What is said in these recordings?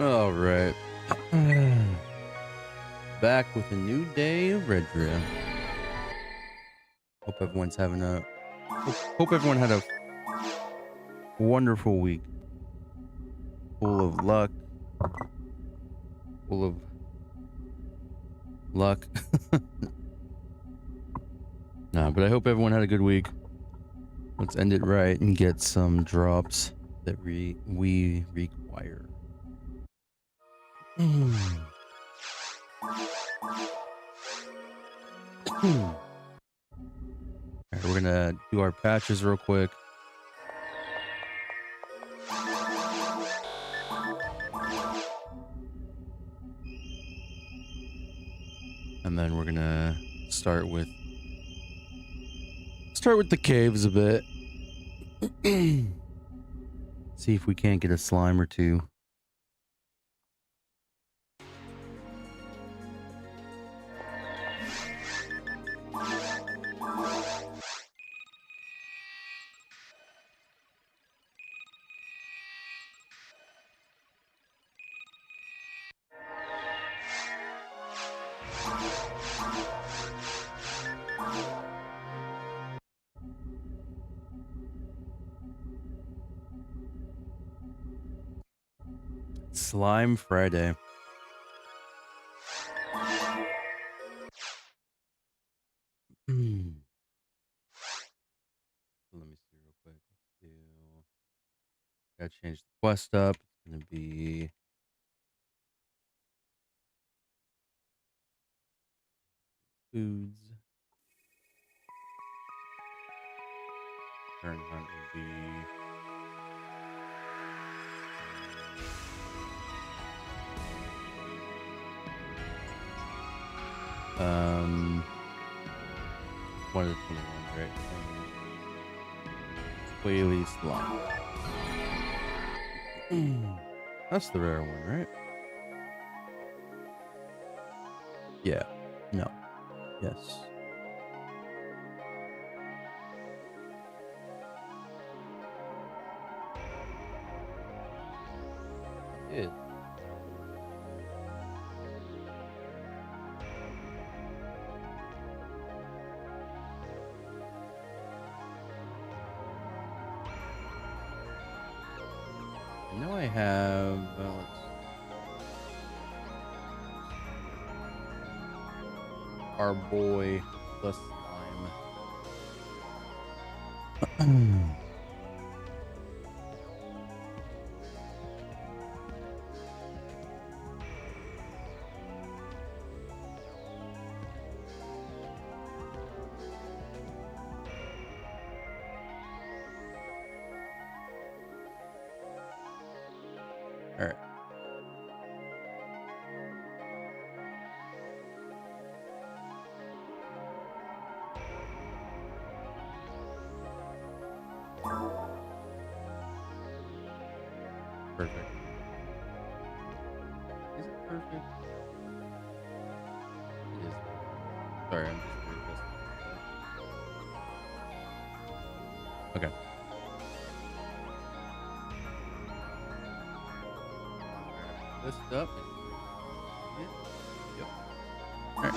All right. Back with a new day of Redria. Hope everyone's having a. Hope everyone had a wonderful week. Full of luck. Full of luck. Nah, but I hope everyone had a good week. Let's end it right and get some drops that we require. Alright, we're gonna do our patches real quick. And then we're gonna start with the caves a bit. See if we can't get a slime or two. Slime Friday. Let me see real quick. Let's do. Gotta change the quest up. It's gonna be foods. Turn hunt would be. One of the 21, right? Whaley slime. That's the rare one, right? Yeah. No. Yes. It is. I know I have. Our boy, the slime. All right. Perfect. Is it perfect? It is. Sorry, I'm just doing this. Okay. List up. Yep. All right.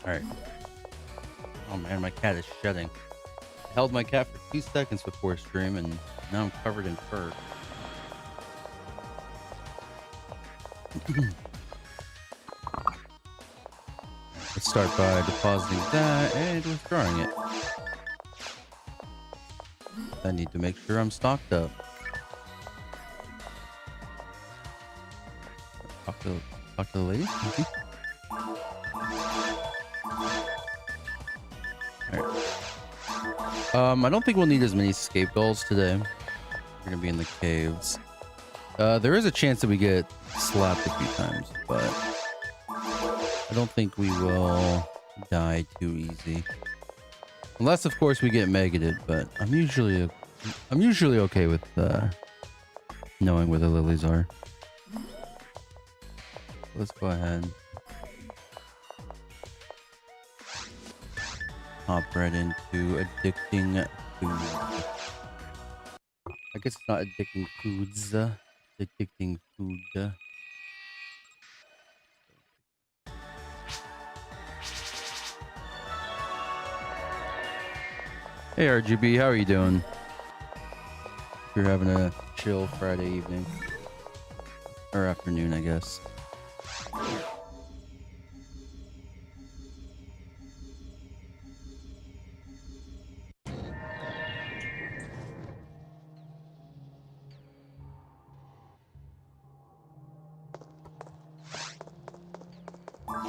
All right. Oh man, my cat is shedding. I held my cat for 2 seconds before stream, and now I'm covered in fur. Let's start by depositing that and withdrawing it. I need to make sure I'm stocked up. Talk to the lady. Thank you. I don't think we'll need as many escape goals today. We're gonna be in the caves. There is a chance that we get slapped a few times, but I don't think we will die too easy. Unless, of course, we get megated, but I'm usually okay with knowing where the lilies are. Let's go ahead. Hop right into addicting food. I guess it's not addicting foods. Addicting food. Hey RGB, how are you doing? You're having a chill Friday evening. Or afternoon, I guess.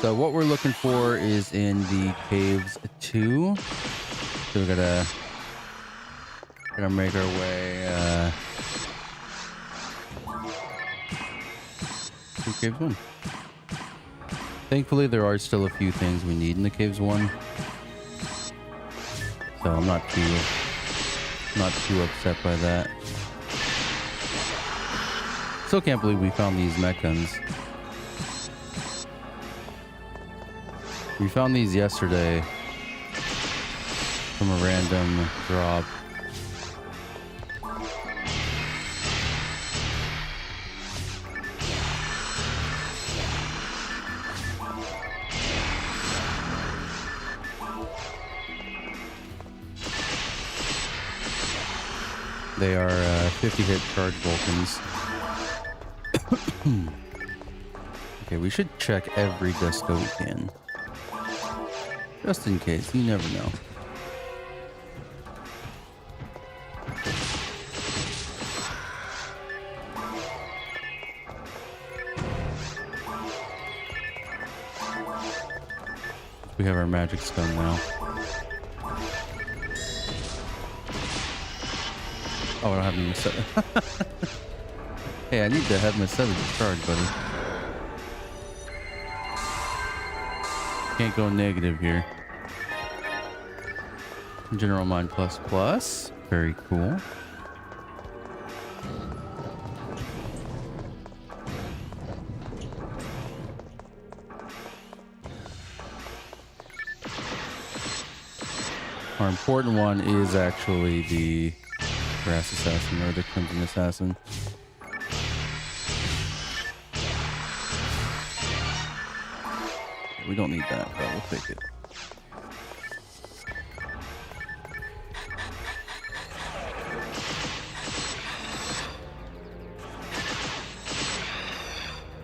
So what we're looking for is in the caves 2. So we gotta make our way to caves 1. Thankfully, there are still a few things we need in the caves 1. So I'm not too upset by that. Still can't believe we found these mech guns. We found these yesterday from a random drop. They are 50 hit charge Vulcans. Okay, we should check every disco we can. Just in case, you never know. We have our magic stone now. Oh, I don't have any set. Hey, I need to have my 7 charge, buddy. Can't go negative here. General Mind ++. Very cool. Our important one is actually the Grass Assassin or the Crimson Assassin. We don't need that, but we'll take it.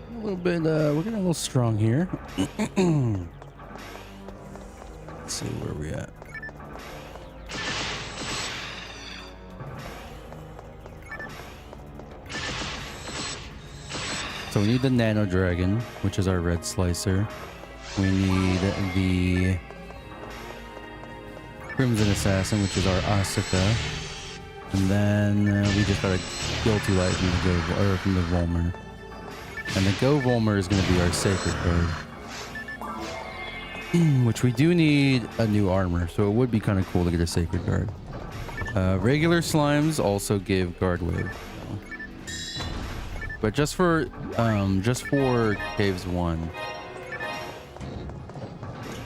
A little bit, we're getting a little strong here. Let's see where we're at. So we need the Nano Dragon, which is our red slicer. We need the Crimson Assassin, which is our Asuka. And then we just got a Guilty Light from the Volmer. And the Go Volmer is going to be our Sacred Guard. Which we do need a new armor, so it would be kind of cool to get a Sacred Guard. Regular slimes also give Guard Wave. But just for Caves 1,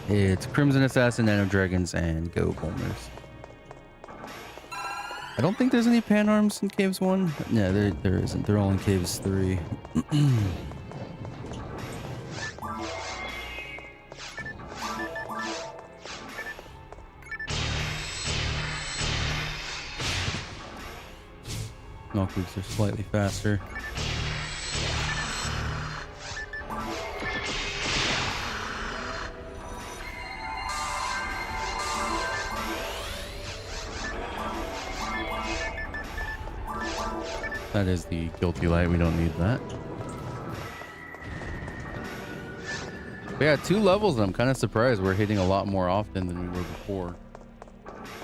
it's Crimson Assassin, Nano Dragons, and Go Volmers. I don't think there's any Pan Arms in Caves 1. Yeah, there isn't. They're all in Caves 3. Knock boots are slightly faster. That is the Guilty Light. We don't need that. But yeah, 2 levels, and I'm kind of surprised we're hitting a lot more often than we were before.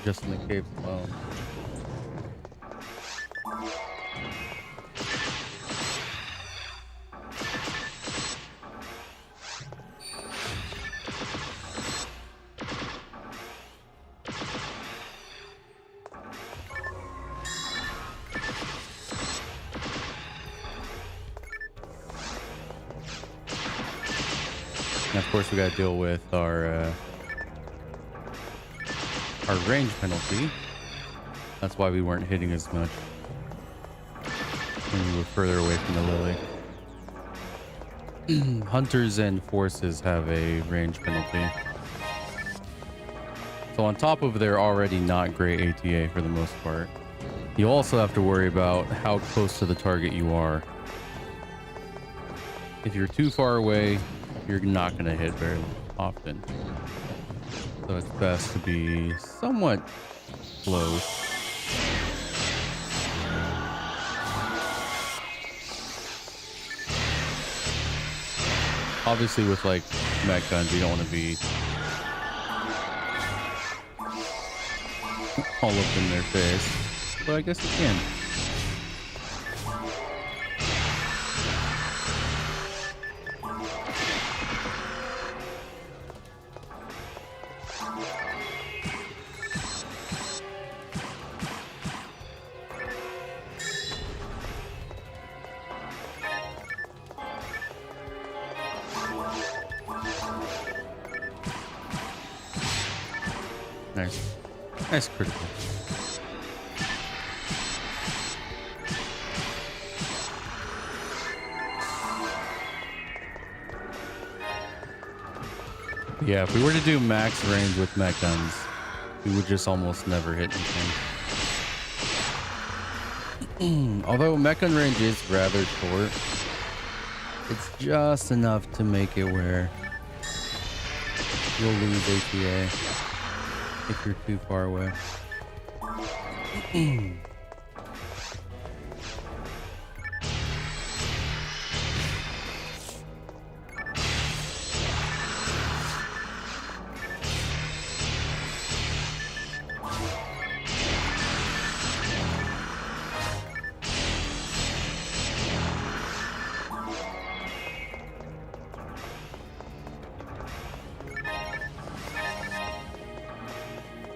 just in the caves alone. And of course, we got to deal with our range penalty. That's why we weren't hitting as much when we were further away from the lily. Hunters and forces have a range penalty. So on top of their already not great ATA for the most part, you also have to worry about how close to the target you are. If you're too far away, you're not going to hit very often. So it's best to be somewhat close. Obviously with like mech guns, you don't want to be all up in their face, but I guess you can. Nice. Nice critical. Yeah, if we were to do max range with mech guns, we would just almost never hit anything. Although mech gun range is rather short, it's just enough to make it where you'll lose ATA if you're too far away.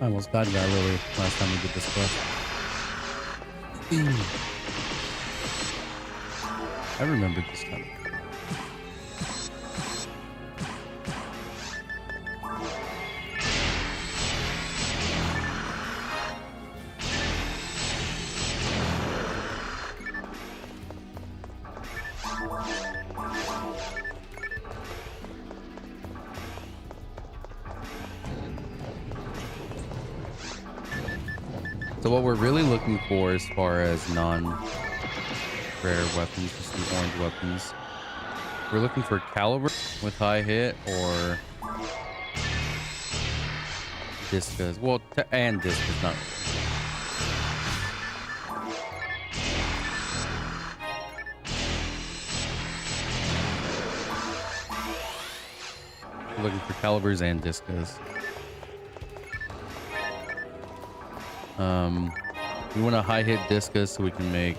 I almost died to that lily last time we did this quest. I remembered this time. So what we're really looking for as far as non-rare weapons, just the orange weapons, we're looking for caliber with high hit or discus. Well, and discus, not. We're looking for calibers and discus. We want a high hit discus so we can make,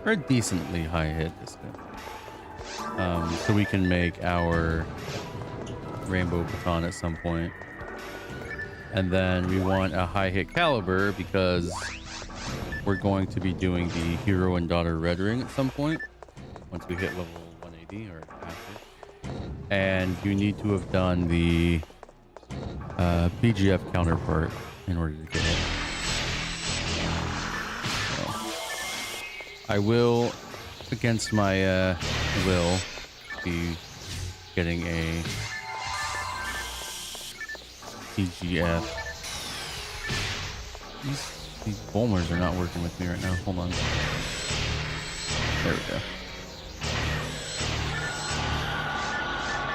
or a decently high hit discus, so we can make our rainbow baton at some point. And then we want a high hit caliber because we're going to be doing the hero and daughter red ring at some point once we hit level 180 or after. And you need to have done the BGF counterpart in order to get it. I will, against my will, be getting a TGF. These Bulmers are not working with me right now. Hold on. There we go.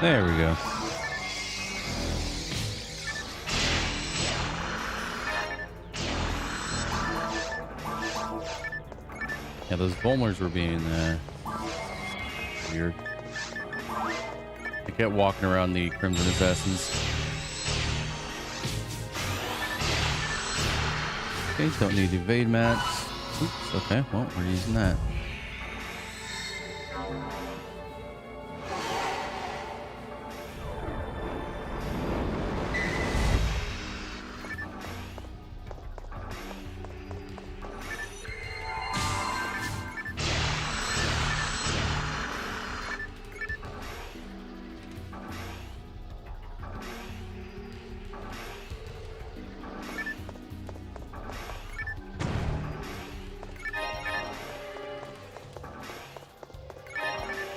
There we go. Yeah, those Bulmers were being weird. I kept walking around the Crimson Assassins. Okay, don't need evade mats. Oops, okay, well, we're using that.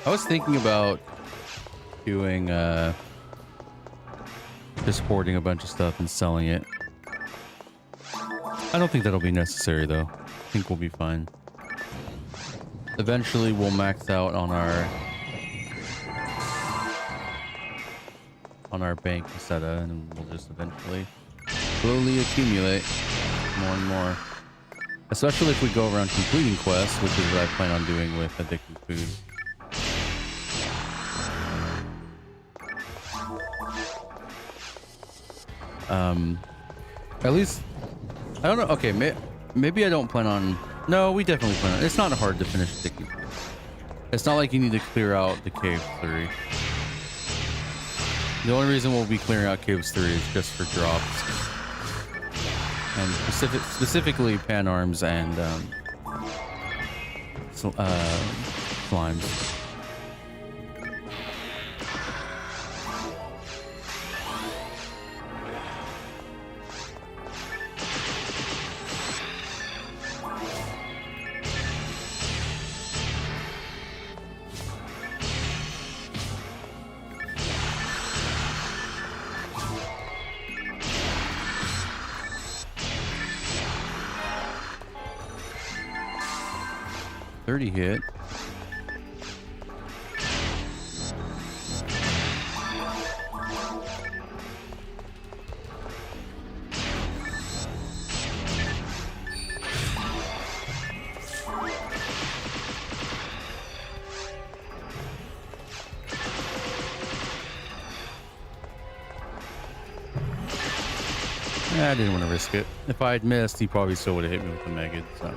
I was thinking about doing just hoarding a bunch of stuff and selling it. I don't think that'll be necessary though. I think we'll be fine. Eventually we'll max out on our bank Meseta, and we'll just eventually slowly accumulate more and more. Especially if we go around completing quests, which is what I plan on doing with addicting food. At least, I don't know. Okay, maybe I don't plan on. No, we definitely plan on. It's not hard to finish addicting food. It's not like you need to clear out the cave 3. The only reason we'll be clearing out caves 3 is just for drops, and specifically pan arms and slimes. Hit. I didn't want to risk it. If I had missed, he probably still would have hit me with the Megid, so.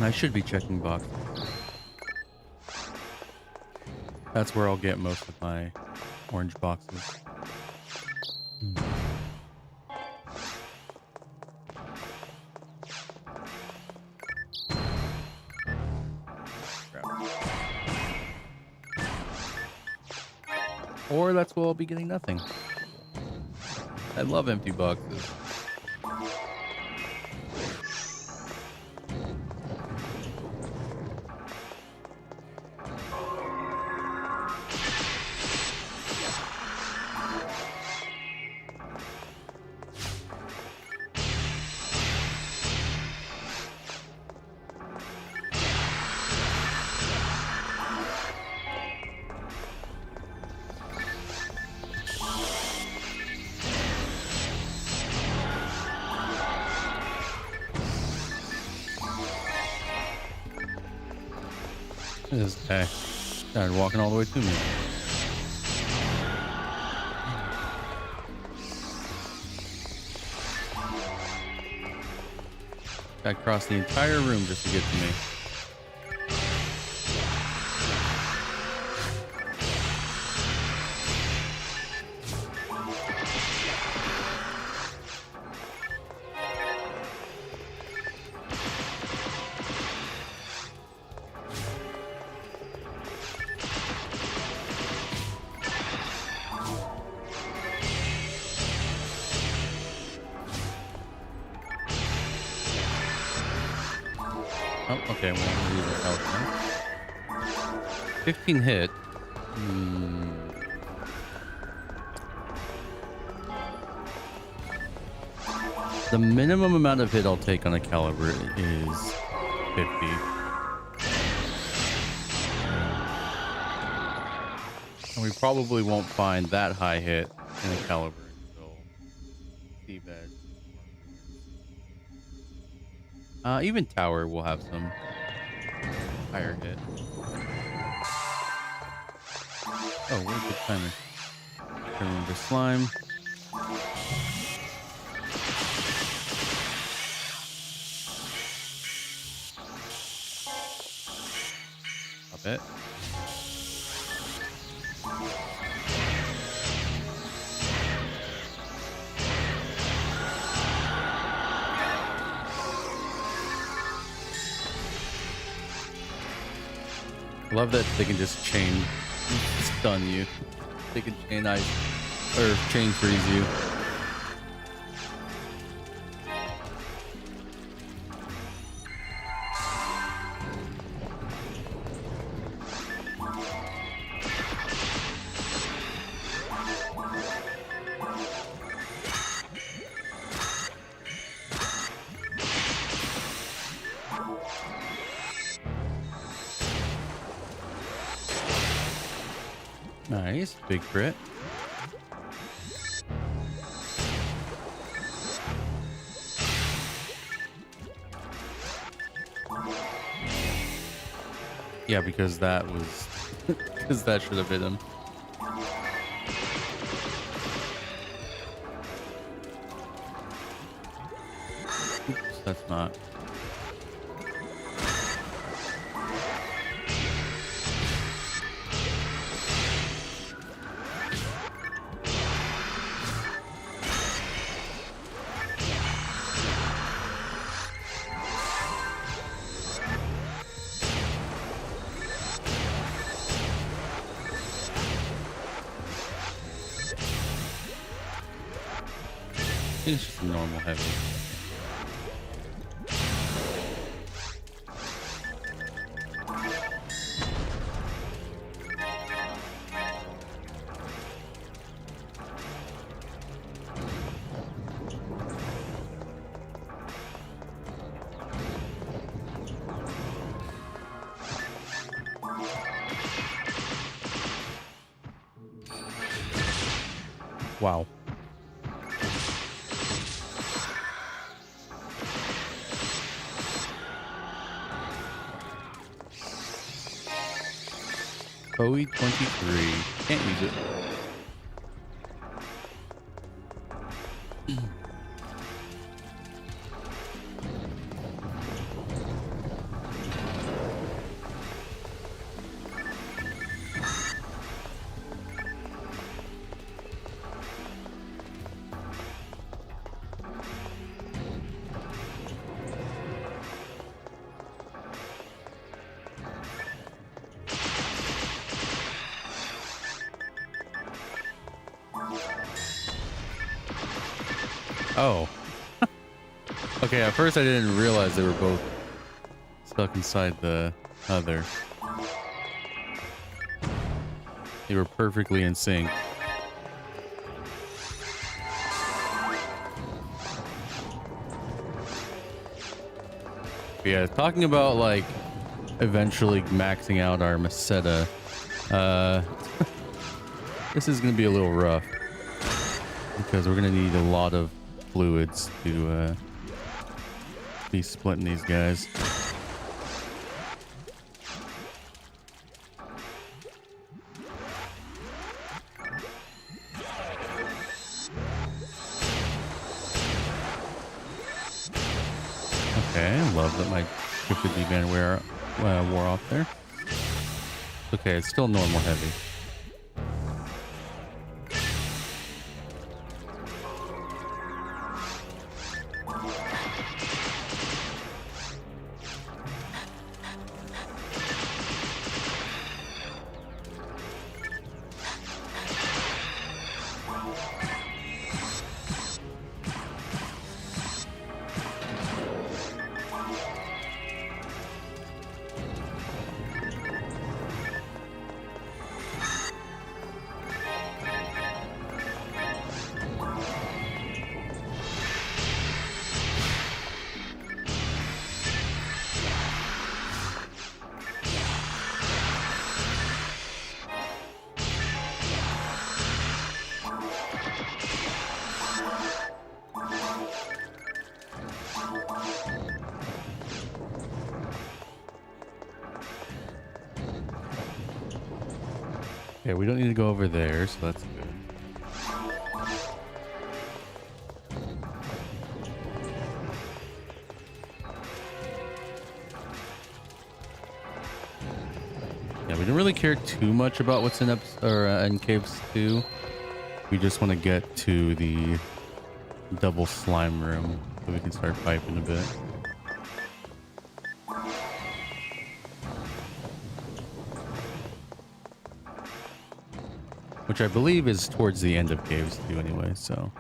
I should be checking box. That's where I'll get most of my orange boxes. Or that's where I'll be getting nothing. I love empty boxes. This guy started walking all the way to me. I crossed the entire room just to get to me. Oh, okay. We'll use our health now. 15 hit. The minimum amount of hit I'll take on a caliber is 50. And we probably won't find that high hit in a caliber until Seabed or Ruins. Even Tower will have some higher hit. Oh, what a good timer. Turn into slime. Stop it. Love that they can just chain stun you. They can chain ice or chain freeze you. Nice, big crit. Yeah, because that was because that should have hit him. Oops, that's not. It's just a normal heavy. Wow. Bowie 23. Can't use it. Oh. Okay, at first I didn't realize they were both stuck inside the other. They were perfectly in sync. But yeah, talking about like eventually maxing out our Meseta. This is gonna be a little rough because we're gonna need a lot of fluids to be splitting these guys. Okay, I love that my Gifted Van wore off there. Okay, it's still normal heavy. Okay, we don't need to go over there, so that's good. Yeah, we don't really care too much about what's in in caves 2. We just want to get to the double slime room so we can start piping a bit. Which I believe is towards the end of caves 2 anyway, so.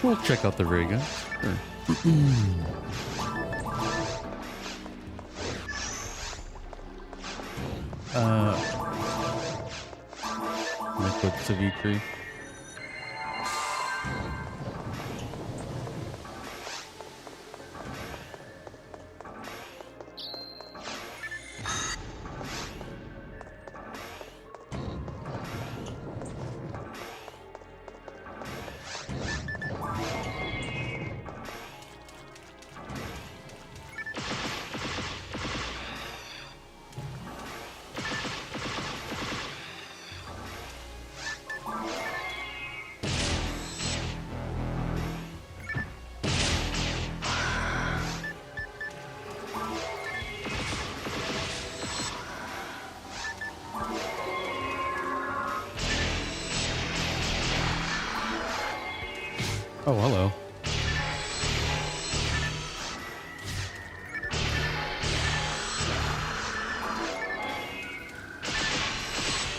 We'll check out the rig. Sure. Liquid Savitri. Oh, hello.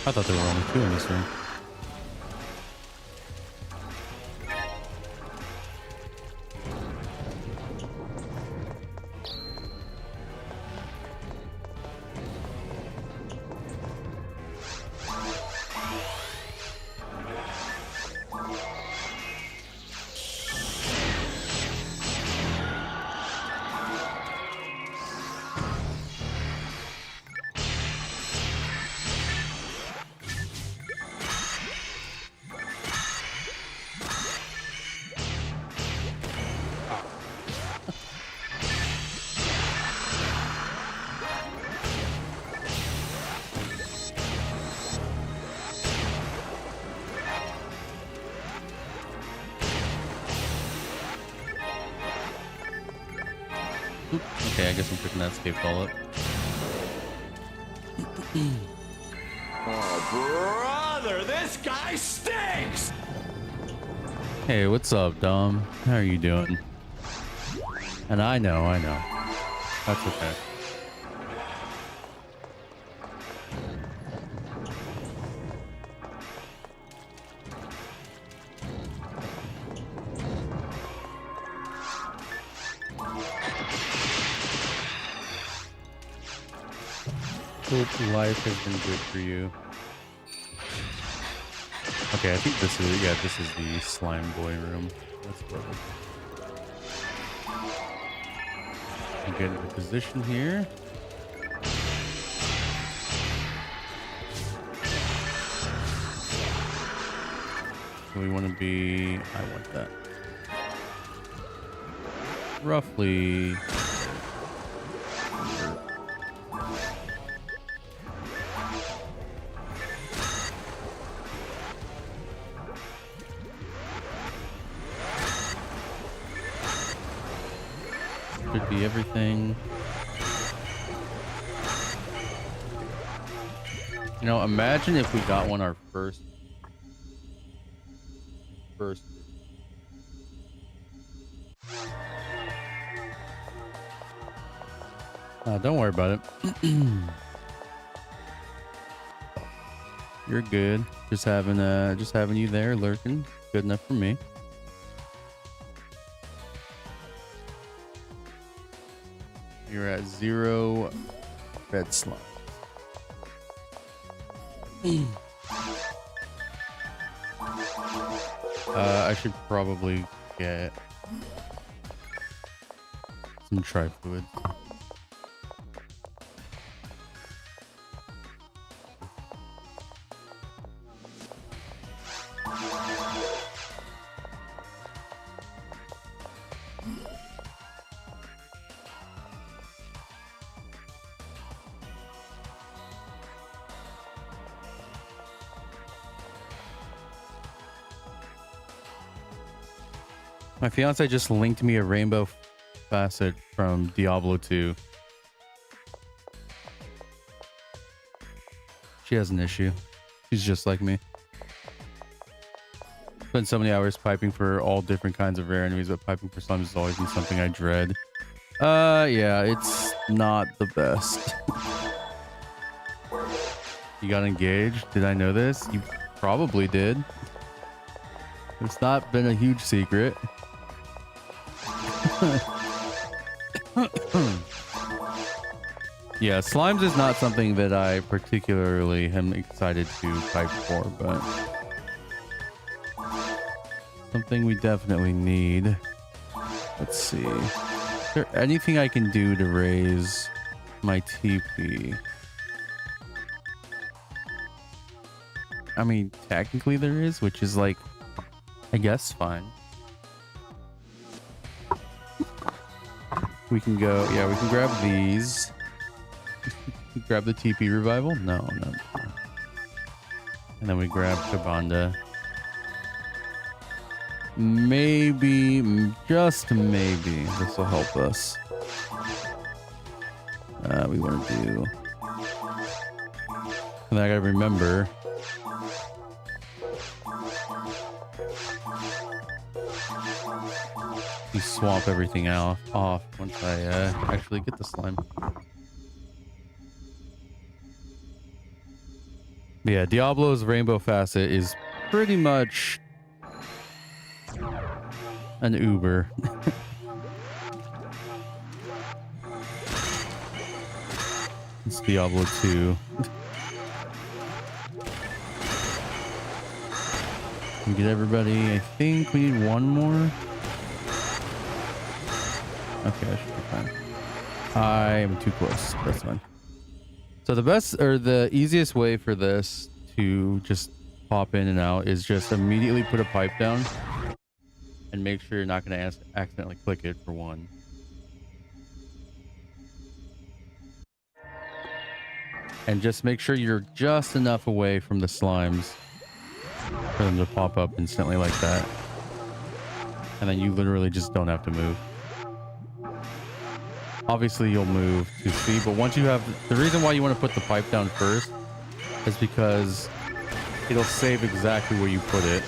I thought there were only 2 in this room. Okay, I guess I'm picking that escape call up. Oh, brother, this guy stinks! Hey, what's up, Dom? How are you doing? And I know. That's okay. Hope life has been good for you. Okay, I think this is the slime boy room. That's perfect. I'm getting into position here. So we want to be, I want that. Roughly. Should be everything. You know, imagine if we got one our first. Don't worry about it. You're good. Just having you there lurking. Good enough for me. You're at 0 red slime. I should probably get some tri-fluid. My fiance just linked me a rainbow facet from Diablo 2. She has an issue. She's just like me. Spent so many hours piping for all different kinds of rare enemies, but piping for slimes has always been something I dread. Yeah, it's not the best. You got engaged? Did I know this? You probably did. It's not been a huge secret. Yeah, slimes is not something that I particularly am excited to pipe for, but something we definitely need. Let's see. Is there anything I can do to raise my TP? I mean, technically there is, which is like, I guess fine. We can go, yeah, we can grab these. Grab the TP revival? No. And then we grab Kabanda. Maybe, just maybe, this will help us. We want to do... And I gotta remember... You swap everything off once I actually get the slime. Yeah, Diablo's rainbow facet is pretty much an Uber. It's Diablo 2. We get everybody. I think we need one more. Okay, I should be fine. I am too close. That's fine. So the best or the easiest way for this to just pop in and out is just immediately put a pipe down and make sure you're not going to accidentally click it for one. And just make sure you're just enough away from the slimes for them to pop up instantly like that. And then you literally just don't have to move. Obviously you'll move to see, but once you have, the reason why you want to put the pipe down first is because it'll save exactly where you put it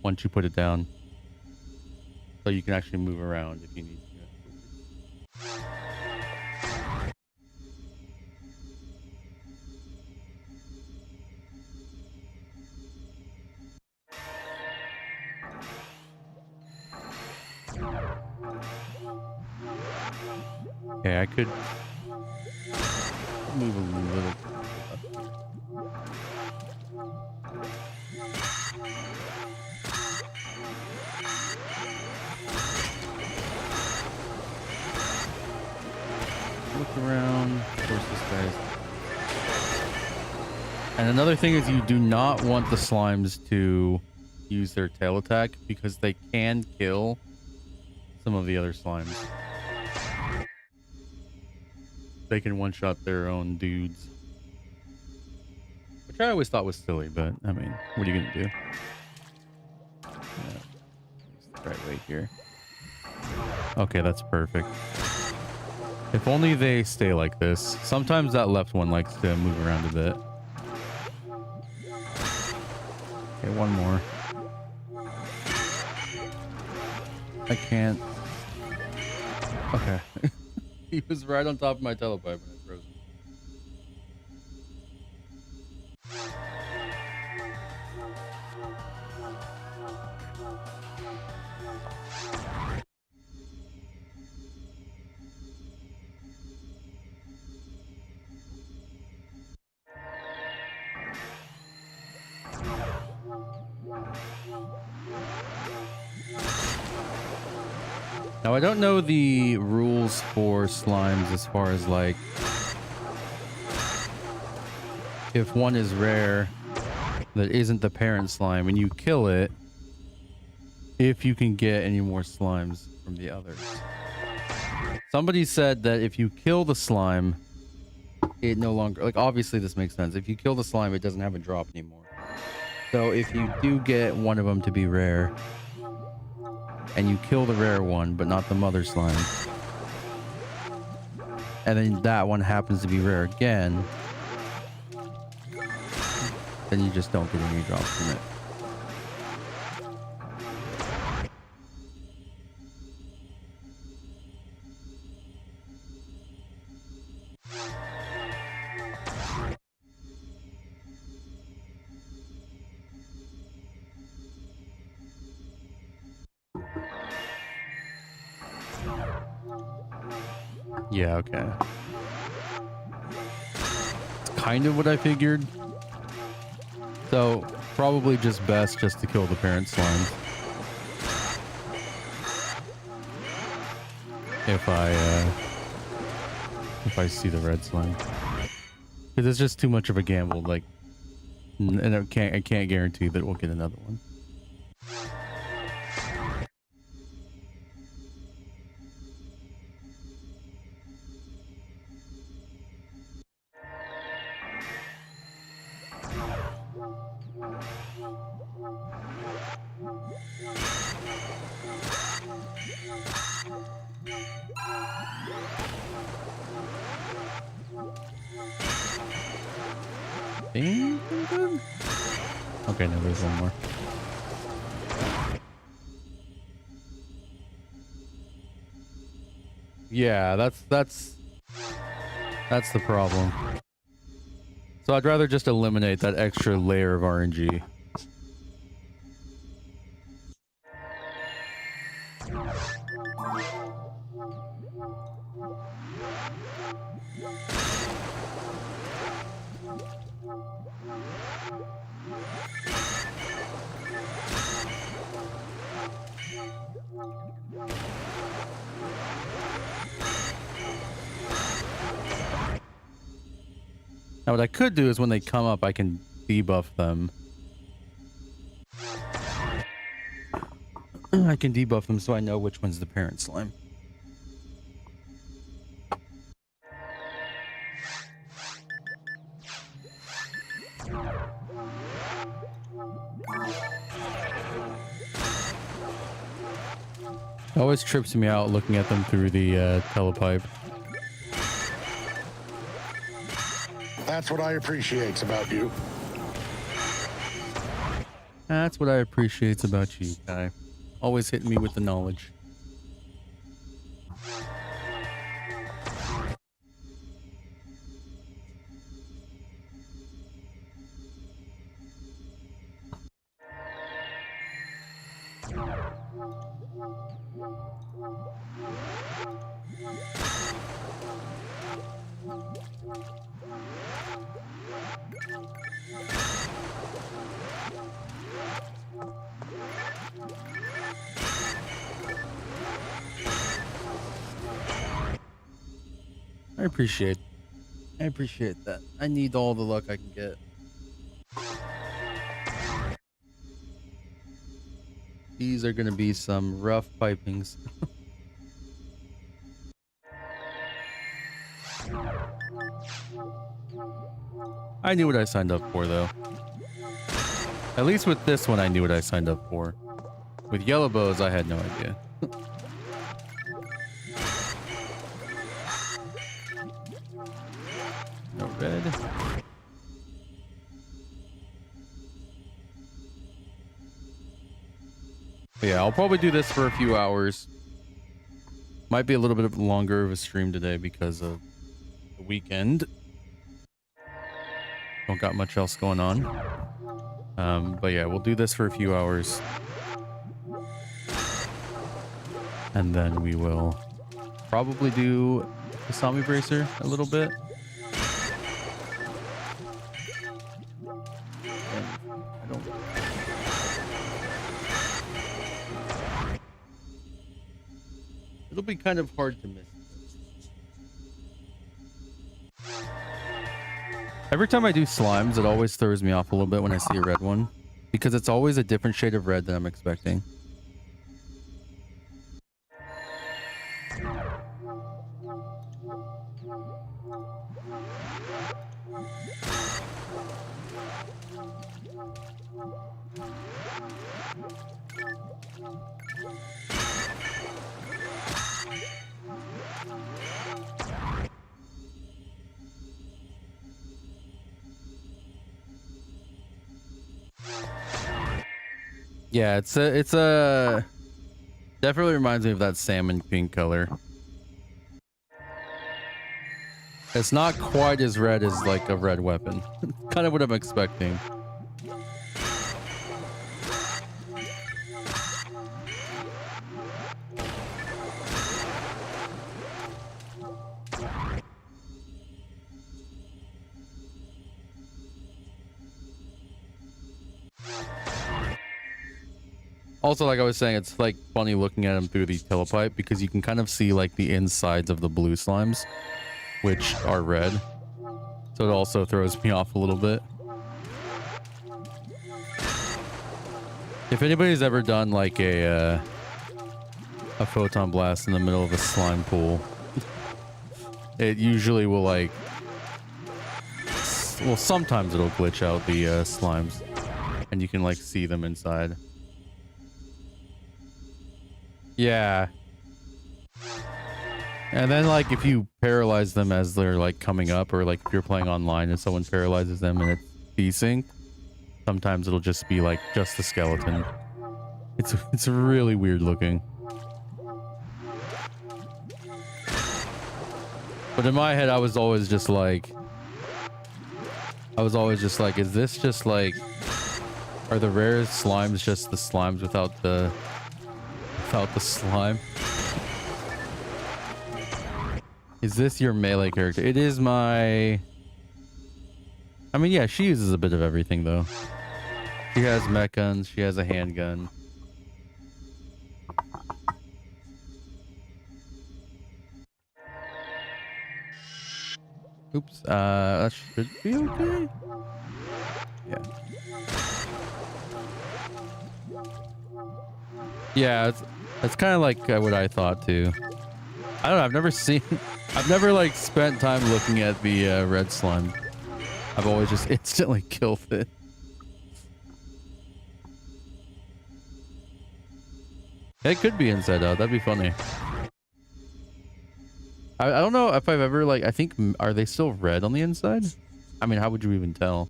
once you put it down, so you can actually move around if you need to. Okay, I could move a little. Look around. Of course, this guy's. And another thing is you do not want the slimes to use their tail attack because they can kill some of the other slimes. They can one-shot their own dudes. Which I always thought was silly, but I mean, what are you gonna do? Yeah, it's the right way here. Okay, that's perfect. If only they stay like this. Sometimes that left one likes to move around a bit. Okay, one more. I can't. Okay. He was right on top of my telepipe when I froze him. Now, I don't know the rules for slimes as far as like if one is rare that isn't the parent slime and you kill it, if you can get any more slimes from the others. Somebody said that if you kill the slime, it no longer, like, obviously this makes sense. If you kill the slime, it doesn't have a drop anymore. So if you do get one of them to be rare and you kill the rare one but not the mother slime, and then that one happens to be rare again, then you just don't get any drops from it. Yeah, okay. It's kind of what I figured. So, probably just best just to kill the parent slime. If I see the red slime. Because it's just too much of a gamble, like, and I can't guarantee that we'll get another one. Okay, no, there's one more. Yeah, that's the problem. So I'd rather just eliminate that extra layer of RNG. Now what I could do is when they come up, I can debuff them. I can debuff them so I know which one's the parent slime. It always trips me out looking at them through the telepipe. That's what I appreciate about you. That's what I appreciate about you, Kai. Always hitting me with the knowledge. I appreciate that. I need all the luck I can get. These are going to be some rough pipings. I knew what I signed up for, though. At least with this one, I knew what I signed up for. With yellow bows, I had no idea. No red. But yeah, I'll probably do this for a few hours. Might be a little bit longer of a stream today because of the weekend. Don't got much else going on. But yeah, we'll do this for a few hours. And then we will probably do the Sami Bracer a little bit. It'll be kind of hard to miss. Every time I do slimes, it always throws me off a little bit when I see a red one, because it's always a different shade of red than I'm expecting. Yeah, it's a definitely reminds me of that salmon pink color. It's not quite as red as like a red weapon. Kind of what I'm expecting. Also, like I was saying, it's like funny looking at them through the telepipe because you can kind of see like the insides of the blue slimes, which are red. So it also throws me off a little bit. If anybody's ever done like a photon blast in the middle of a slime pool, it usually will like, well, sometimes it'll glitch out the slimes and you can like see them inside. Yeah. And then like if you paralyze them as they're like coming up, or like if you're playing online and someone paralyzes them and it's desync, sometimes it'll just be like just the skeleton. It's really weird looking. But in my head I was always just like, is this just like, are the rare slimes just the slimes without the slime? Is this your melee character? It is my... I mean, yeah, she uses a bit of everything though. She has mech guns, she has a handgun. Oops, that should be okay. Yeah. Yeah, that's kind of like what I thought too. I don't know, I've never like spent time looking at the red slime. I've always just instantly killed it. It could be inside out, that'd be funny. I don't know if I've ever like, I think, are they still red on the inside? I mean, how would you even tell?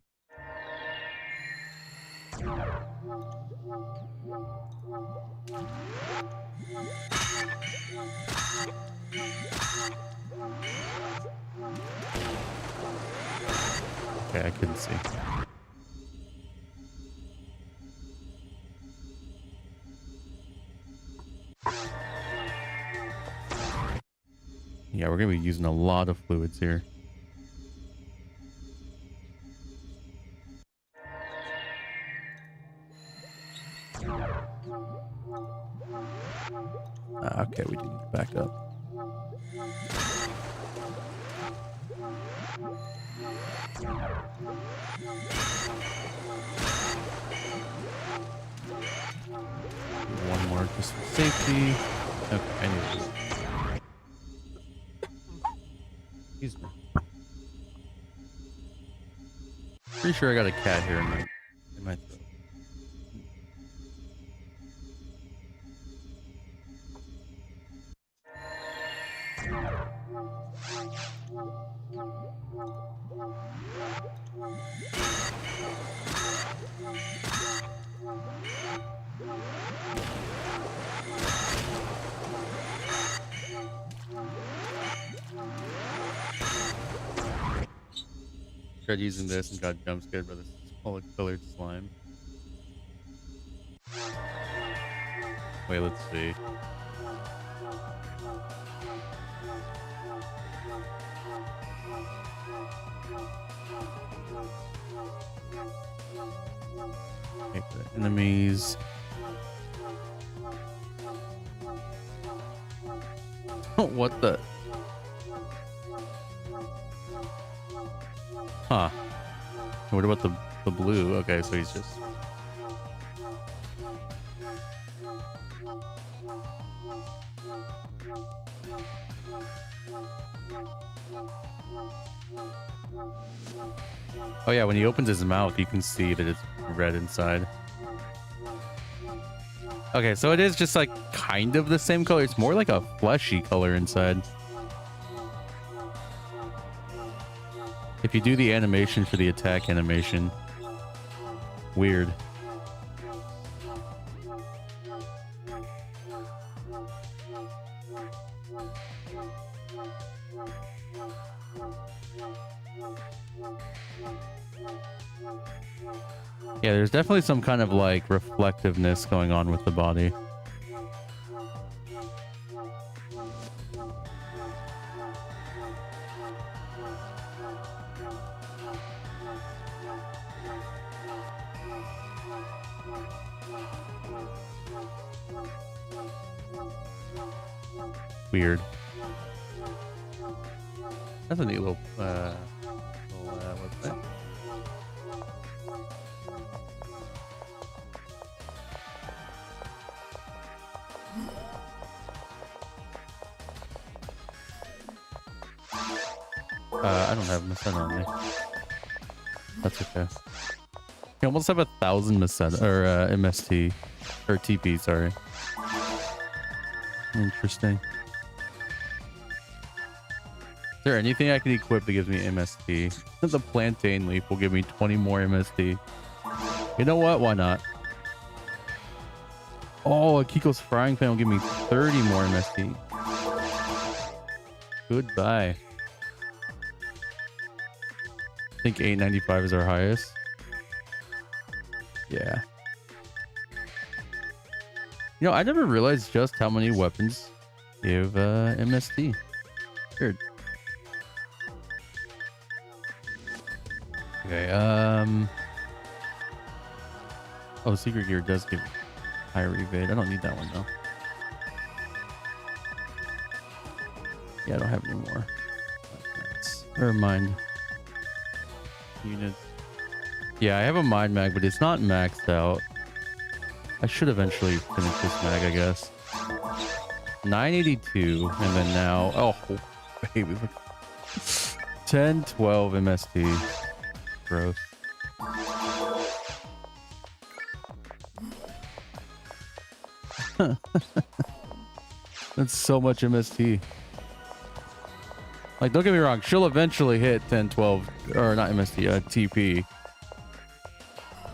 Okay, I couldn't see. Yeah, we're gonna be using a lot of fluids here. Okay, we do need to back up. One more just for safety. Okay, I need this. Excuse me. Pretty sure I got a cat here in my throat. Tried using this and got jump scared by this colored slime. Wait, let's see. Okay, the enemies. What the? Huh. What about the blue? Okay, so he's just... Oh yeah, when he opens his mouth, you can see that it's red inside. Okay, so it is just like kind of the same color. It's more like a fleshy color inside. If you do the animation for the attack animation, weird. Yeah, there's definitely some kind of like reflectiveness going on with the body. Weird. That's a neat little what's that? I don't have Meseta on me. That's okay. You almost have 1,000 Meseta or MST or TP. Sorry. Interesting. Is there anything I can equip that gives me MST? The plantain leaf will give me 20 more MST. You know what? Why not? Oh, Akiko's frying pan will give me 30 more MST. Goodbye. I think 895 is our highest. Yeah. You know, I never realized just how many weapons give MST. Weird. Okay, oh, Secret Gear does give higher evade. I don't need that one though. Yeah, I don't have any more. Never mind. Units. Yeah, I have a mind mag, but it's not maxed out. I should eventually finish this mag, I guess. 982, and then now, oh, baby, look. 10, 12 MST. Gross. That's so much MST. Like, don't get me wrong, she'll eventually hit 10, 12, or not MST, TP.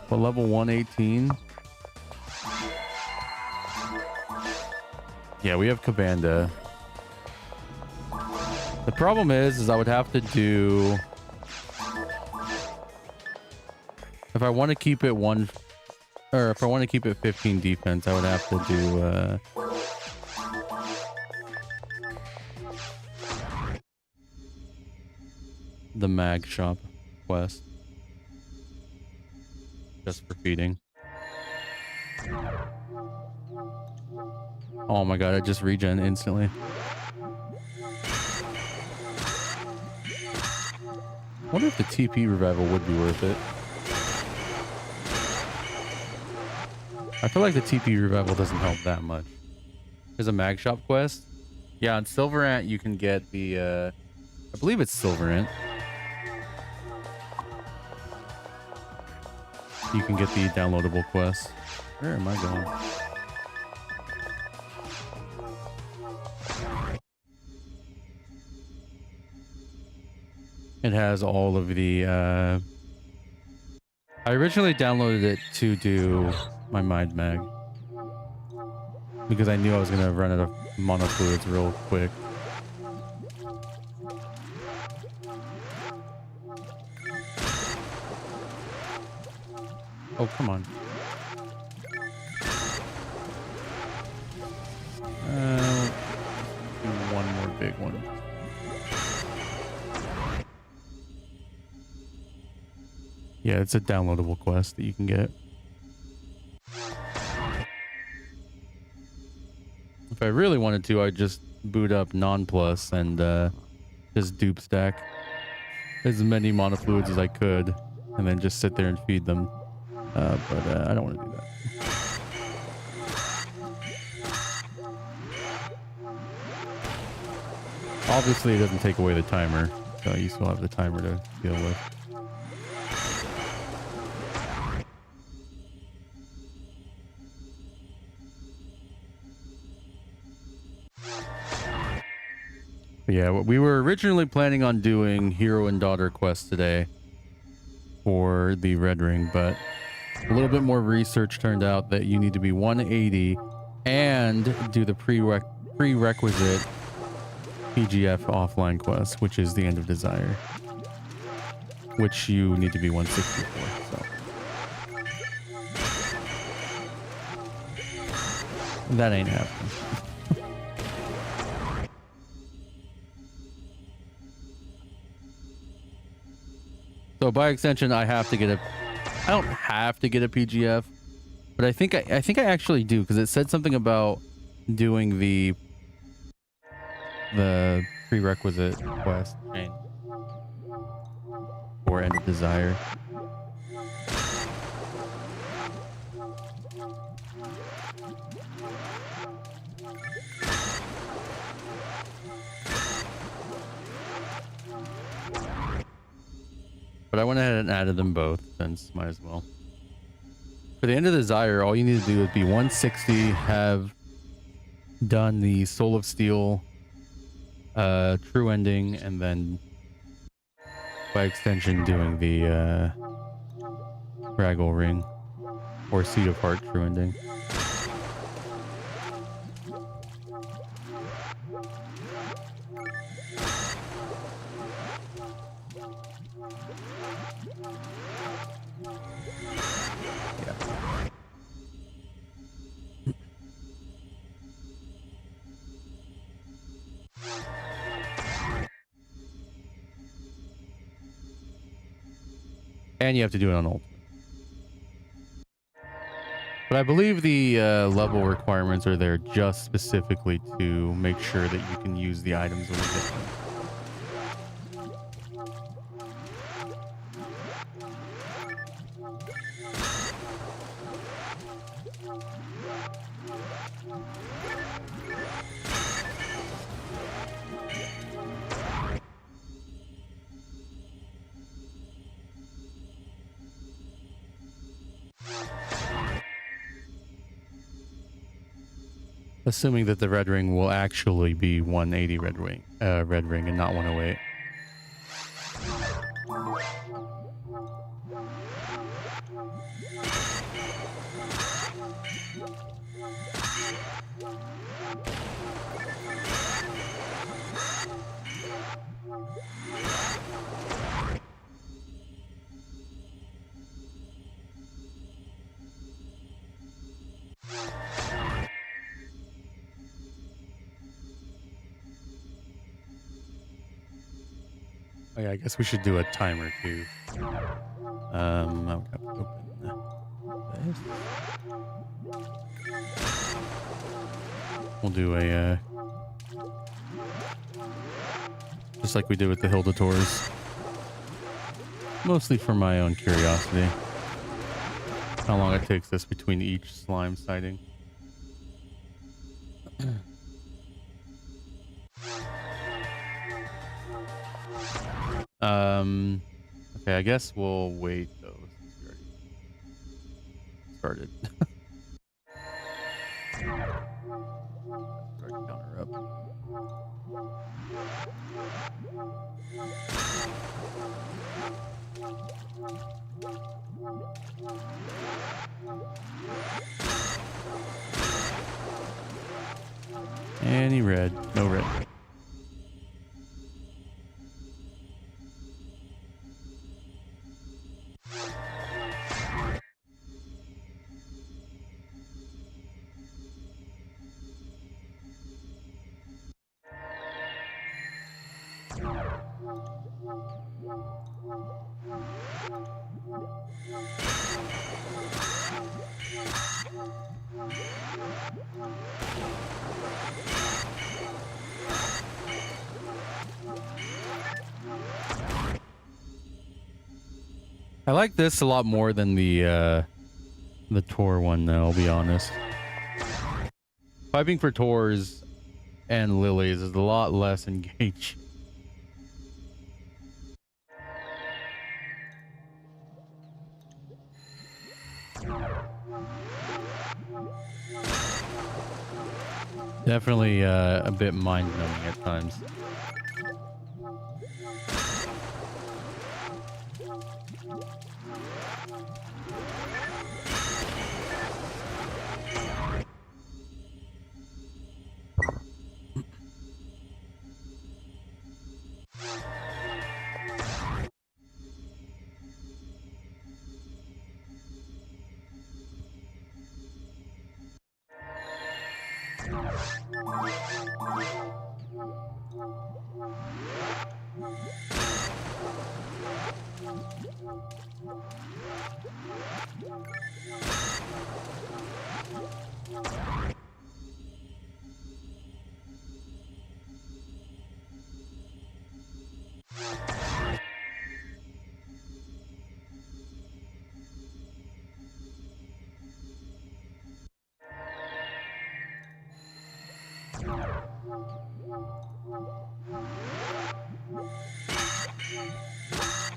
But level 118? Yeah, we have Kabanda. The problem is I would have to do... If I want to keep it if I want to keep it 15 defense, I would have to do, the mag shop quest. Just for feeding. Oh my god, I just regen instantly. I wonder if the TP revival would be worth it. I feel like the TP revival doesn't help that much. There's a mag shop quest. Yeah, on Silver Ant you can get the I believe it's Silver Ant. You can get the downloadable quest. Where am I going? It has all of the I originally downloaded it to do my mind mag because I knew I was gonna run out of mono fluids real quick. Oh, come on. Do one more big one. Yeah, it's a downloadable quest that you can get. If I really wanted to, I'd just boot up Non-Plus and just dupe stack as many monofluids as I could, and then just sit there and feed them. But I don't want to do that. Obviously, it doesn't take away the timer, so you still have the timer to deal with. But yeah, we were originally planning on doing hero and daughter quests today for the Red Ring, but a little bit more research turned out that you need to be 180 and do the prerequisite PGF offline quest, which is the End of Desire, which you need to be 164. So that ain't happening. So by extension, I have to get a. I don't have to get a PGF, but I think I actually do, because it said something about doing the prerequisite quest chain for End of Desire. But I went ahead and added them both, since might as well. For the End of Desire, all you need to do is be 160, have done the Soul of Steel true ending, and then by extension doing the Raggle Ring or Seed of Heart true ending. And you have to do it on Ultimate. But I believe the level requirements are there just specifically to make sure that you can use the items when you get them. Assuming that the red ring will actually be 180 red ring and not 108. Oh yeah, I guess we should do a timer too. I would have to open this. We'll do a just like we did with the Hilda tours. Mostly for my own curiosity. How long it takes us between each slime sighting. Okay, I guess we'll wait though, since we already started. Start counter up. Any red? No red. I like this a lot more than the Tor one, though, I'll be honest. Piping for Tors and Lilies is a lot less engaged. Definitely a bit mind-numbing at times.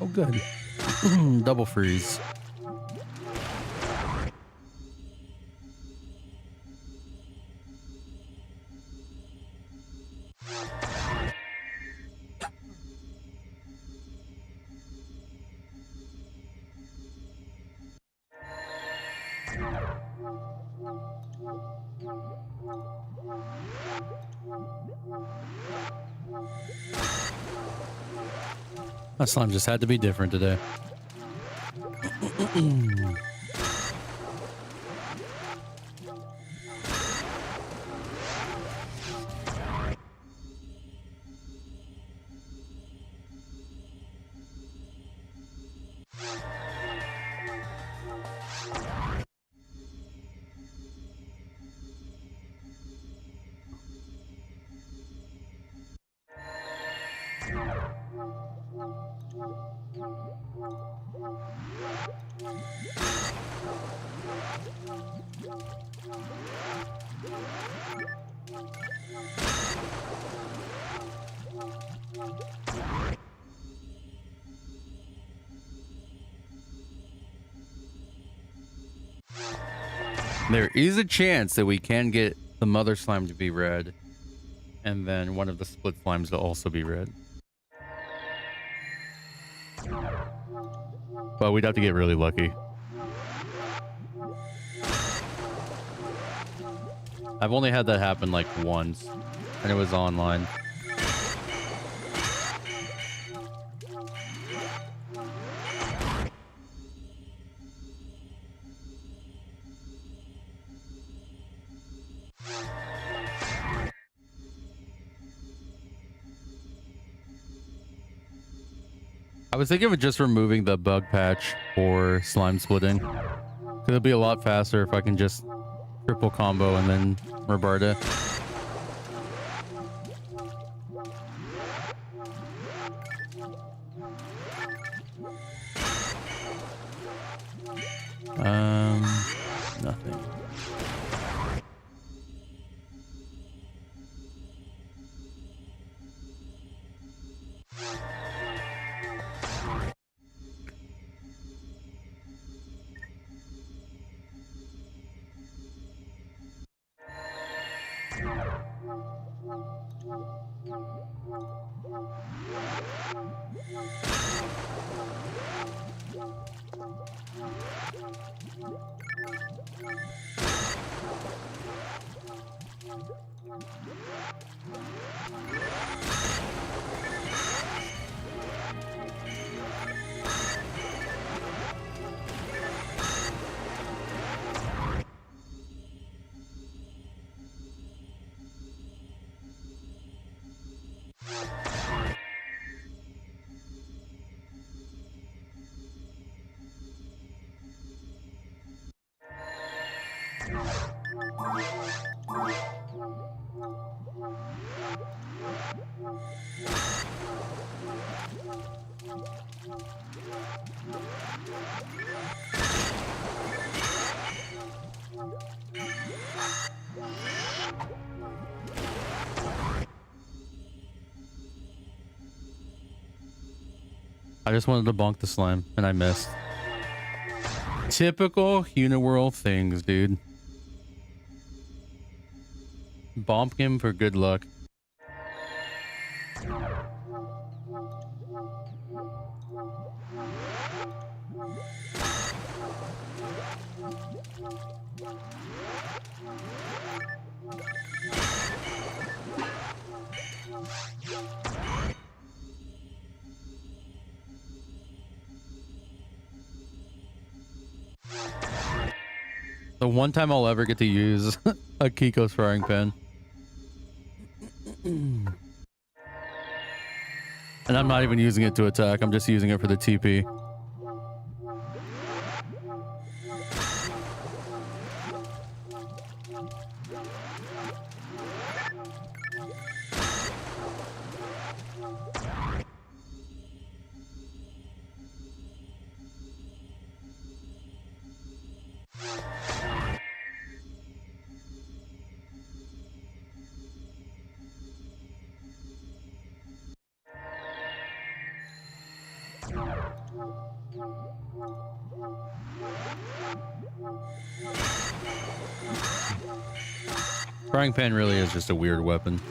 Oh, good. Double freeze. That slime just had to be different today. There is a chance that we can get the mother slime to be red, and then one of the split slimes to also be red. But we'd have to get really lucky. I've only had that happen like once, and it was online. I was thinking of just removing the bug patch for slime splitting. It'll be a lot faster if I can just triple combo and then Roberta. Nothing. I just wanted to bonk the slime, and I missed. Typical Uniworld things, dude. Bonk him for good luck. The one time I'll ever get to use a Kiko's frying pan. And I'm not even using it to attack. I'm just using it for the TP. Frying pan really is just a weird weapon.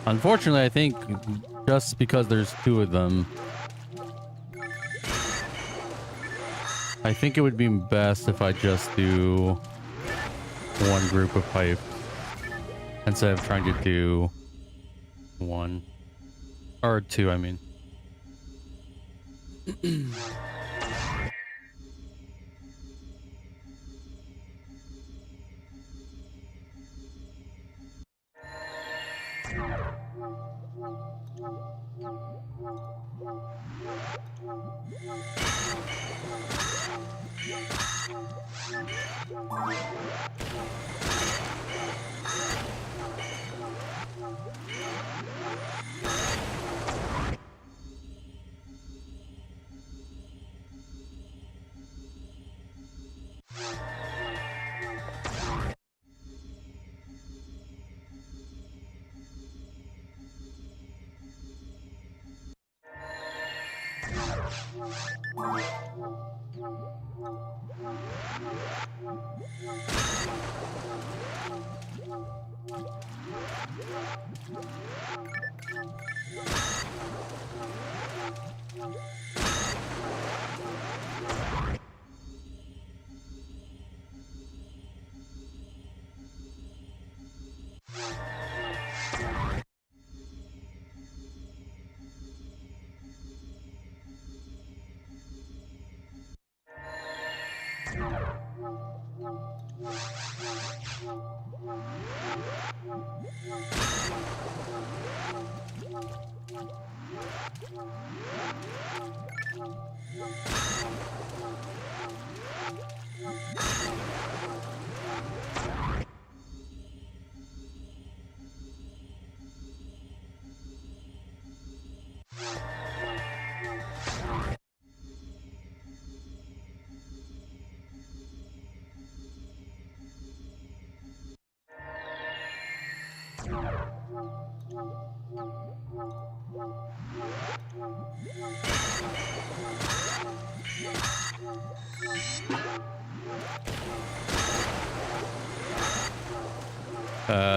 Unfortunately, I think just because there's two of them, I think it would be best if I just do one group of pipe instead of trying to do one or two, I mean.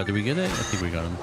Did we get it? I think we got him.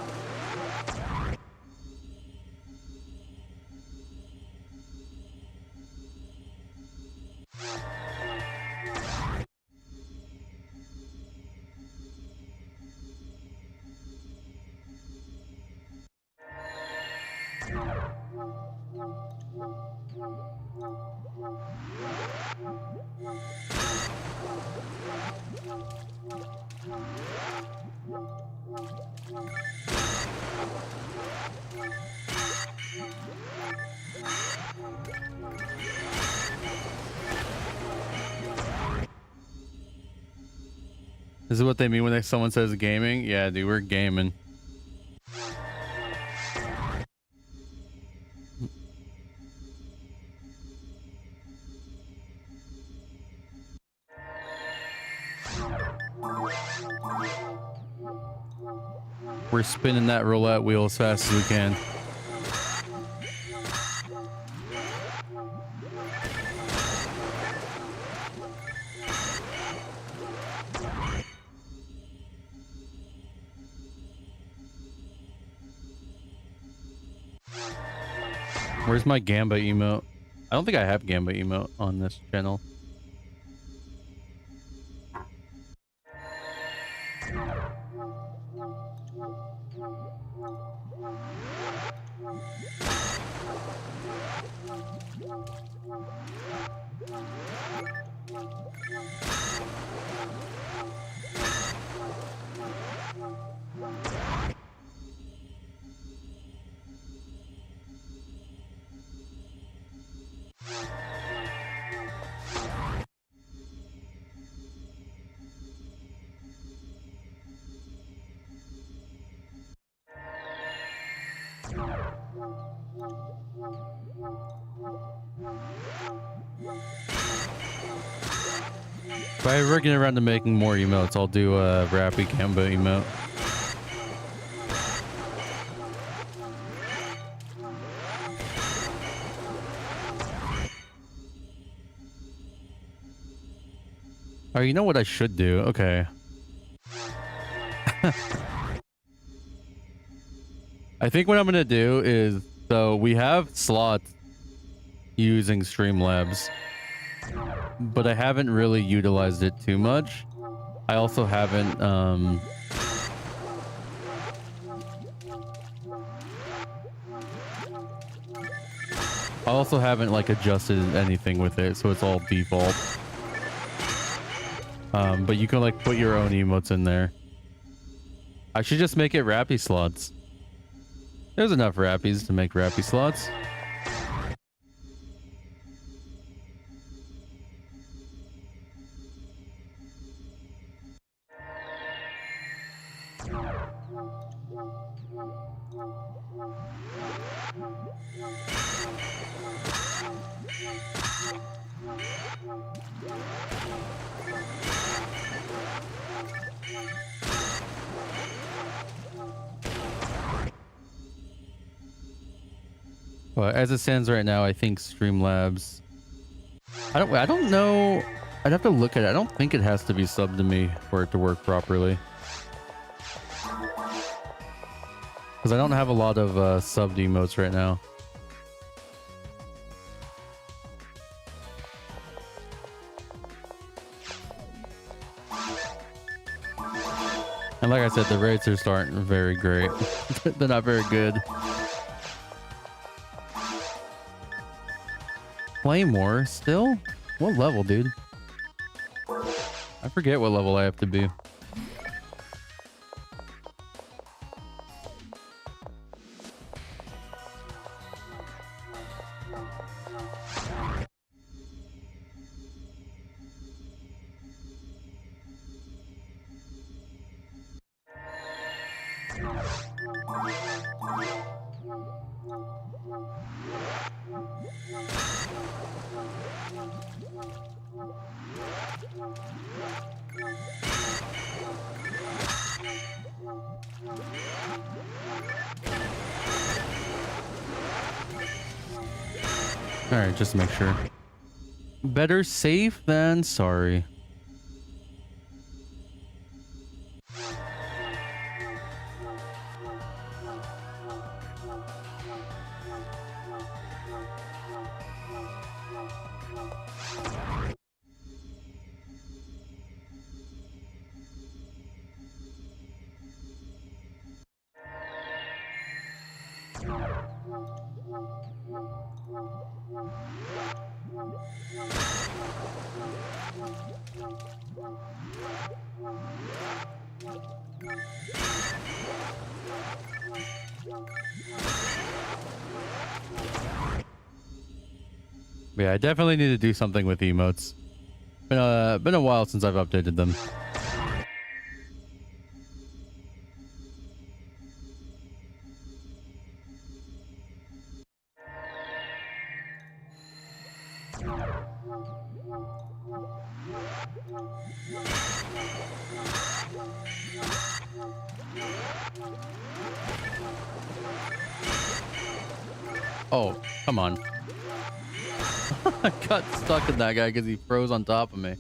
This is what they mean when someone says gaming. Yeah, dude, we're gaming. We're spinning that roulette wheel as fast as we can. Where's my Gamba emote? I don't think I have Gamba emote on this channel. If I ever get around to making more emotes, I'll do a Rappy Gamba emote. Oh, you know what I should do? Okay. I think what I'm gonna do is, so we have slots using Streamlabs, but I haven't really utilized it too much. I also haven't like adjusted anything with it, so it's all default. But you can like put your own emotes in there. I should just make it Rappy slots. There's enough Rappies to make Rappy slots. But as it stands right now, I think Streamlabs. I don't know. I'd have to look at it. I don't think it has to be subbed to me for it to work properly. Because I don't have a lot of subbed emotes right now. And like I said, the rates just aren't very great. They're not very good. Claymore still? What level, dude? I forget what level I have to be. Alright, just to make sure. Better safe than sorry. Yeah, I definitely need to do something with emotes. Been a while since I've updated them. Oh, come on. I got stuck in that guy because he froze on top of me.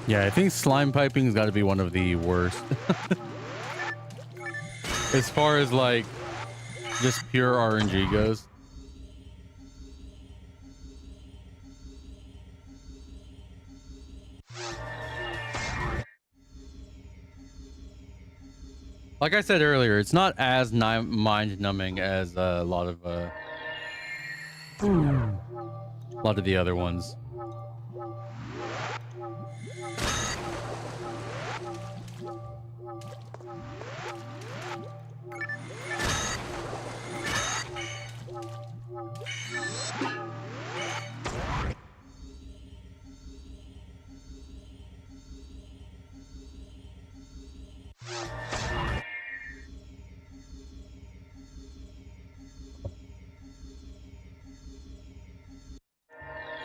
Yeah, I think slime piping's got to be one of the worst. As far as like just pure RNG goes. Like I said earlier, it's not as mind-numbing as a lot of the other ones.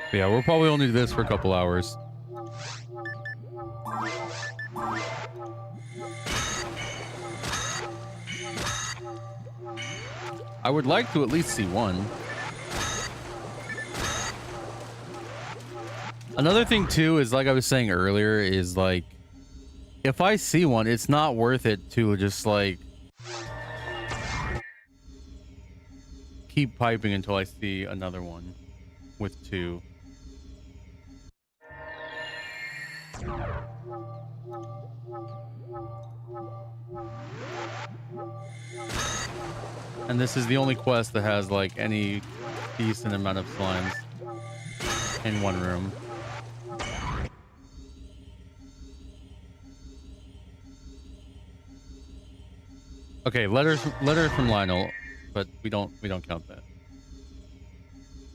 But yeah, we'll probably only do this for a couple hours. I would like to at least see one. Another thing too is, like I was saying earlier, is like if I see one, it's not worth it to just like keep piping until I see another one with two. And this is the only quest that has like any decent amount of slimes in one room. Okay, letter from Lionel, but we don't count that.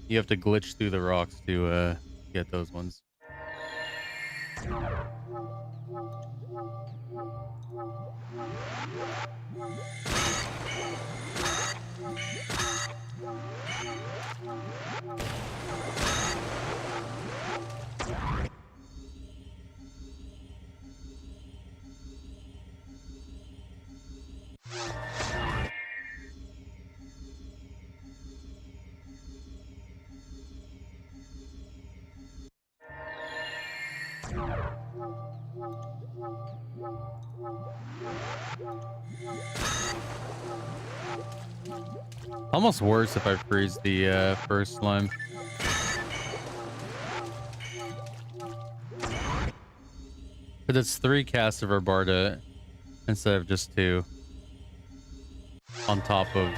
You have to glitch through the rocks to get those ones. Almost worse if I freeze the first slime. But it's 3 casts of Arbarda instead of just 2. On top of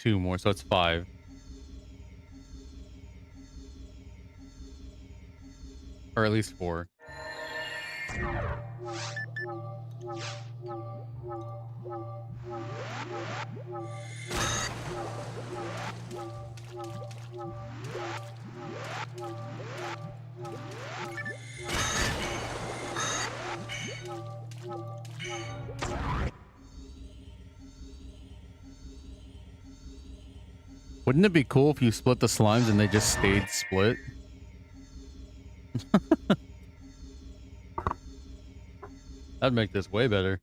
2 more, so it's 5. Or at least 4. Wouldn't it be cool if you split the slimes and they just stayed split? That'd make this way better.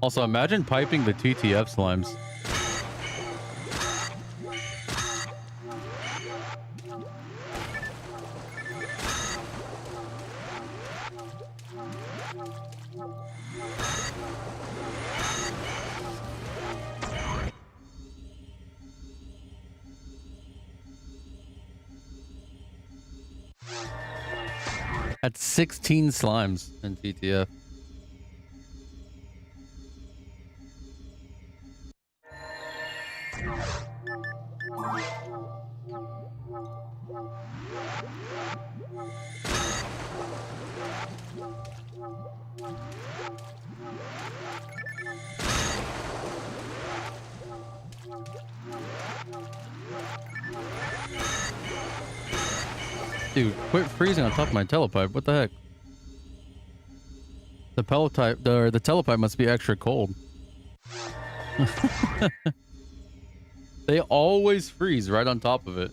Also, imagine piping the TTF slimes. That's 16 slimes in TTF. Dude, quit freezing on top of my telepipe. What the heck? The the telepipe must be extra cold. They always freeze right on top of it.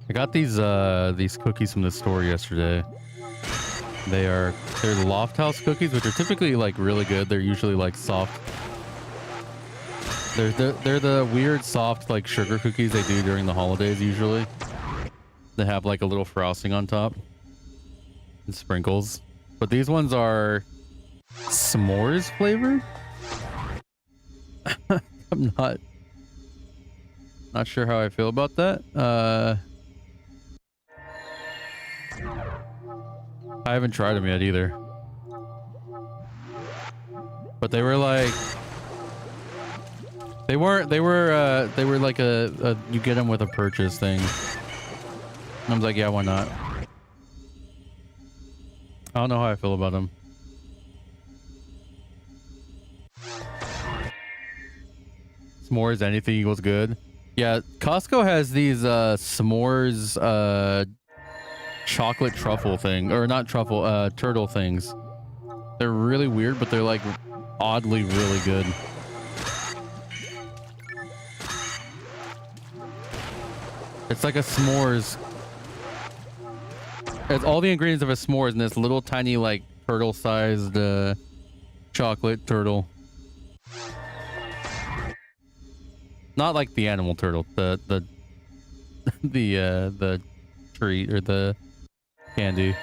I got these cookies from the store yesterday. They're the Loft House cookies, which are typically like really good. They're usually like soft. They're the weird soft like sugar cookies they do during the holidays usually. They have like a little frosting on top and sprinkles. But these ones are s'mores flavored. I'm not sure how I feel about that. I haven't tried them yet either. But they were like they were like a you get them with a purchase thing. And I was like, yeah, why not? I don't know how I feel about them. S'mores, anything equals good. Yeah, Costco has these s'mores chocolate truffle thing, or not truffle, turtle things. They're really weird, but they're like oddly really good. It's like a s'mores. It's all the ingredients of a s'mores in this little tiny like turtle sized chocolate turtle. Not like the animal turtle, the treat or the candy.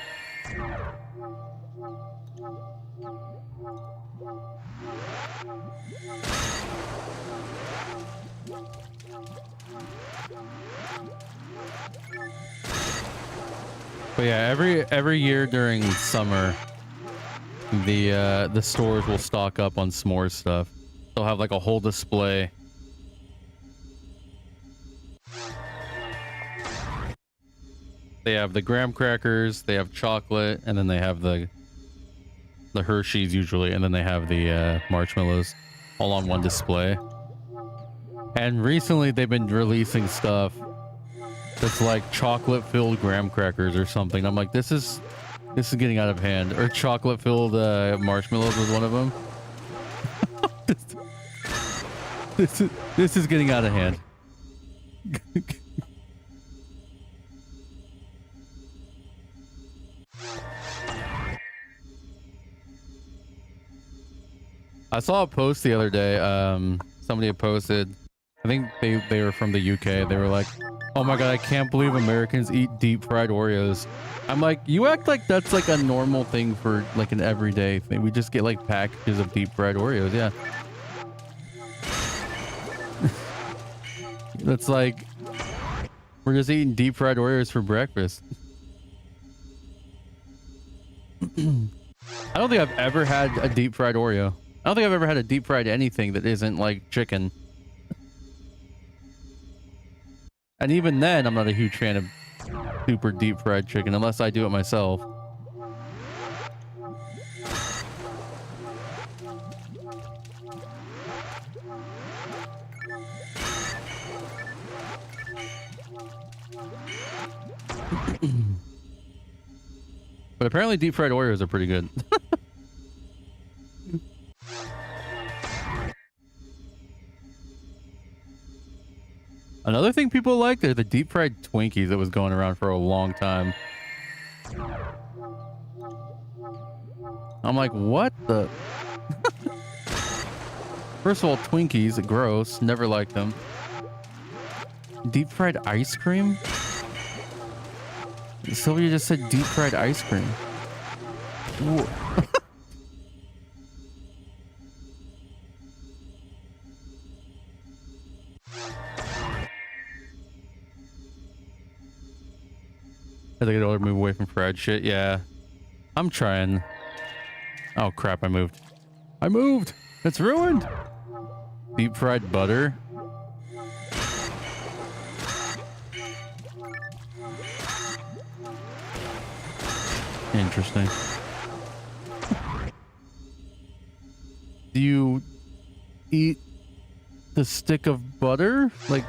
But yeah, every year during summer, the stores will stock up on s'mores stuff. They'll have like a whole display. They have the graham crackers, they have chocolate, and then they have the Hershey's usually, and then they have the marshmallows all on one display. And recently they've been releasing stuff that's like chocolate filled graham crackers or something. I'm like, this is getting out of hand. Or chocolate filled marshmallows was one of them. This is getting out of hand. I saw a post the other day. Somebody had posted, I think they were from the UK. They were like, oh my god, I can't believe Americans eat deep fried Oreos. I'm like, you act like that's like a normal thing for like an everyday thing. We just get like packages of deep fried Oreos. Yeah. That's like, we're just eating deep fried Oreos for breakfast. I don't think I've ever had a deep fried Oreo. I don't think I've ever had a deep fried anything that isn't like chicken. And even then, I'm not a huge fan of super deep fried chicken unless I do it myself. But apparently deep fried Oreos are pretty good. Another thing people like, they're the deep fried Twinkies that was going around for a long time. I'm like, what the? First of all, Twinkies, gross. Never liked them. Deep fried ice cream? Sylvia just said deep fried ice cream. I think I'd move away from fried shit. Yeah. I'm trying. Oh crap, I moved. I moved! It's ruined! Deep fried butter. Interesting. Do you eat the stick of butter? Like,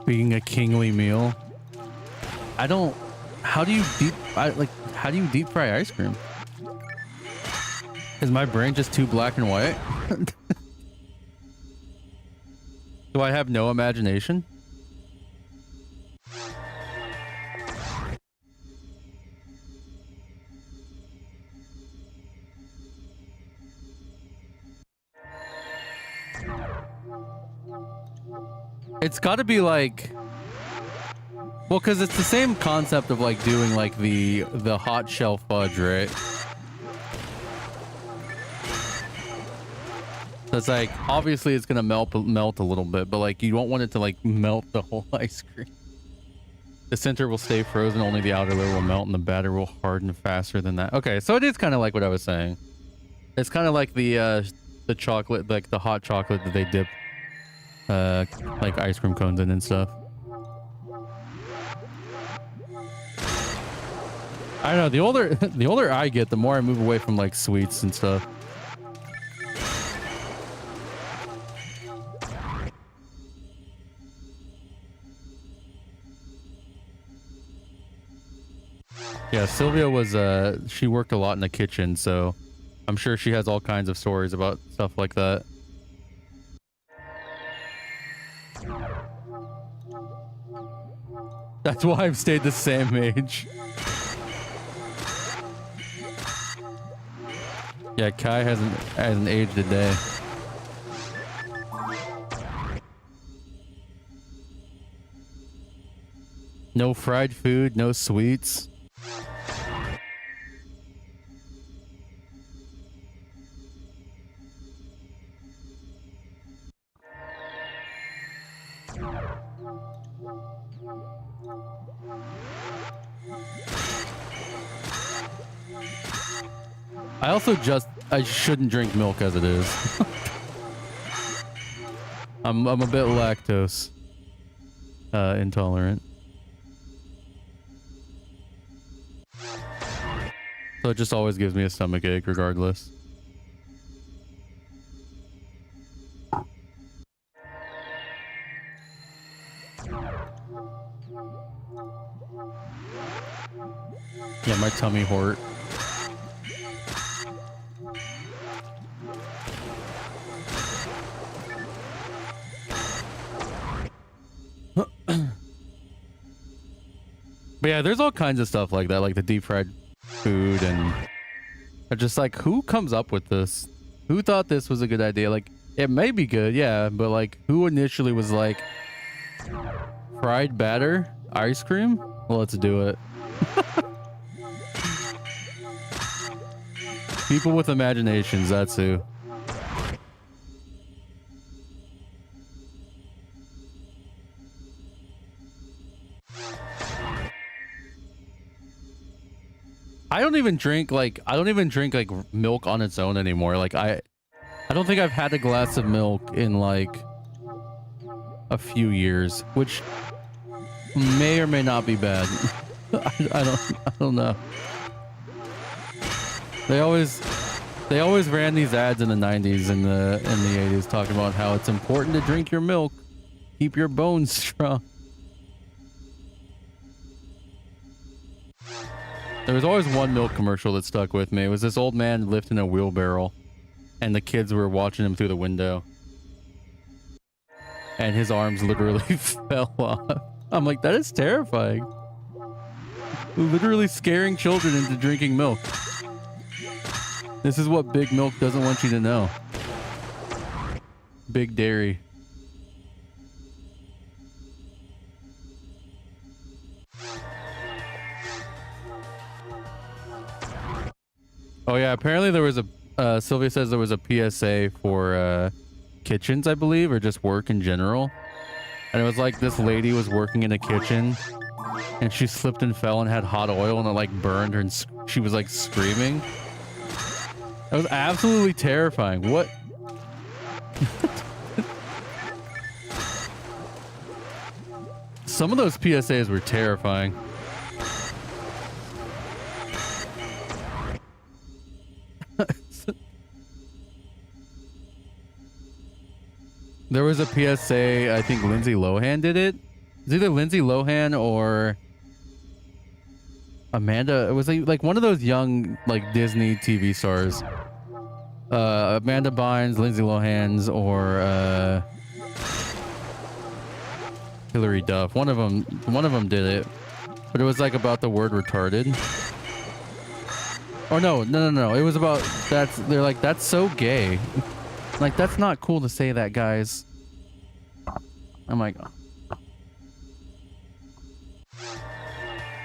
being a kingly meal. I don't. How do you how do you deep fry ice cream? Is my brain just too black and white? Do I have no imagination? It's got to be like, well, because it's the same concept of like doing like the hot shell fudge, right? So it's like, obviously it's gonna melt a little bit, but like you don't want it to like melt the whole ice cream. The center will stay frozen, only the outer layer will melt, and the batter will harden faster than that. Okay, so it is kind of like what I was saying. It's kind of like the chocolate, like the hot chocolate that they dip like ice cream cones in and stuff. I don't know, the older I get, the more I move away from like sweets and stuff. Yeah, Sylvia was she worked a lot in the kitchen, so I'm sure she has all kinds of stories about stuff like that. That's why I've stayed the same age. Yeah, Kai hasn't aged a day. No fried food, no sweets. I shouldn't drink milk as it is. I'm a bit lactose intolerant. So it just always gives me a stomach ache regardless. Yeah, my tummy hurt. But yeah, there's all kinds of stuff like that, like the deep fried food, and I'm just like, who comes up with this? Who thought this was a good idea? Like, it may be good, yeah, but like, who initially was like, fried batter, ice cream? Well, let's do it. People with imaginations, that's who. I don't even drink like milk on its own anymore. Like I don't think I've had a glass of milk in like a few years, which may or may not be bad. I don't know. They always ran these ads in the 90s and the 80s talking about how it's important to drink your milk, keep your bones strong. There was always one milk commercial that stuck with me. It was this old man lifting a wheelbarrow, and the kids were watching him through the window. And his arms literally fell off. I'm like, that is terrifying. Literally scaring children into drinking milk. This is what Big Milk doesn't want you to know. Big Dairy. Oh yeah, apparently there was a Sylvia says there was a PSA for kitchens, I believe, or just work in general. And it was like this lady was working in a kitchen and she slipped and fell and had hot oil and it like burned her and she was like screaming. That was absolutely terrifying. What? Some of those PSAs were terrifying. There was a PSA, I think Lindsay Lohan did it. It's either Lindsay Lohan or Amanda. It was like one of those young like Disney TV stars. Amanda Bynes, Lindsay Lohan's, or Hilary Duff. One of them did it. But it was like about the word retarded. Or no. It was about they're like, that's so gay. Like, that's not cool to say that, guys. I'm like,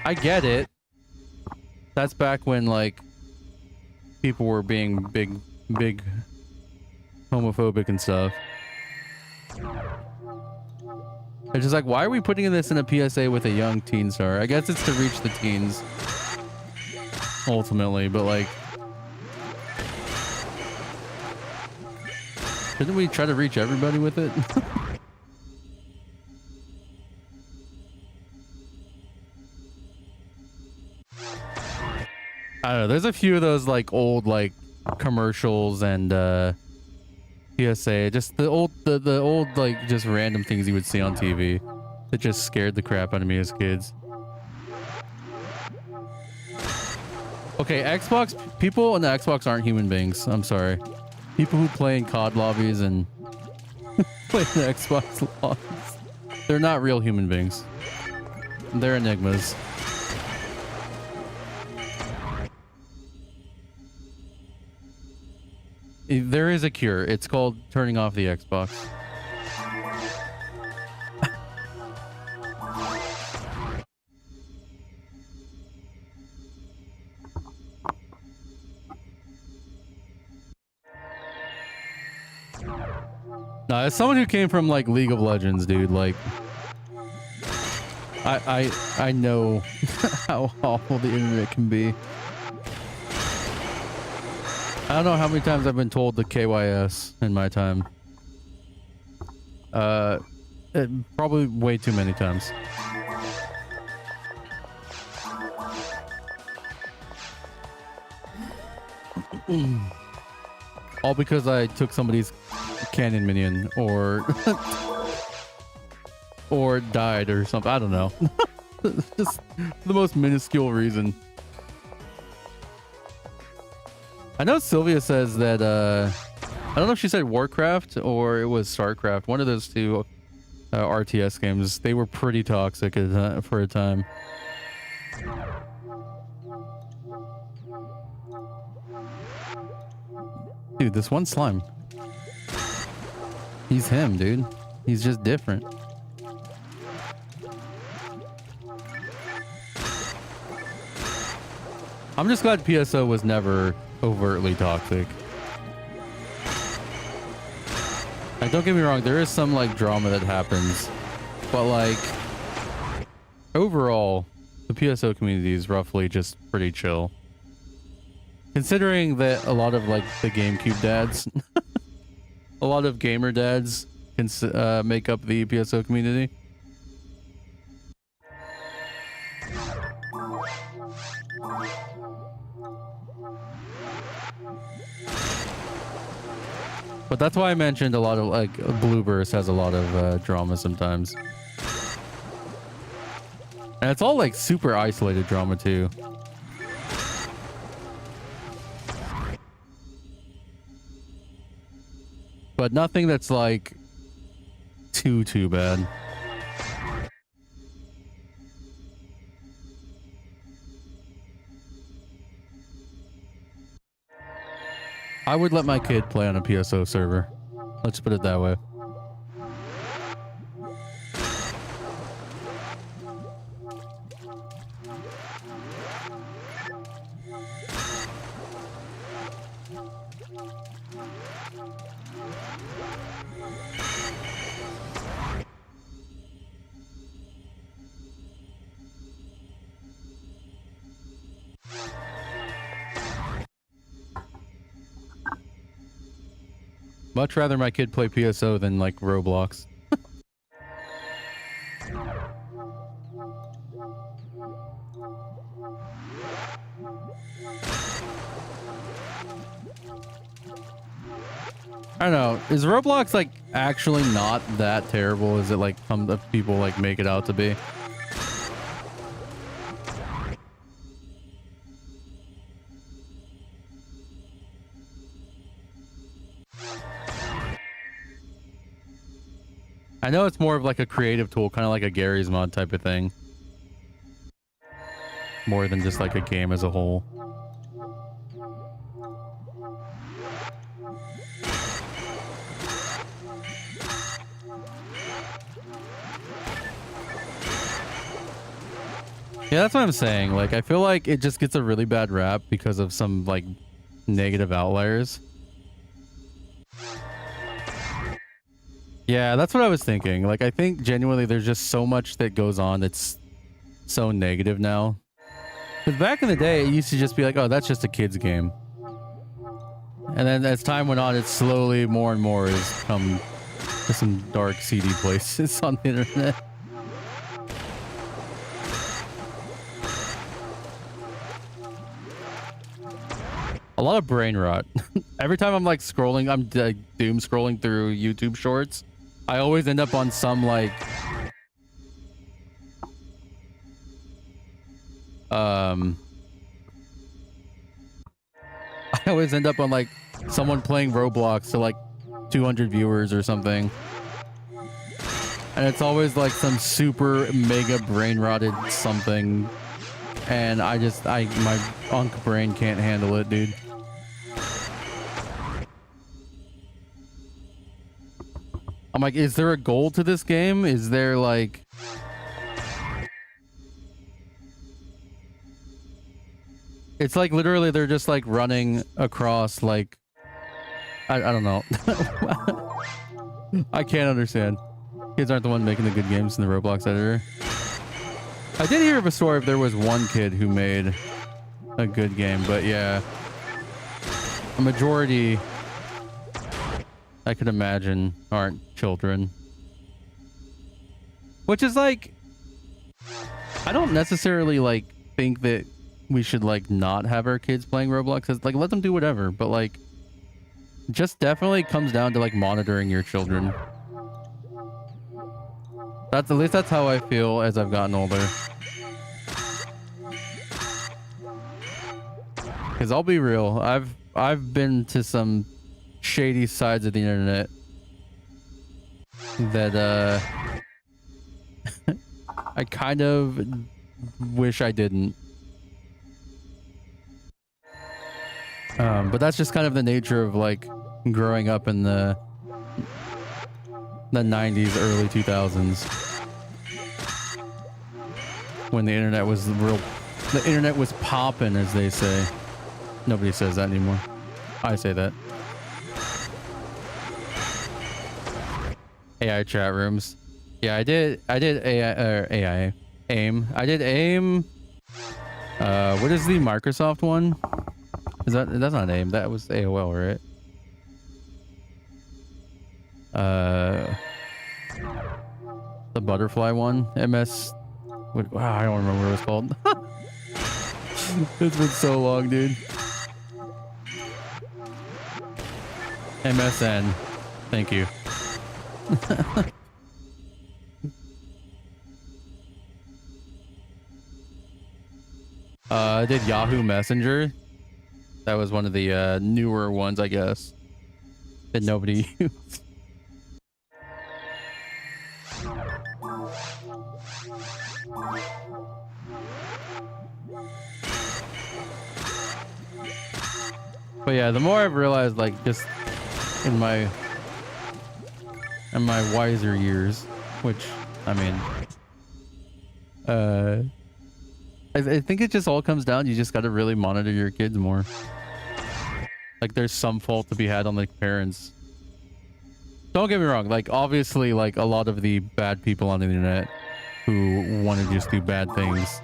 I get it. That's back when like people were being big homophobic and stuff. It's just like, why are we putting this in a PSA with a young teen star? I guess it's to reach the teens ultimately, but like, shouldn't we try to reach everybody with it? I don't know. There's a few of those like old like commercials and PSA, just the old like just random things you would see on TV that just scared the crap out of me as kids. Okay, Xbox people on the Xbox aren't human beings. I'm sorry. People who play in COD lobbies and play in the Xbox lobbies, they're not real human beings. They're enigmas. There is a cure. It's called turning off the Xbox. Nah, as someone who came from like League of Legends, dude, like I know how awful the internet can be. I don't know how many times I've been told the KYS in my time. Probably way too many times. All because I took somebody's cannon minion or or died or something. I don't know. Just the most minuscule reason. I know Sylvia says that I don't know if she said Warcraft or it was StarCraft. One of those two RTS games. They were pretty toxic for a time. Dude, this one slime. He's him, dude. He's just different. I'm just glad PSO was never overtly toxic. Like, don't get me wrong, there is some like drama that happens, but like overall the PSO community is roughly just pretty chill, considering that a lot of like the GameCube dads a lot of gamer dads can make up the PSO community. But that's why I mentioned a lot of like Blueburst has a lot of drama sometimes. And it's all like super isolated drama too. But nothing that's like too bad. I would let my kid play on a PSO server. Let's put it that way. Much rather my kid play PSO than like Roblox. I don't know. Is Roblox like actually not that terrible? Is it like some people like make it out to be? I know it's more of like a creative tool, kind of like a Gary's Mod type of thing. More than just like a game as a whole. Yeah, that's what I'm saying. Like, I feel like it just gets a really bad rap because of some like negative outliers. Yeah, that's what I was thinking. Like, I think genuinely there's just so much that goes on that's so negative now. Because back in the day, it used to just be like, oh, that's just a kid's game. And then as time went on, it slowly more and more has come to some dark, seedy places on the internet. A lot of brain rot. Every time I'm like scrolling, I'm doom scrolling through YouTube shorts. I always end up on some like I always end up on like someone playing Roblox to like 200 viewers or something. And it's always like some super mega brain rotted something. And my unk brain can't handle it, dude. I'm like, is there a goal to this game? Is there like... It's like literally they're just like running across like... I don't know. I can't understand. Kids aren't the one making the good games in the Roblox editor. I did hear of a story if there was one kid who made a good game, but yeah. A majority... I could imagine aren't children. Which is like, I don't necessarily like think that we should like not have our kids playing Roblox. It's like, let them do whatever, but like, just definitely comes down to like monitoring your children. At least that's how I feel as I've gotten older. Because I'll be real, I've been to some shady sides of the internet that I kind of wish I didn't. But that's just kind of the nature of like growing up in the 90s, early 2000s, when the internet was the internet was popping, as they say. Nobody says that anymore. I say that. AI chat rooms. Yeah, I did AI AIM. I did AIM. What is the Microsoft one? That's not AIM, that was AOL, right? The butterfly one, MS. Wow, I don't remember what it was called. It's been so long, dude. MSN. Thank you. I did Yahoo Messenger. That was one of the newer ones, I guess, that nobody used. But yeah, the more I've realized, like, just in my wiser years, which, I mean, I think it just all comes down, you just got to really monitor your kids more. Like, there's some fault to be had on the parents. Don't get me wrong, like, obviously, like, a lot of the bad people on the internet who want to just do bad things,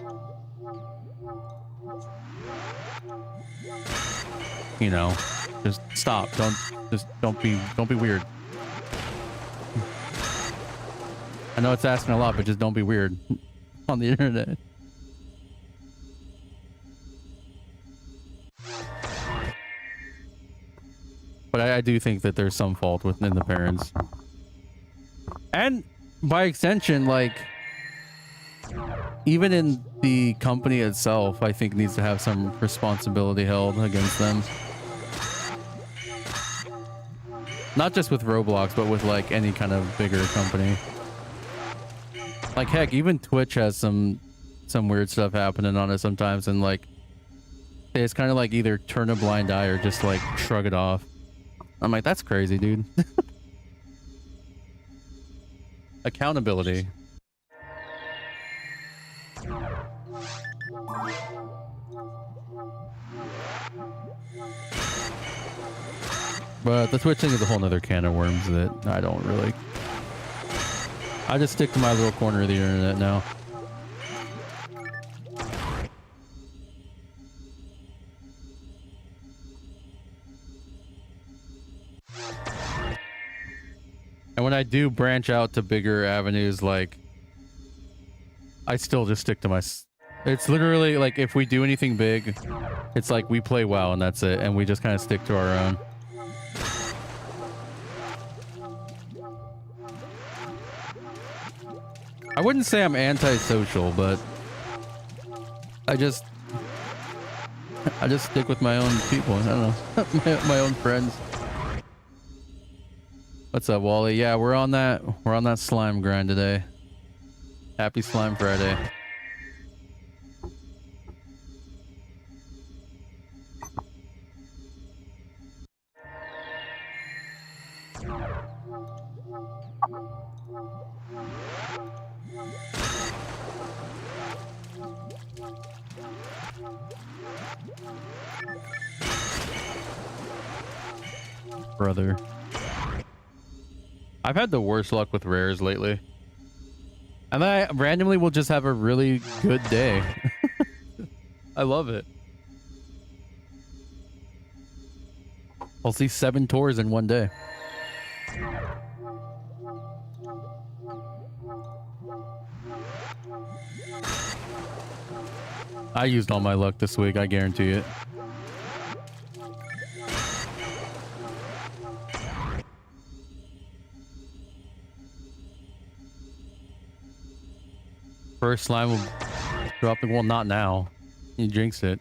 you know, Just stop. Don't be weird. I know it's asking a lot, but just don't be weird on the internet. But I do think that there's some fault within the parents. And by extension, like, even in the company itself, I think needs to have some responsibility held against them. Not just with Roblox, but with like any kind of bigger company. Like heck, even Twitch has some weird stuff happening on it sometimes, and like they just kind of like either turn a blind eye or just like shrug it off. I'm like, that's crazy, dude. Accountability. But the Twitch thing is a whole nother can of worms that I don't really... I just stick to my little corner of the internet now. And when I do branch out to bigger avenues, like, I still just stick to my... It's literally like, if we do anything big, it's like we play WoW and that's it. And we just kind of stick to our own. I wouldn't say I'm antisocial, but I just stick with my own people. I don't know. my own friends. What's up, Wally? Yeah, we're on that slime grind today. Happy Slime Friday. Brother. I've had the worst luck with rares lately. And then I randomly will just have a really good day. I love it. I'll see 7 tours in one day. I used all my luck this week, I guarantee it. First slime will drop the... Well, not now. You jinxed it.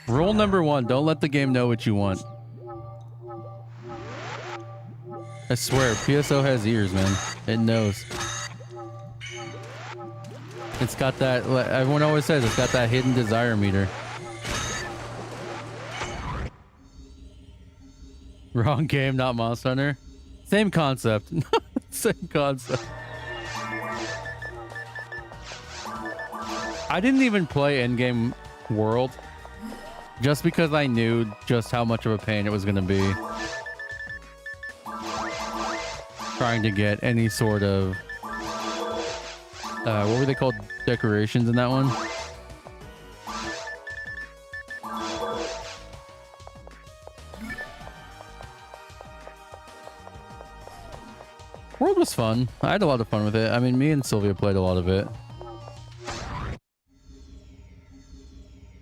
Rule number 1, don't let the game know what you want. I swear, PSO has ears, man. It knows. It's got that... Everyone always says it's got that hidden desire meter. Wrong game, not Monster Hunter. Same concept. Same concept. I didn't even play Endgame World just because I knew just how much of a pain it was going to be trying to get any sort of what were they called, decorations in that one? World was fun. I had a lot of fun with it. I mean, me and Sylvia played a lot of it.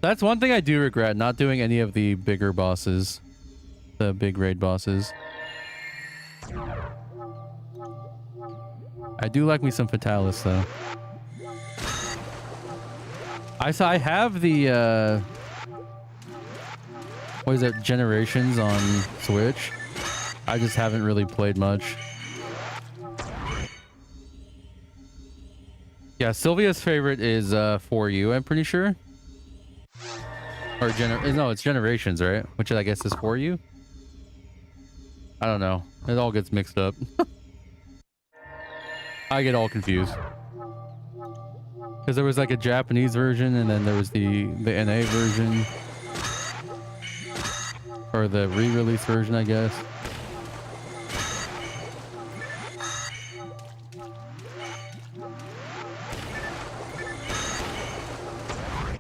That's one thing I do regret, not doing any of the bigger bosses. The big raid bosses. I do like me some Fatalis, though. I have the, what is it, Generations on Switch. I just haven't really played much. Yeah, Sylvia's favorite is For You, I'm pretty sure. Or no, it's Generations, right? Which I guess is For You. I don't know. It all gets mixed up. I get all confused. Because there was like a Japanese version and then there was the NA version. Or the re-release version, I guess.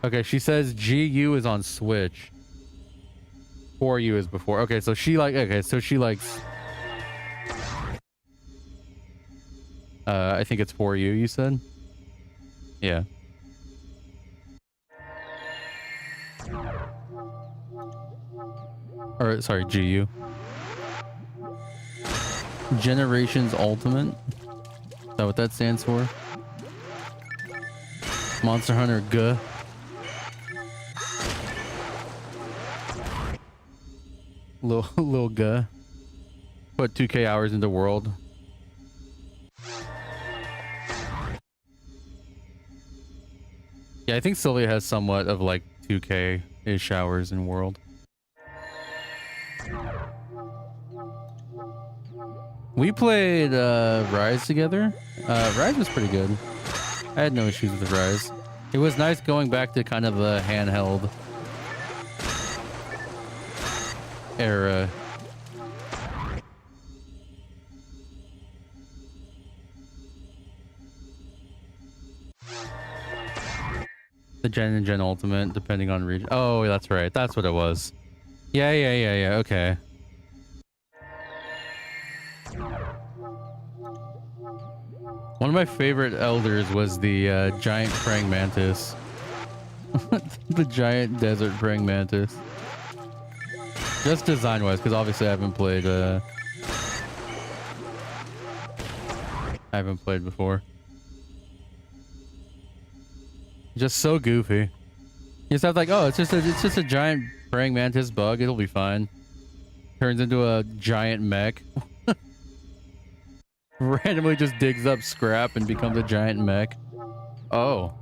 Okay, she says GU is on Switch. 4U is before. Okay, so she like. Okay, so she likes. I think it's 4U. You said. Yeah. Or sorry, GU. Generations Ultimate. Is that what that stands for? Monster Hunter G. Little G. Put 2K hours into World. Yeah, I think Sylvia has somewhat of like 2K-ish hours in World. We played Rise together. Rise was pretty good. I had no issues with Rise. It was nice going back to kind of a handheld era. The Gen and Gen Ultimate, depending on region. Oh, that's right. That's what it was. Yeah. Okay. One of my favorite elders was the giant praying mantis. The giant desert praying mantis. Just design-wise, because obviously I haven't played before. Just so goofy. You just have like, oh, it's just a giant praying mantis bug. It'll be fine. Turns into a giant mech. Randomly just digs up scrap and becomes a giant mech. Oh,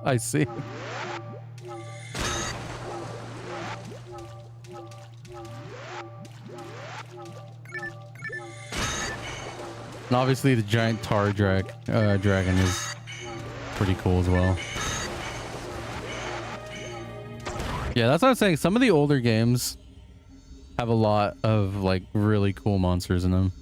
I see. And obviously the giant tar dragon is pretty cool as well. Yeah, that's what I'm saying. Some of the older games have a lot of like really cool monsters in them.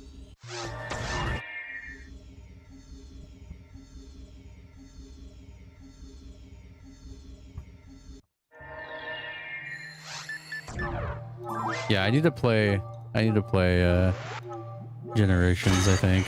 Yeah, I need to play Generations, I think.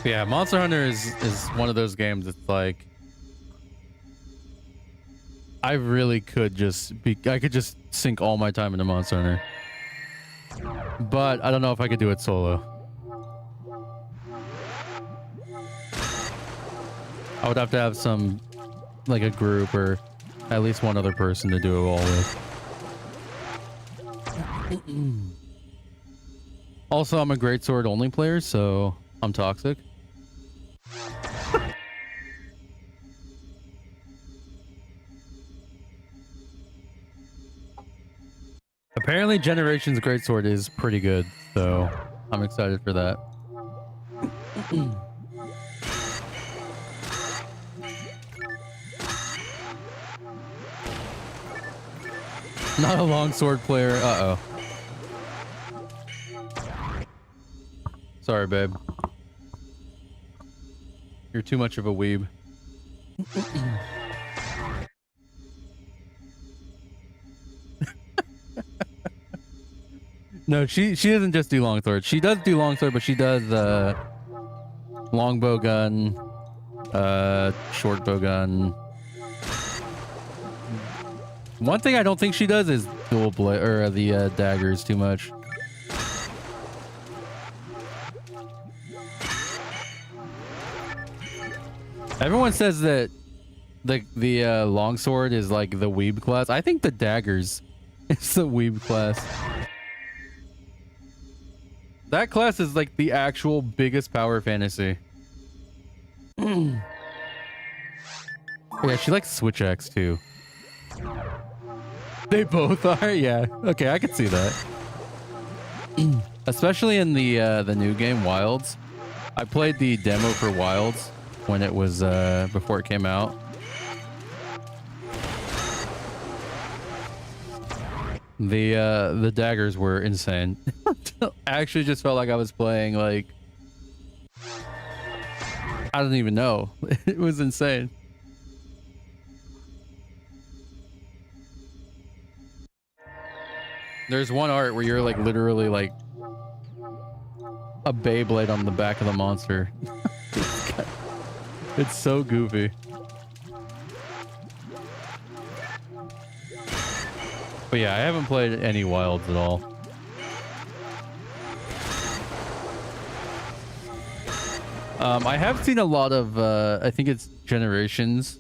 Yeah, Monster Hunter is one of those games that's like I really could I could just sink all my time into Monster Hunter. But I don't know if I could do it solo. I would have to have some like a group or at least one other person to do it all with. Also, I'm a greatsword only player, so I'm toxic. Apparently Generations Greatsword is pretty good, so I'm excited for that. Not a longsword player. Uh-oh. Sorry, babe. You're too much of a weeb. No, she doesn't just do longsword. She does do longsword, but she does longbow gun, short bow gun. One thing I don't think she does is dual blade or the daggers too much. Everyone says that the longsword is like the weeb class. I think the daggers is the weeb class. That class is like the actual biggest power fantasy. Yeah, she likes switch axe too. They both are, yeah. Okay, I can see that. Especially in the new game Wilds. I played the demo for Wilds when it was before it came out. The daggers were insane. I actually just felt like I was playing like I don't even know. It was insane. There's one art where you're like literally like a Beyblade on the back of the monster. It's so goofy. But yeah, I haven't played any Wilds at all. I have seen a lot of, I think it's Generations,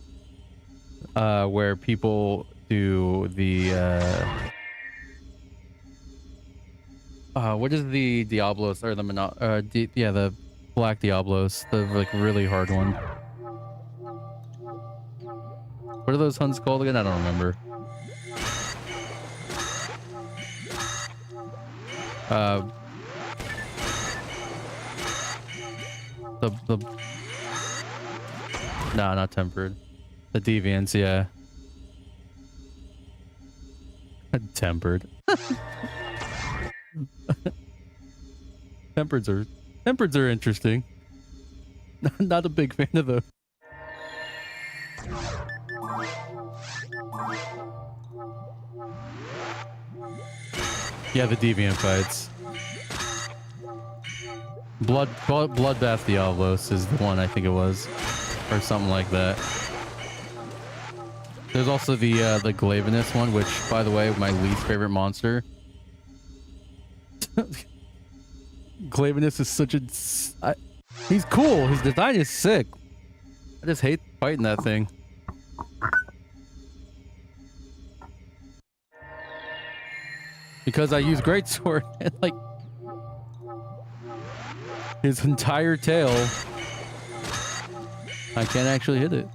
where people do the, what is the Diablos, or the, yeah, the Black Diablos, the like really hard one. What are those hunts called again? I don't remember. No, not tempered. The deviants, yeah. Tempered. Tempereds are interesting. Not a big fan of those. Yeah, the deviant fights. Bloodbath Diablos is the one, I think it was, or something like that. There's also the Glavenus one, which, by the way, my least favorite monster. Glavenus is such a... he's cool. His design is sick. I just hate fighting that thing. Because I use Greatsword and like... his entire tail, I can't actually hit it.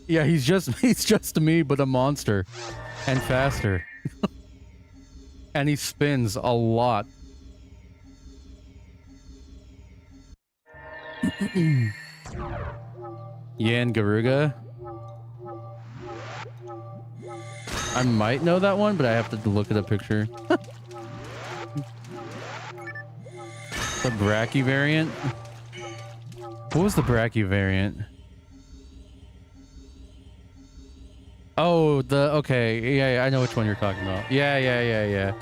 Yeah, he's just me, but a monster and faster. And he spins a lot. Yan Garuga. I might know that one, but I have to look at a picture. The Bracky variant. What was the Bracky variant? Oh, okay. Yeah, I know which one you're talking about. Yeah.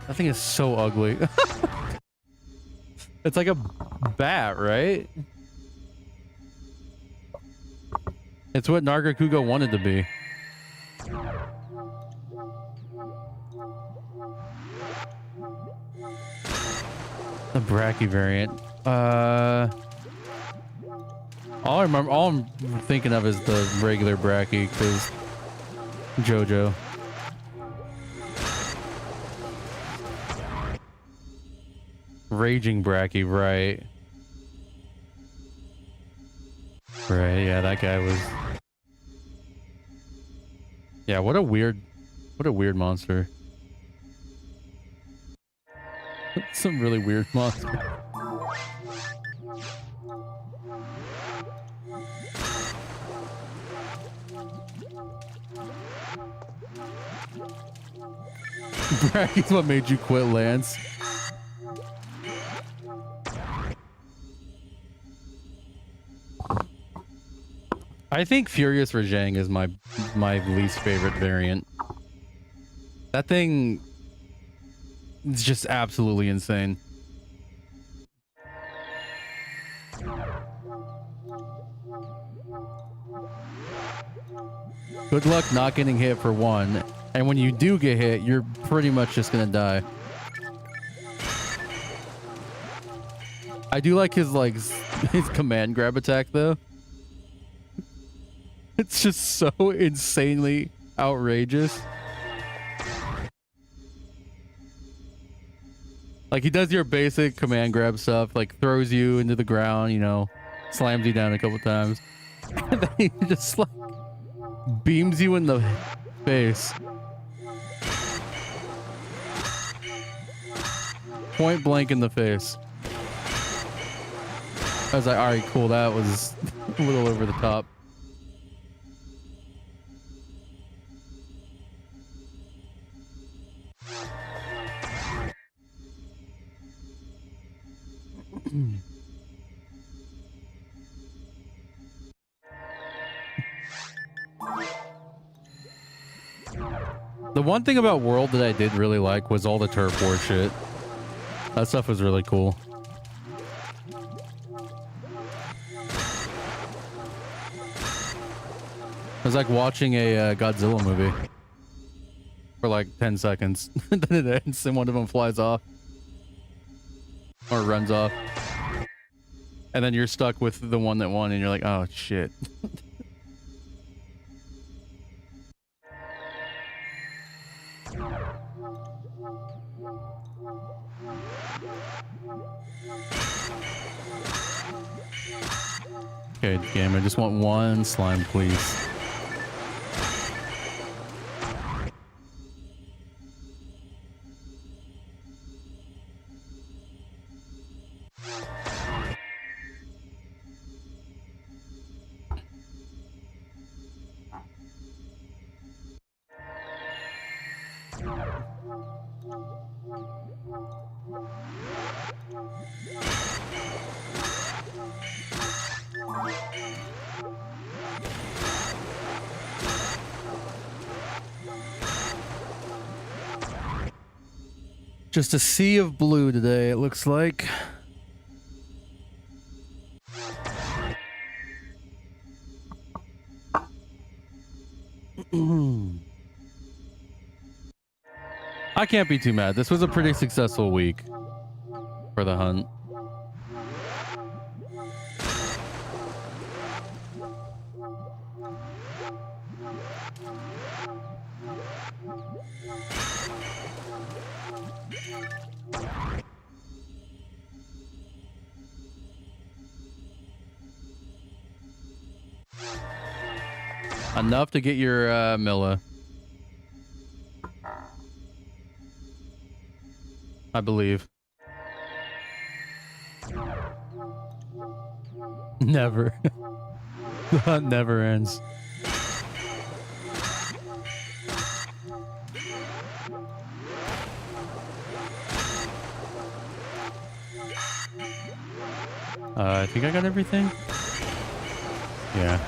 That thing is so ugly. It's like a bat, right? It's what Nargacuga wanted to be. The Bracky variant. All I'm thinking of is the regular Bracky, because JoJo. Raging Bracky, right? Right, yeah, that guy was... Yeah, what a weird monster. Some really weird monster. Bracky's what made you quit, Lance. I think Furious Rajang is my least favorite variant. That thing is just absolutely insane. Good luck not getting hit for one. And when you do get hit, you're pretty much just gonna die. I do like his his command grab attack though. It's just so insanely outrageous. Like he does your basic command grab stuff, like throws you into the ground, you know, slams you down a couple times. And then he just like beams you in the face. Point blank in the face. I was like, all right, cool. That was a little over the top. The one thing about World that I did really like was all the turf war shit. That stuff was really cool. It was like watching a Godzilla movie for like 10 seconds. Then it ends and one of them flies off or runs off. And then you're stuck with the one that won and you're like, oh shit. Okay, game, I just want one slime, please. Just a sea of blue today, it looks like. I can't be too mad. This was a pretty successful week for the hunt. Enough to get your Milla. I believe. Never. The hunt never ends. I think I got everything. Yeah.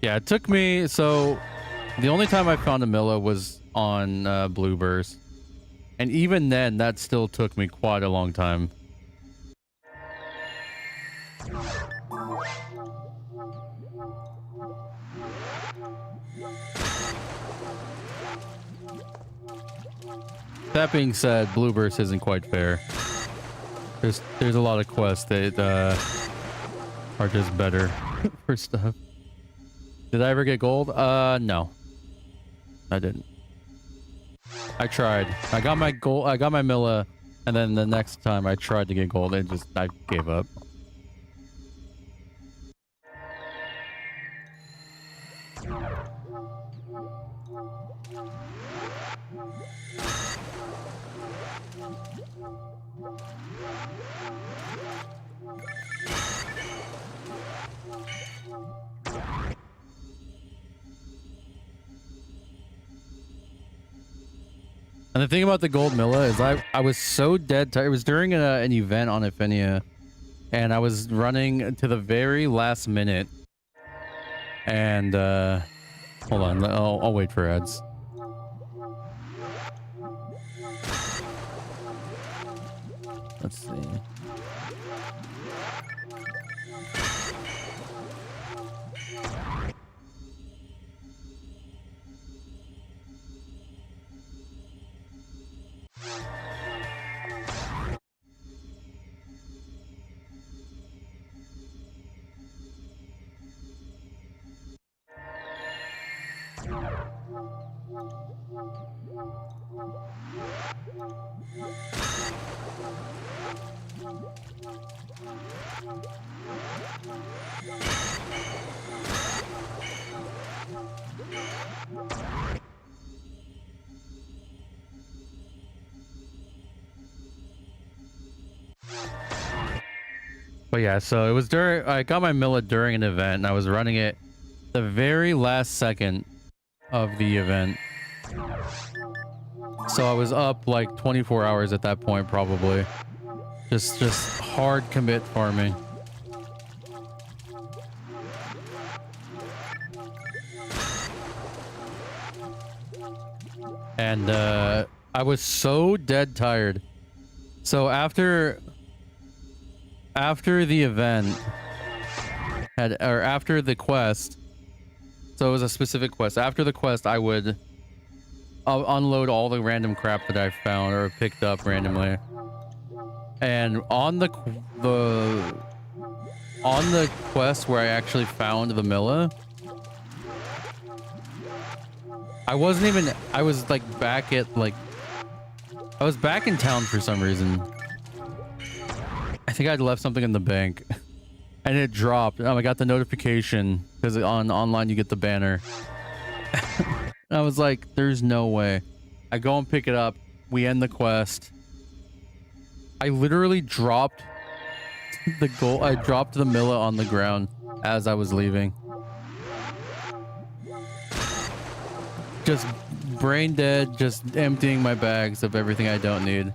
Yeah, it took me, so the only time I found a Milla was on Blueburst. And even then, that still took me quite a long time. That being said, Blueburst isn't quite fair. There's a lot of quests that are just better for stuff. Did I ever get gold? No. I didn't. I tried. I got my gold. I got my Milla, and then the next time I tried to get gold, I gave up. And the thing about the gold Milla is I was so dead tired. It was during an event on Affinia, and I was running to the very last minute. And hold on, I'll wait for ads. Let's see. But yeah, so it was during, I got my millet during an event and I was running it the very last second of the event. So I was up like 24 hours at that point, probably. Just hard commit farming. And I was so dead tired. So after the event after the quest, so it was a specific quest. After the quest, I'll unload all the random crap that I found or picked up randomly. And on the quest where I actually found the Milla, I was back in town for some reason. I think I'd left something in the bank and it dropped. I got the notification because on online you get the banner. I was like, there's no way. I go and pick it up. We end the quest. I literally dropped the gold. I dropped the Milla on the ground as I was leaving. Just brain dead, just emptying my bags of everything I don't need.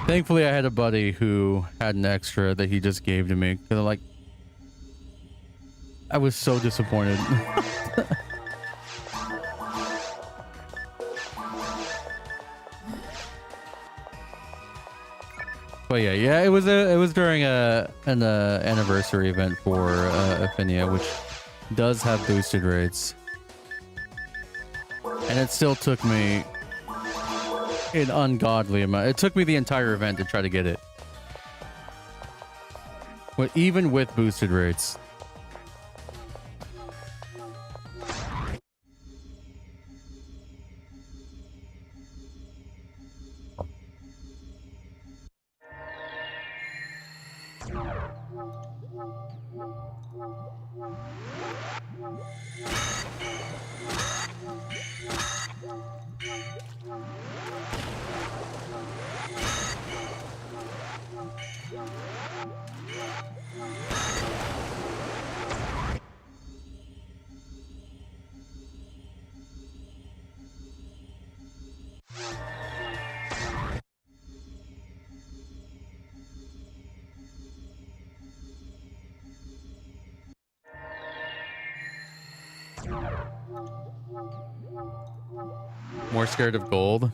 Thankfully, I had a buddy who had an extra that he just gave to me. Because I was so disappointed. But yeah, it was during an anniversary event for Affinia, which does have boosted rates, and it still took me an ungodly amount. It took me the entire event to try to get it, but even with boosted rates. More scared of gold?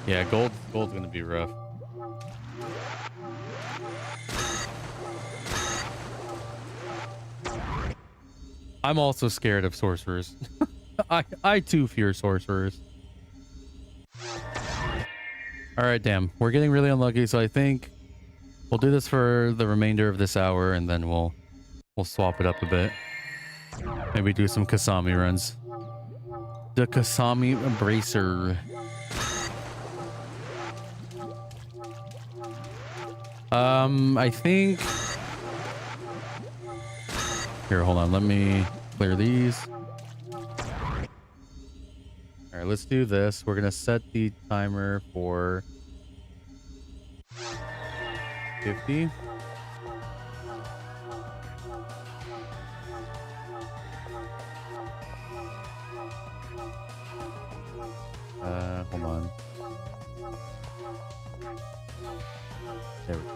Yeah, gold's gonna be rough. I'm also scared of sorcerers. I too fear sorcerers. Alright, damn. We're getting really unlucky, so I think we'll do this for the remainder of this hour and then we'll swap it up a bit. Maybe do some Kasami runs. The Kasami Embracer. I think... Here, hold on. Let me clear these. Alright, let's do this. We're going to set the timer for 50. Hold on. There we go.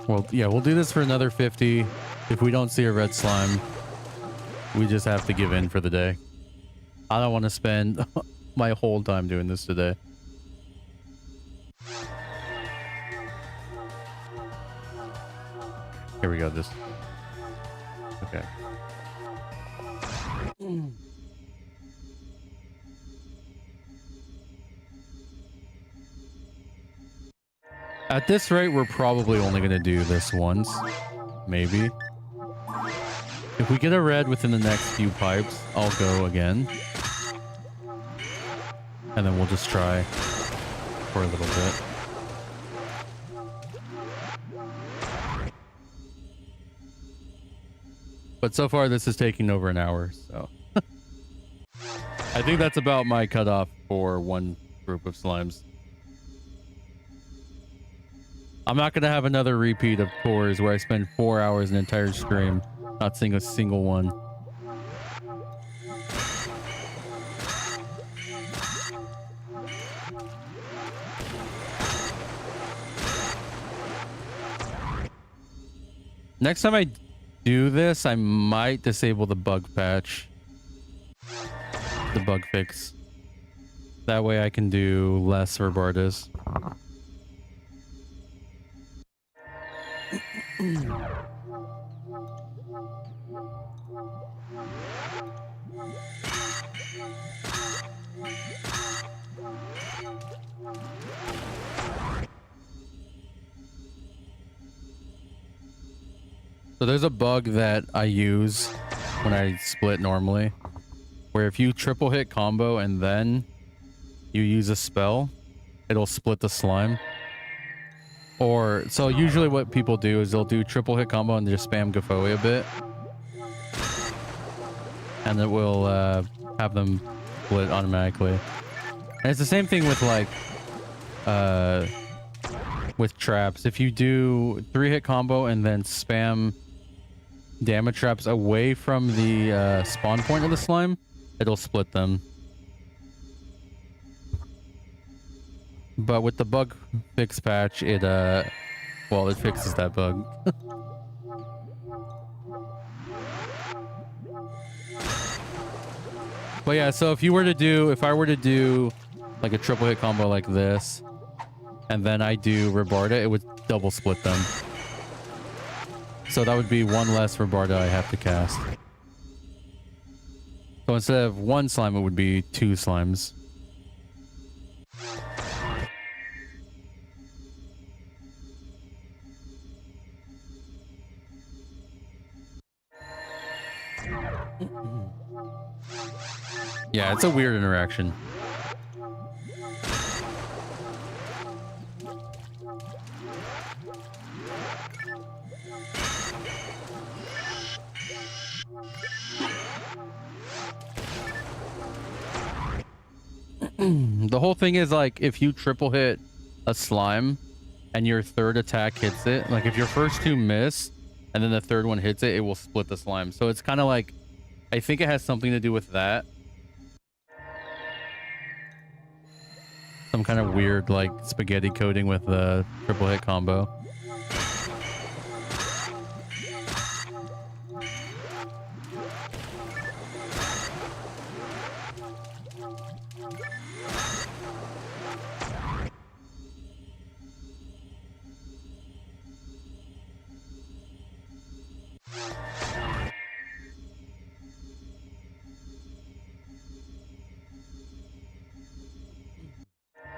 Well, yeah, we'll do this for another 50. If we don't see a red slime, we just have to give in for the day. I don't want to spend my whole time doing this today. Here we go. This. Okay. At this rate, we're probably only going to do this once. Maybe. If we get a red within the next few pipes, I'll go again. And then we'll just try for a little bit. But so far, this is taking over an hour, so... I think that's about my cutoff for one group of slimes. I'm not going to have another repeat of tours where I spend 4 hours an entire stream not seeing a single one. Next time I do this, I might disable the bug patch. The bug fix. That way I can do less Rebardas. So there's a bug that I use when I split normally, where if you triple hit combo and then you use a spell, it'll split the slime. Or, so usually what people do is they'll do triple hit combo and just spam Gafoi a bit. And it will have them split automatically. And it's the same thing with like, with traps. If you do 3-hit combo and then spam damage traps away from the spawn point of the slime, it'll split them. But with the bug fix patch, it well, it fixes that bug. But yeah, so if I were to do like a triple hit combo like this, and then I do Rebarda, it would double split them. So that would be one less Rebarda I have to cast. So instead of one slime, it would be 2 slimes. Yeah, it's a weird interaction. The whole thing is like if you triple hit a slime and your third attack hits it, like if your first 2 miss and then the third one hits it, it will split the slime. So it's kind of like, I think it has something to do with that. Some kind of weird like spaghetti coating with the triple hit combo.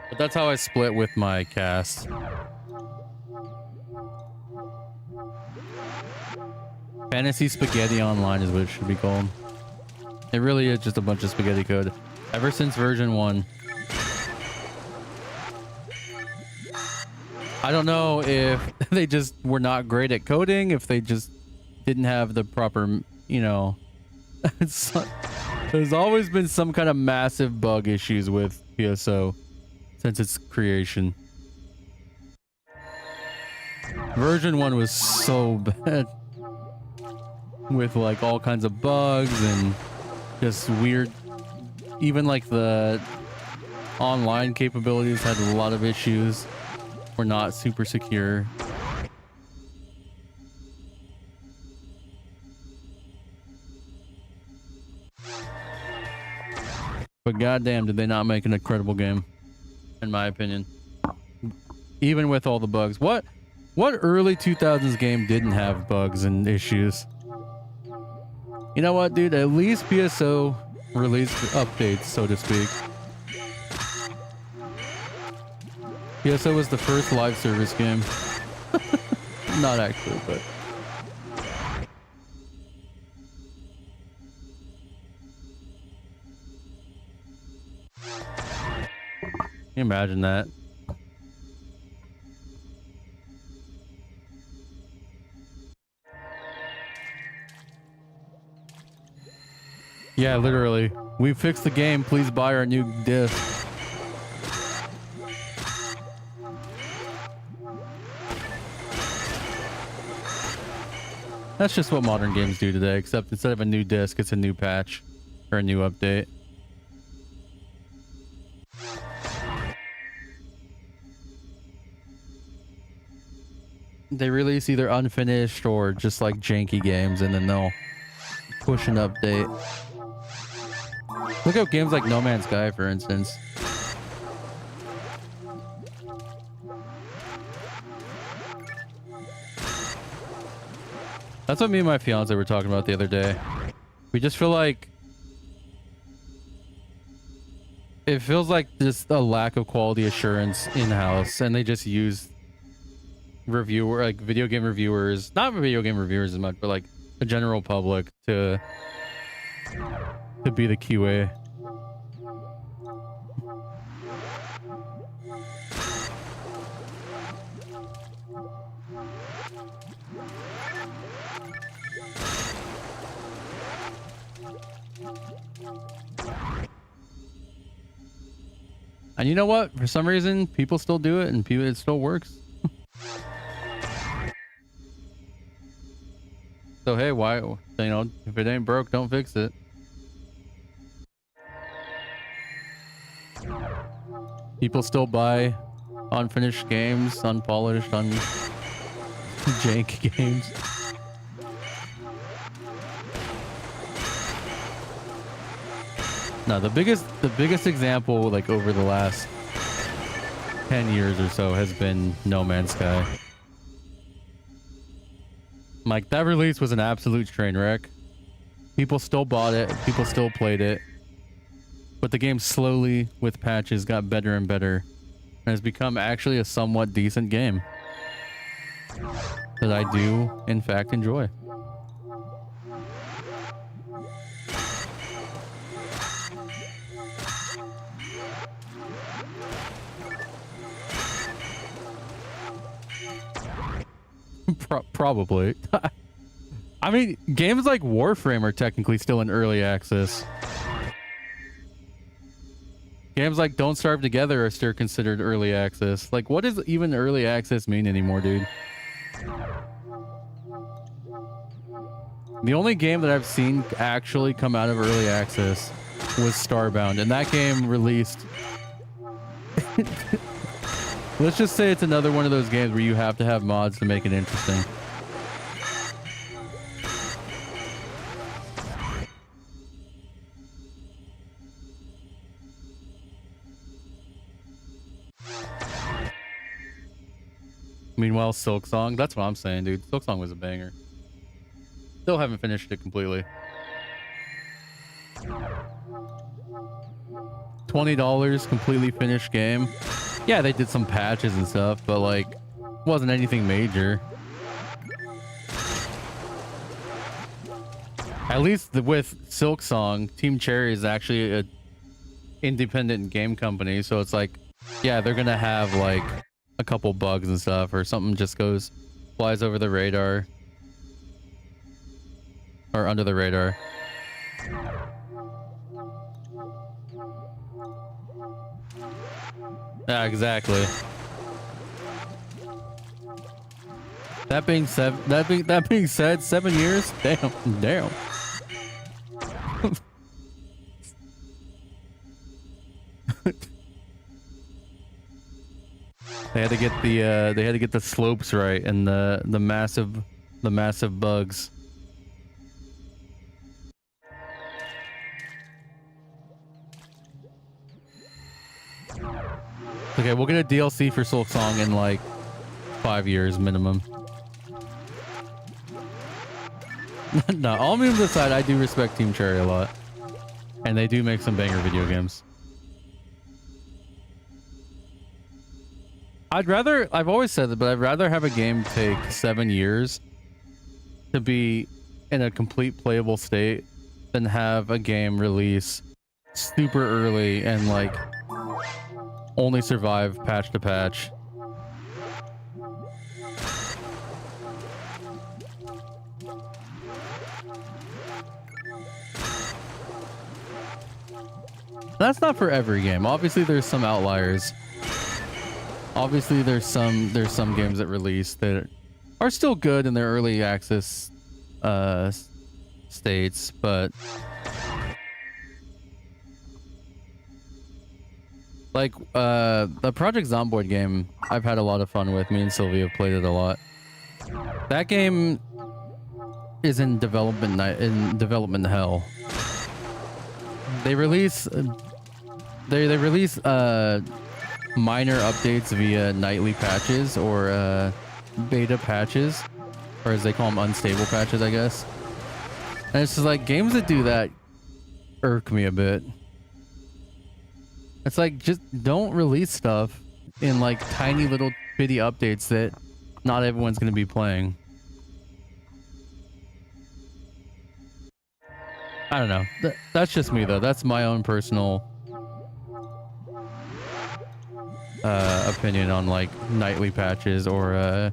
But that's how I split with my cast. Fantasy Spaghetti Online is what it should be called. It really is just a bunch of spaghetti code. Ever since version 1. I don't know if they just were not great at coding, if they just didn't have the proper, you know, There's always been some kind of massive bug issues with PSO since its creation. Version 1 was so bad with like all kinds of bugs and just weird. Even like the online capabilities had a lot of issues. Were not super secure. But goddamn, did they not make an incredible game, in my opinion. Even with all the bugs. What early 2000s game didn't have bugs and issues? You know what, dude? At least PSO released updates, so to speak. PSO was the first live service game. Not actually, but... Can you imagine that? Yeah, literally. We fixed the game. Please buy our new disc. That's just what modern games do today, except instead of a new disc, it's a new patch or a new update. They release either unfinished or just like janky games, and then they'll push an update. Look at games like No Man's Sky, for instance. That's what me and my fiance were talking about the other day. We just feel like it feels like just a lack of quality assurance in-house, and they just use video game reviewers, not video game reviewers as much, but like the general public to be the QA. And you know what? For some reason, people still do it, and it still works. So hey, why? You know, if it ain't broke, don't fix it. People still buy unfinished games, unpolished, jank games. No, the biggest example, like over the last 10 years or so, has been No Man's Sky. Like, that release was an absolute train wreck. People still bought it, people still played it, but the game slowly, with patches, got better and better, and has become actually a somewhat decent game that I do, in fact, enjoy. Probably. I mean, games like Warframe are technically still in early access. Games like Don't Starve Together are still considered early access. Like, what does even early access mean anymore, dude? The only game that I've seen actually come out of early access was Starbound, and that game released... Let's just say it's another one of those games where you have to have mods to make it interesting. Meanwhile, Silksong, that's what I'm saying, dude. Silksong was a banger. Still haven't finished it completely. $20, completely finished game. Yeah, they did some patches and stuff, but like, wasn't anything major. At least with Silksong, Team Cherry is actually a independent game company, so it's like, yeah, they're gonna have like a couple bugs and stuff, or something just flies over the radar, or under the radar. Yeah, exactly. That being said, 7 years? Damn. They had to get the slopes right and the massive bugs. Okay, we'll get a DLC for Soul Song in like 5 years minimum. No, all memes aside, I do respect Team Cherry a lot, and they do make some banger video games. I've always said that, but I'd rather have a game take 7 years to be in a complete playable state than have a game release super early and like only survive patch to patch. That's not for every game. Obviously, there's some outliers. Obviously, there's some games that release that are still good in their early access states, but like the Project Zomboid game, I've had a lot of fun with. Me and Sylvia have played it a lot. That game is in development hell. They release minor updates via nightly patches or beta patches, or as they call them, unstable patches, I guess. And it's just like games that do that irk me a bit. It's like, just don't release stuff in like tiny little bitty updates that not everyone's going to be playing. I don't know. That's just me though. That's my own personal opinion on like nightly patches or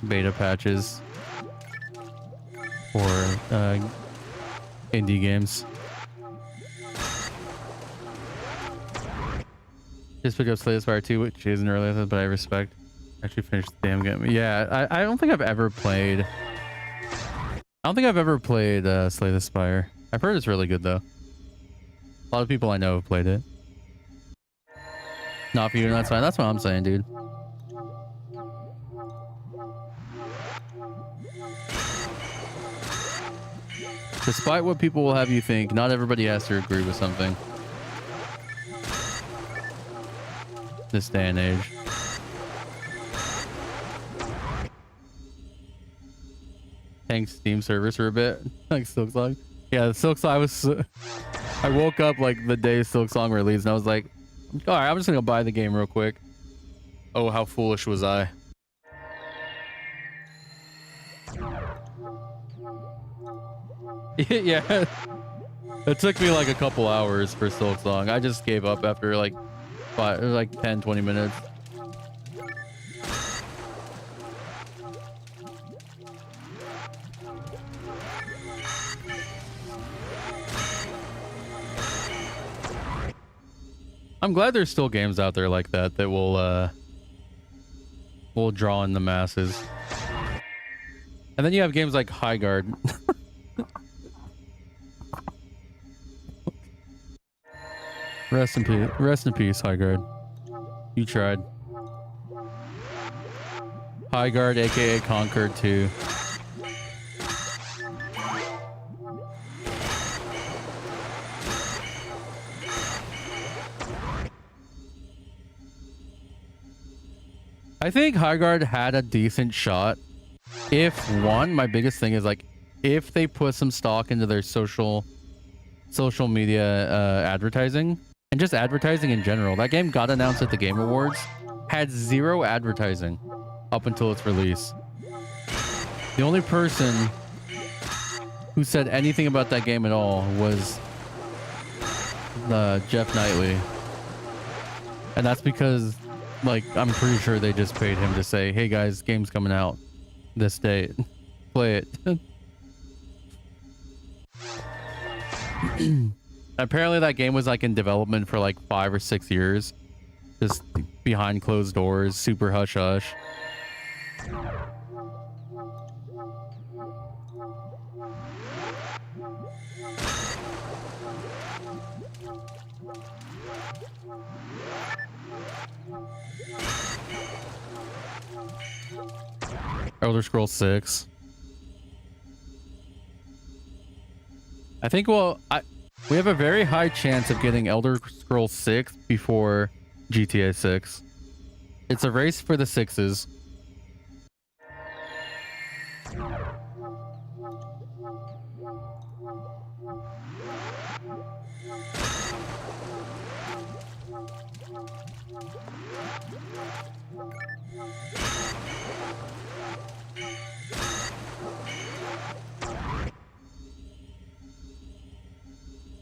beta patches for indie games. Just picked up Slay the Spire 2, which isn't really, but I respect. Actually finished the damn game. Yeah, I don't think I've ever played. Slay the Spire. I've heard it's really good though. A lot of people I know have played it. Not for you, that's fine. That's what I'm saying, dude. Despite what people will have you think, not everybody has to agree with something. This day and age. Thanks Steam servers for a bit. Like Silksong. Yeah, Silksong, I woke up like the day Silksong released and I was like, all right, I'm just gonna go buy the game real quick. Oh, how foolish was I? Yeah, it took me like a couple hours for Silksong. I just gave up after like 10-20 minutes. I'm glad there's still games out there like that that will draw in the masses. And then you have games like High Guard. Rest in peace, High Guard. You tried. High Guard, aka Conquered 2. I think High Guard had a decent shot. My biggest thing is like, if they put some stock into their social media advertising and just advertising in general. That game got announced at the Game Awards, had 0 advertising up until its release. The only person who said anything about that game at all was Jeff Knightley, and that's because, like, I'm pretty sure they just paid him to say, hey guys, game's coming out this date. Play it. Apparently that game was like in development for like 5 or 6 years. Just behind closed doors, super hush hush. Elder Scrolls 6. I think we have a very high chance of getting Elder Scrolls 6 before GTA 6. It's a race for the sixes.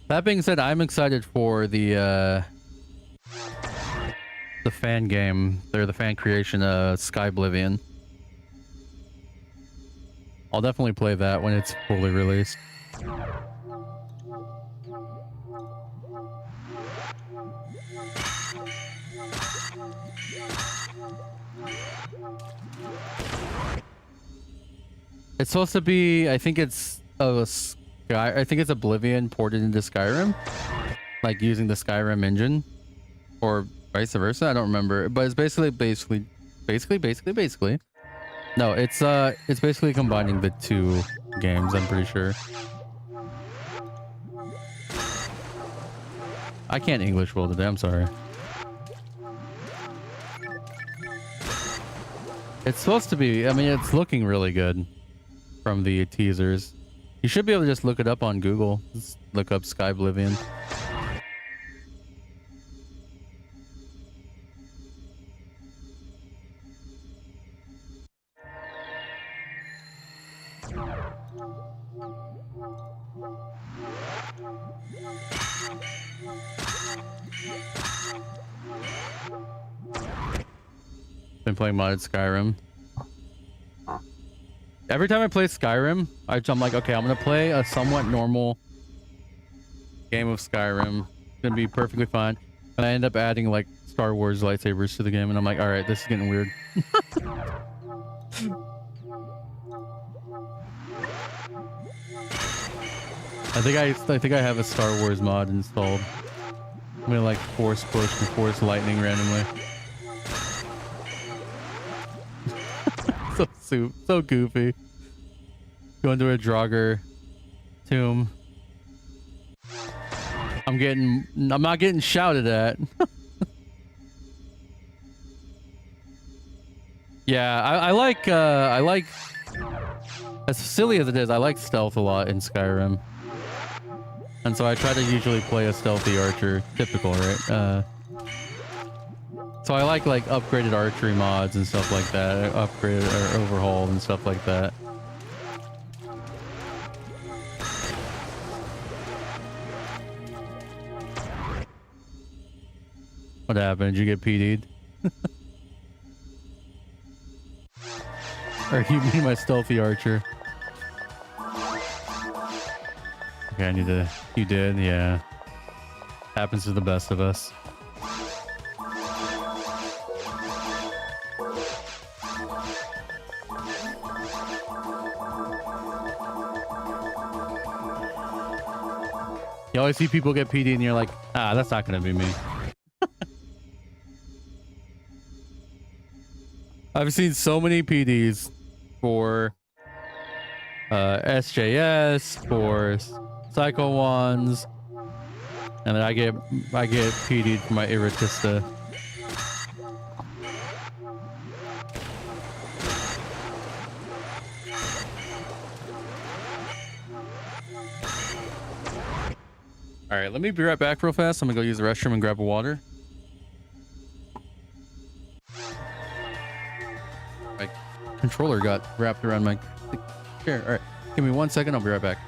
That being said, I'm excited for the fan game. They're the fan creation, Sky Oblivion. I'll definitely play that when it's fully released. It's supposed to be, I think it's Oblivion ported into Skyrim, like using the Skyrim engine, or vice versa. I don't remember, but it's basically. No, it's basically combining the two games. I'm pretty sure. I can't English well today. I'm sorry. It's supposed to be. I mean, it's looking really good from the teasers. You should be able to just look it up on Google. Just look up Sky Oblivion. Been playing modded Skyrim. Every time I play Skyrim, I'm like, okay, I'm gonna play a somewhat normal game of Skyrim. It's gonna be perfectly fine. And I end up adding like Star Wars lightsabers to the game, and I'm like, all right, this is getting weird. I think I have a Star Wars mod installed. I'm gonna like force push and force lightning randomly. So goofy. Go into a Draugr tomb. I'm not getting shouted at. Yeah, I like as silly as it is, I like stealth a lot in Skyrim. And so I try to usually play a stealthy archer. Typical, right? So I like upgraded archery mods and stuff like that. Upgraded or overhauled and stuff like that. What happened? Did you get PD'd? Or you mean my stealthy archer? Okay, I need to... You did? Yeah. Happens to the best of us. You always see people get PD and you're like, ah, that's not gonna be me. I've seen so many PDs for SJS, for Psycho Wands, and then I get PD'd for my Iritista. All right, let me be right back real fast. I'm gonna go use the restroom and grab a water. My controller got wrapped around my chair. All right, give me 1 second. I'll be right back.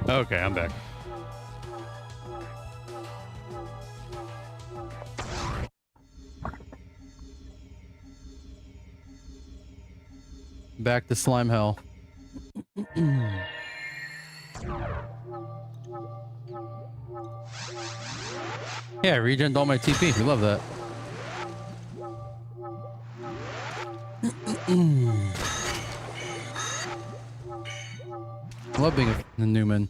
Okay, I'm back. Back to slime hell. Yeah, regened all my TP. We love that. I love being a Newman.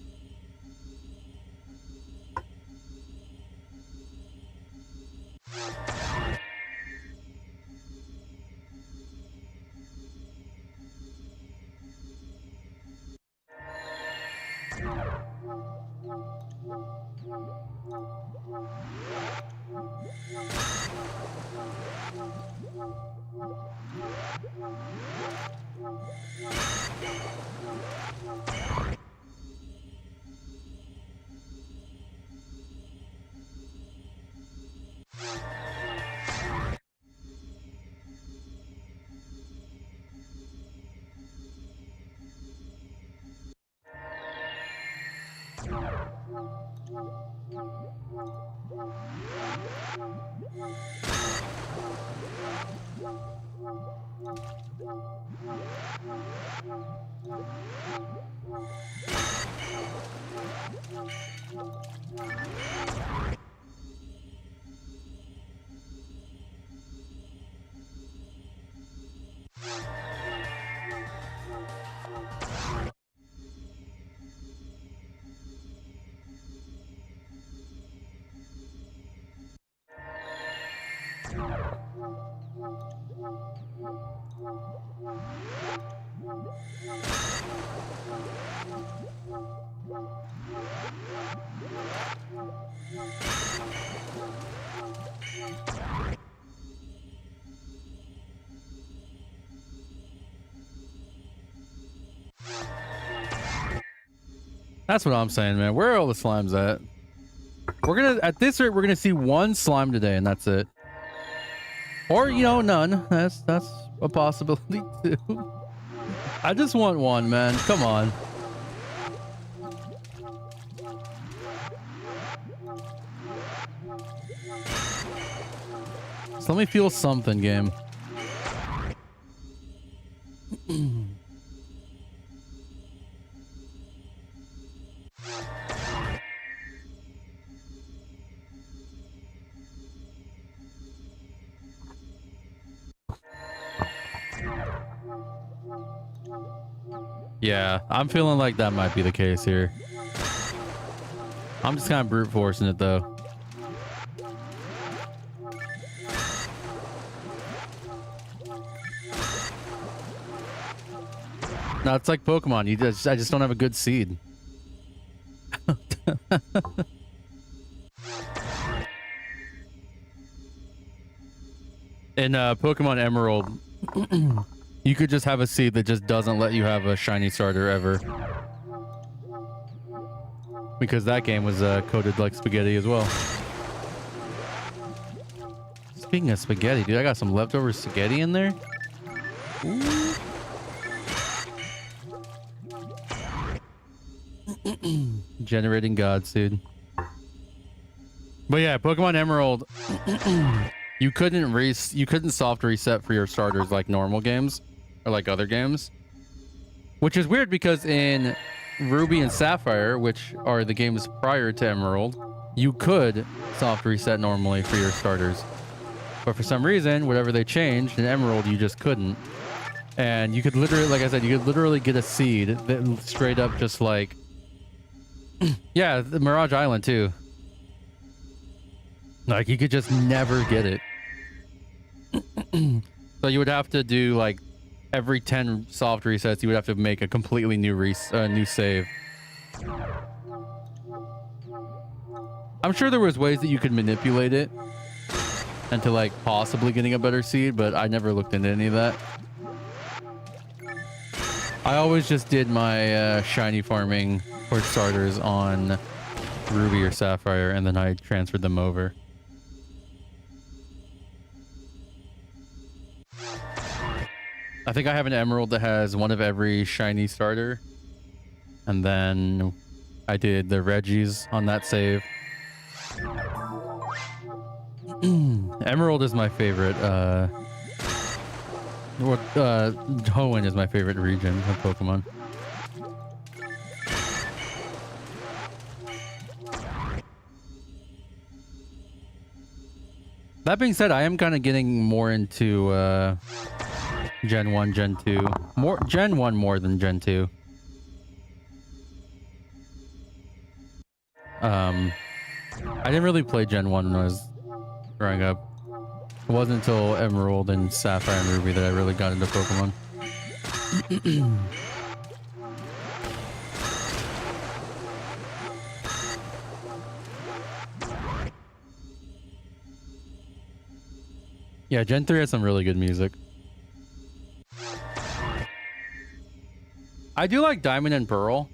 That's what I'm saying, man. Where are all the slimes at? We're gonna, at this rate, we're gonna see one slime today, and that's it. Or, you know, none. That's a possibility too. I just want one, man. Come on. So let me feel something, game. Yeah, I'm feeling like that might be the case here. I'm just kind of brute forcing it though. No, it's like Pokemon. I just don't have a good seed. In Pokemon Emerald, you could just have a seed that just doesn't let you have a shiny starter ever. Because that game was coded like spaghetti as well. Speaking of spaghetti, dude, I got some leftover spaghetti in there. Ooh. Generating gods, dude. But yeah, Pokemon Emerald, you couldn't soft reset for your starters like normal games or like other games, which is weird because in Ruby and Sapphire, which are the games prior to Emerald, you could soft reset normally for your starters, but for some reason, whatever they changed in Emerald, you just couldn't. And you could literally, like I said, you could literally get a seed that straight up just like, yeah, the Mirage Island too. Like you could just never get it. So you would have to do like every 10 soft resets, you would have to make a completely new new save. I'm sure there was ways that you could manipulate it into like possibly getting a better seed, but I never looked into any of that. I always just did my shiny farming for starters on Ruby or Sapphire, and then I transferred them over. I think I have an Emerald that has one of every shiny starter, and then I did the Regis on that save. Emerald is my favorite. Hoenn is my favorite region of Pokemon. That being said, I am kind of getting more into Gen 1, Gen 2. Gen 1 more than Gen 2. I didn't really play Gen 1 when I was growing up. It wasn't until Emerald and Sapphire and Ruby that I really got into Pokemon. Yeah, Gen 3 has some really good music. I do like Diamond and Pearl,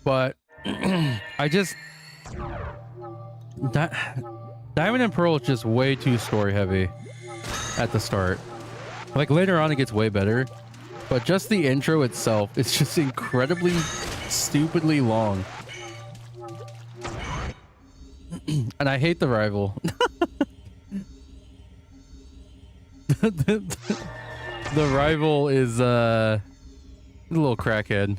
but I just... Diamond and Pearl is just way too story heavy at the start. Like later on it gets way better, but just the intro itself is just incredibly stupidly long. And I hate the rival. The rival is a little crackhead.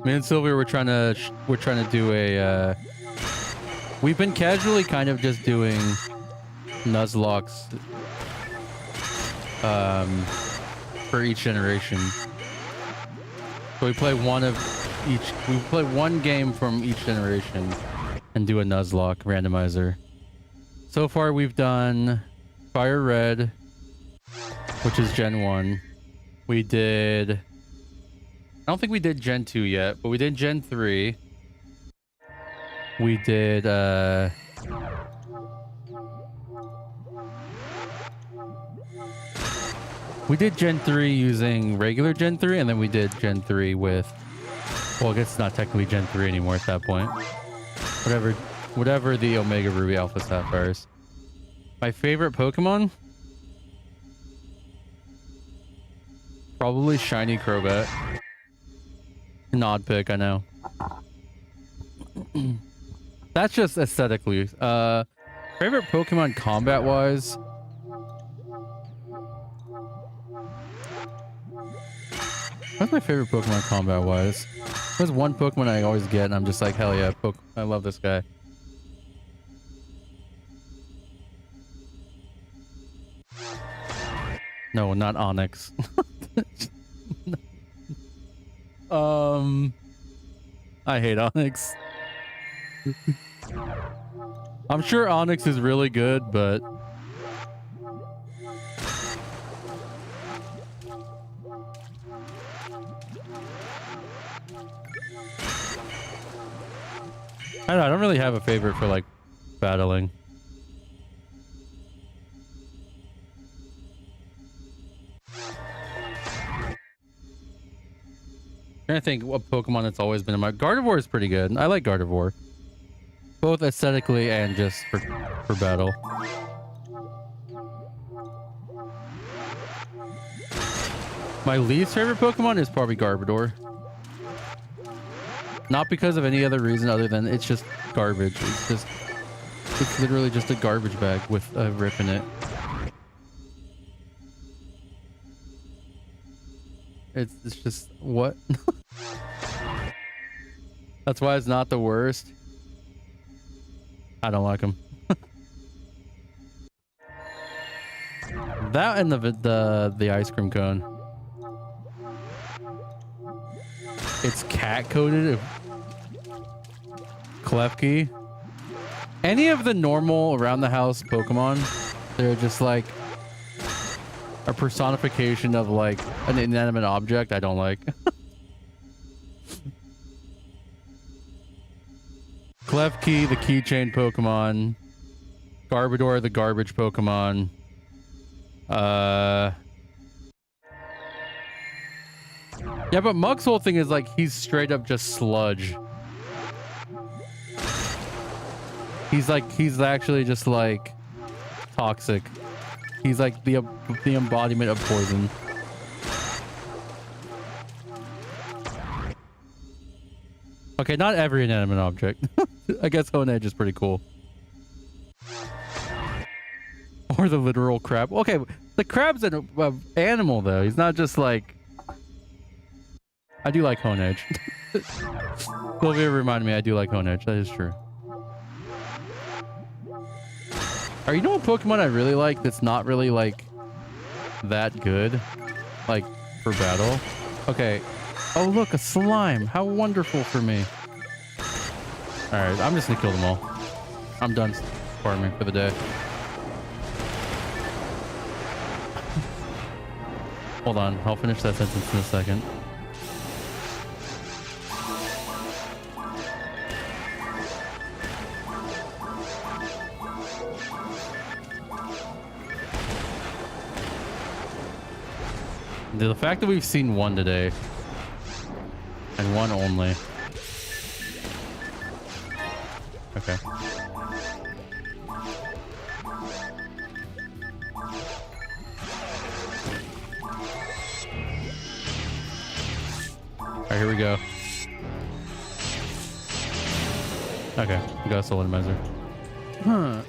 Me and Sylvia we're trying to do a we've been casually kind of just doing Nuzlocks for each generation. So we play one of each. We play one game from each generation and do a Nuzlocke randomizer. So far, we've done Fire Red, which is Gen 1. We did... I don't think we did Gen 2 yet, but we did Gen 3. We did... we did Gen 3 using regular Gen 3, and then we did Gen 3 with... Well, I guess it's not technically Gen 3 anymore at that point. Whatever the Omega Ruby Alpha Sapphires. My favorite Pokemon? Probably Shiny Crobat. An odd pick, I know. That's just aesthetically. Favorite Pokemon combat-wise? What's my favorite Pokemon combat-wise? There's one Pokemon I always get, and I'm just like, hell yeah, I love this guy. No, not Onyx. I hate Onyx. I'm sure Onyx is really good, but I don't know, I don't really have a favorite for like battling. I'm trying to think what Pokemon that's always been in my... Gardevoir is pretty good. I like Gardevoir. Both aesthetically and just for battle. My least favorite Pokemon is probably Garbodor. Not because of any other reason other than it's just garbage. It's literally just a garbage bag with a rip in it. It's just what? That's why it's not the worst. I don't like them. That and the ice cream cone. It's cat coated. Klefki. Any of the normal around the house Pokemon, they're just like a personification of like an inanimate object I don't like. Klefki, the keychain Pokemon. Garbodor, the garbage Pokemon. Yeah, but Mug's whole thing is like he's straight up just sludge. He's actually just like toxic. He's like the embodiment of poison. Okay, not every inanimate object. I guess Honedge is pretty cool. Or the literal crab. Okay, the crab's an animal though. He's not just like... I do like Honedge. Sylvia reminded me I do like Honedge. That is true. Or you know what Pokemon I really like that's not really like that good? Like for battle? Okay. Oh look, a slime. How wonderful for me. Alright, I'm just gonna kill them all. I'm done farming for the day. Hold on, I'll finish that sentence in a second. The fact that we've seen one today, and one only. Okay. Alright, here we go. Okay, we got a soul minimizer. Huh.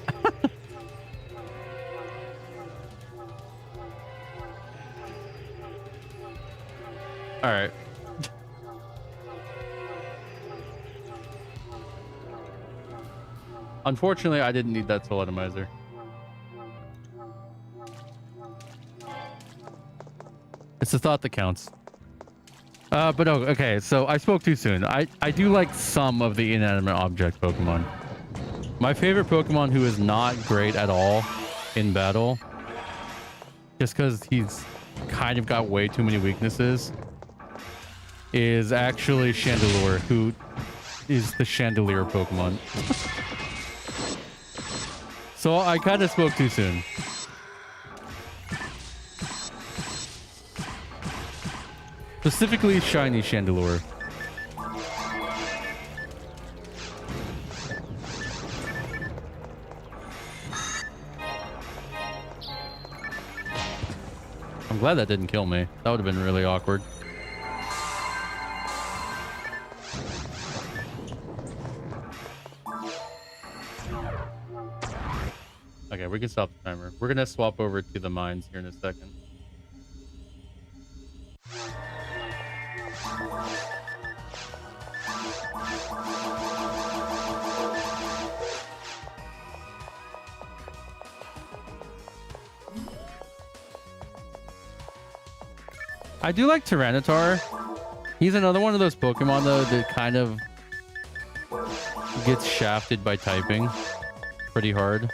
All right. Unfortunately, I didn't need that soul atomizer. It's the thought that counts. But no, okay, so I spoke too soon. I do like some of the inanimate object Pokemon. My favorite Pokemon who is not great at all in battle, just because he's kind of got way too many weaknesses, is actually Chandelure, who is the Chandelier Pokemon. So I kind of spoke too soon. Specifically, shiny Chandelure. I'm glad that didn't kill me. That would have been really awkward. Okay, we can stop the timer. We're gonna swap over to the mines here in a second. I do like Tyranitar. He's another one of those Pokemon, though, that kind of gets shafted by typing pretty hard.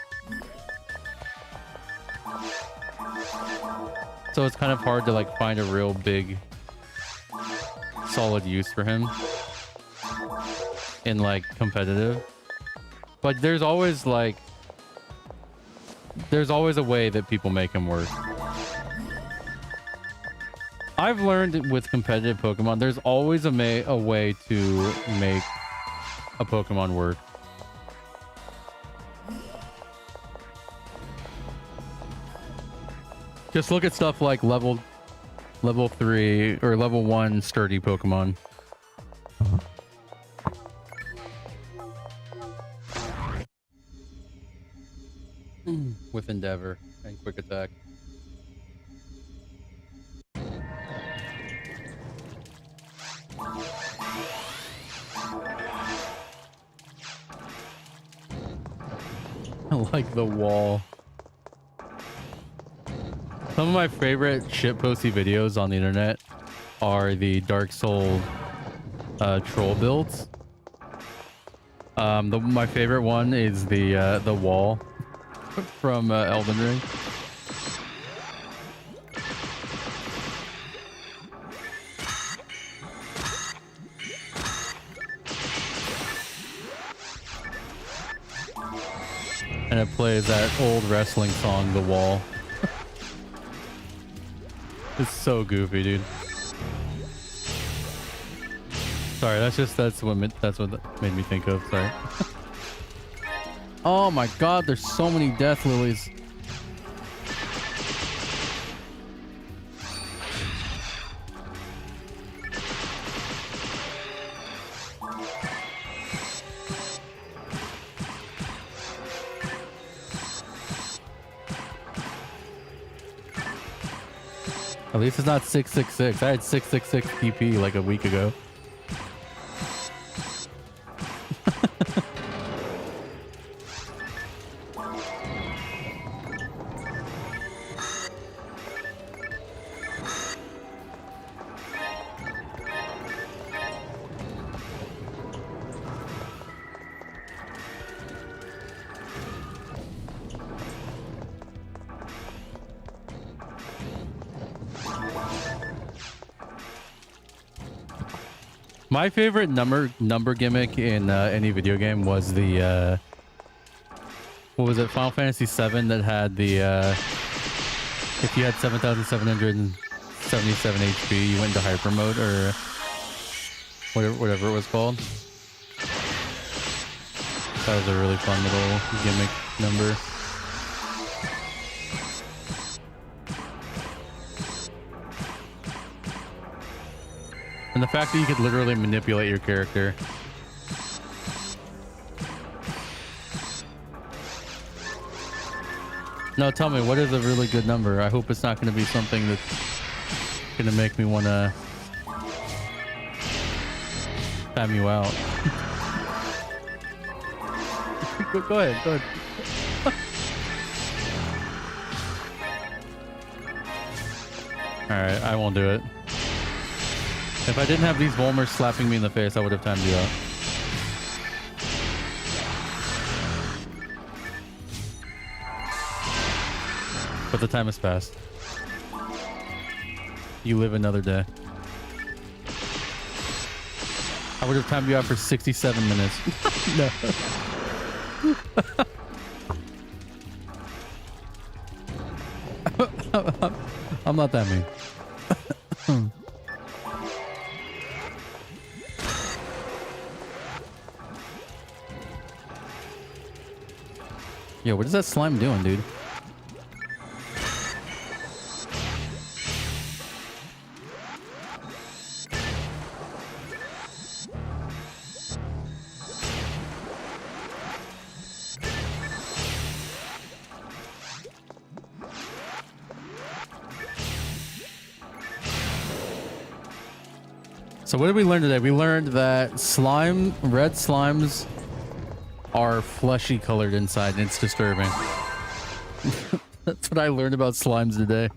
So it's kind of hard to like find a real big, solid use for him in like competitive. But there's always like, there's always a way that people make him work. I've learned with competitive Pokemon, there's always a way to make a Pokemon work. Just look at stuff like level 3 or level 1 sturdy Pokemon. With Endeavor and Quick Attack. I like the wall. Some of my favorite shitposty videos on the internet are the Dark Soul troll builds. My favorite one is the wall from Elden Ring. And it plays that old wrestling song, The Wall. It's so goofy, dude. Sorry, that's what that made me think of. Sorry. Oh my god, there's so many death lilies. At least it's not 666. I had 666 PP like a week ago. My favorite number gimmick in any video game was the what was it, Final Fantasy VII, that had the if you had 7,777 HP, you went into hyper mode, or whatever it was called. That was a really fun little gimmick number. And the fact that you could literally manipulate your character. No, tell me, what is a really good number? I hope it's not going to be something that's going to make me want to time you out. Go ahead. All right, I won't do it. If I didn't have these Volmers slapping me in the face, I would have timed you out. But the time has passed. You live another day. I would have timed you out for 67 minutes. No. I'm not that mean. Yo, what is that slime doing, dude? So what did we learn today? We learned that red slimes are fleshy colored inside, and it's disturbing. That's what I learned about slimes today.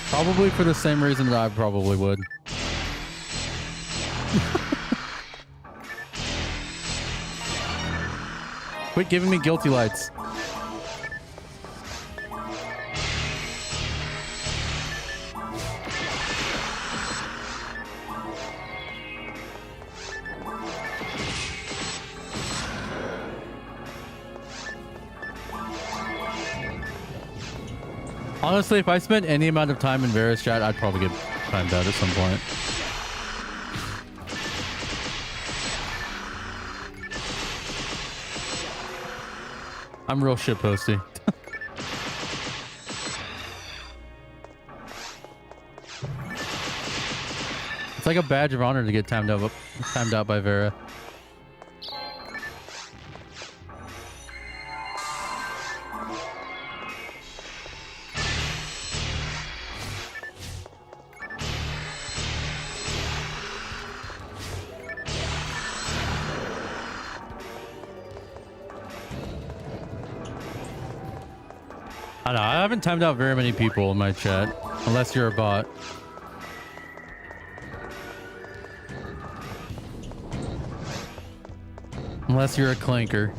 Probably for the same reason that I probably would. Quit giving me guilty lights. Honestly, if I spent any amount of time in Vera's chat, I'd probably get timed out at some point. I'm real shitposty. It's like a badge of honor to get timed out by Vera. I don't know, I haven't timed out very many people in my chat, unless you're a bot. Unless you're a clanker.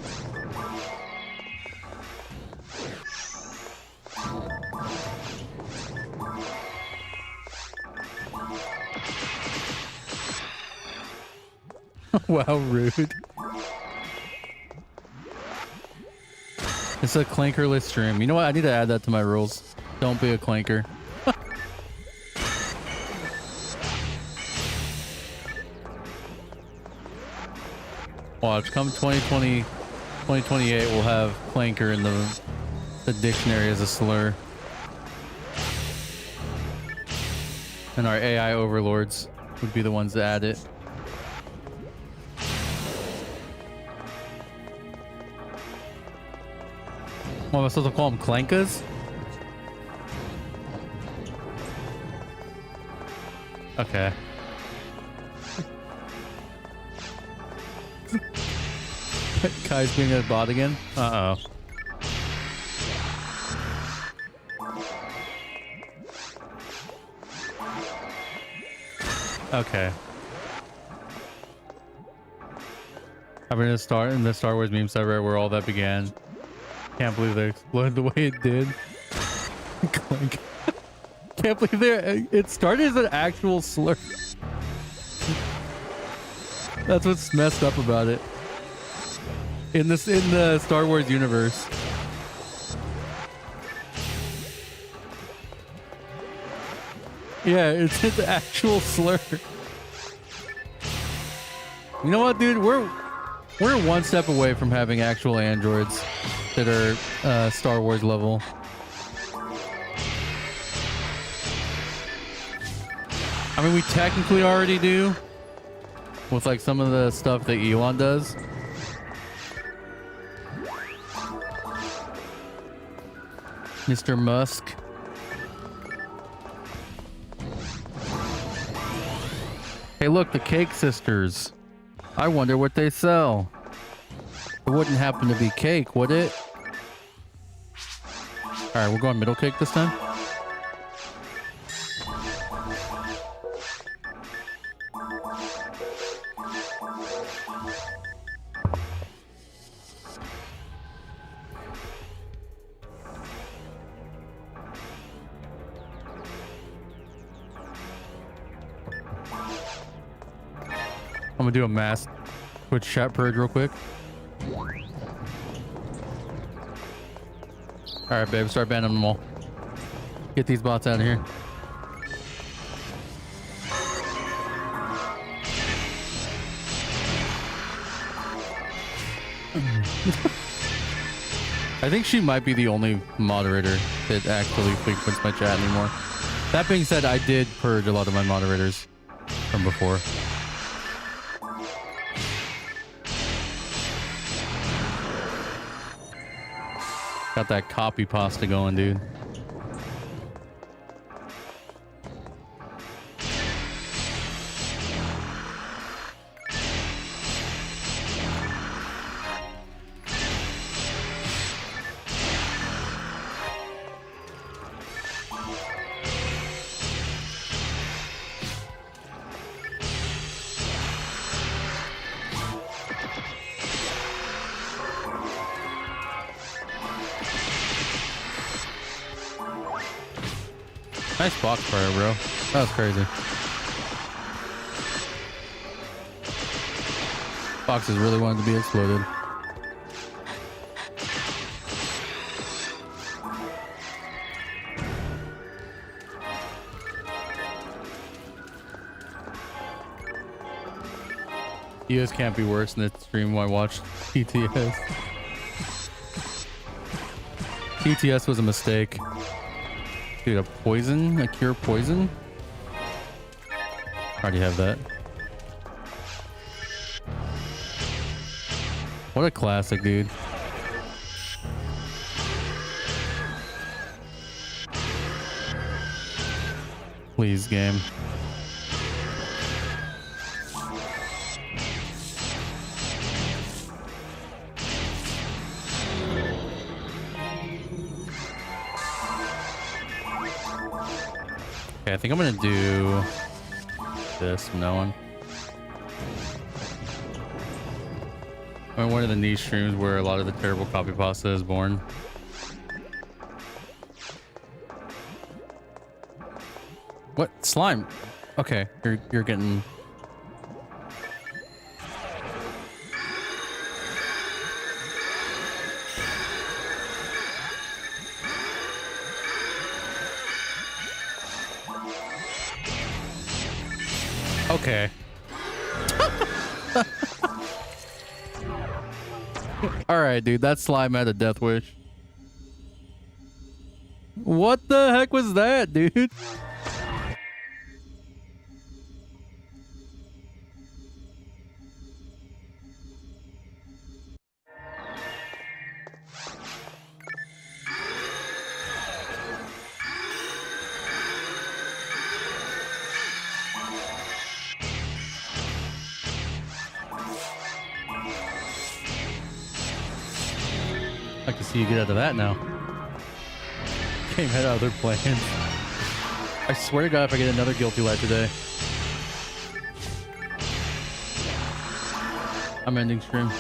Wow, rude. It's a clankerless stream. You know what? I need to add that to my rules. Don't be a clanker. Watch, come 2020, 2028, we'll have clanker in the dictionary as a slur. And our AI overlords would be the ones that add it. What am I supposed to call them? Clankas? Okay. Kai's being a bot again? Uh-oh. Okay. I've been in the Star Wars meme server where all that began. Can't believe they exploded the way it did. Clank. Can't believe it started as an actual slur. That's what's messed up about it. In the Star Wars universe. Yeah, it's an actual slur. You know what, dude? We're one step away from having actual androids that are Star Wars level. I mean, we technically already do with like some of the stuff that Elon does. Mr. Musk. Hey, look, the Cake Sisters. I wonder what they sell. It wouldn't happen to be cake, would it? All right, we're going middle cake this time. I'm gonna do a mass Twitch chat purge real quick. All right, babe, start banning them all. Get these bots out of here. I think she might be the only moderator that actually frequents my chat anymore. That being said, I did purge a lot of my moderators from before. Got that copy pasta going, dude. Nice box fire, bro. That was crazy. Boxes really wanted to be exploded. ES can't be worse than the stream I watched TTS. TTS was a mistake. Dude, a poison? A cure poison? Already have that. What a classic, dude. Please, game. Okay, I think I'm gonna do this from now on. I'm in one of the niche streams where a lot of the terrible copy pasta is born. What? Slime? Okay, you're getting... Okay. All right, dude. That slime had a death wish. What the heck was that, dude? I can see you get out of that now. Game had other plans. I swear to God, if I get another guilty light today, I'm ending stream.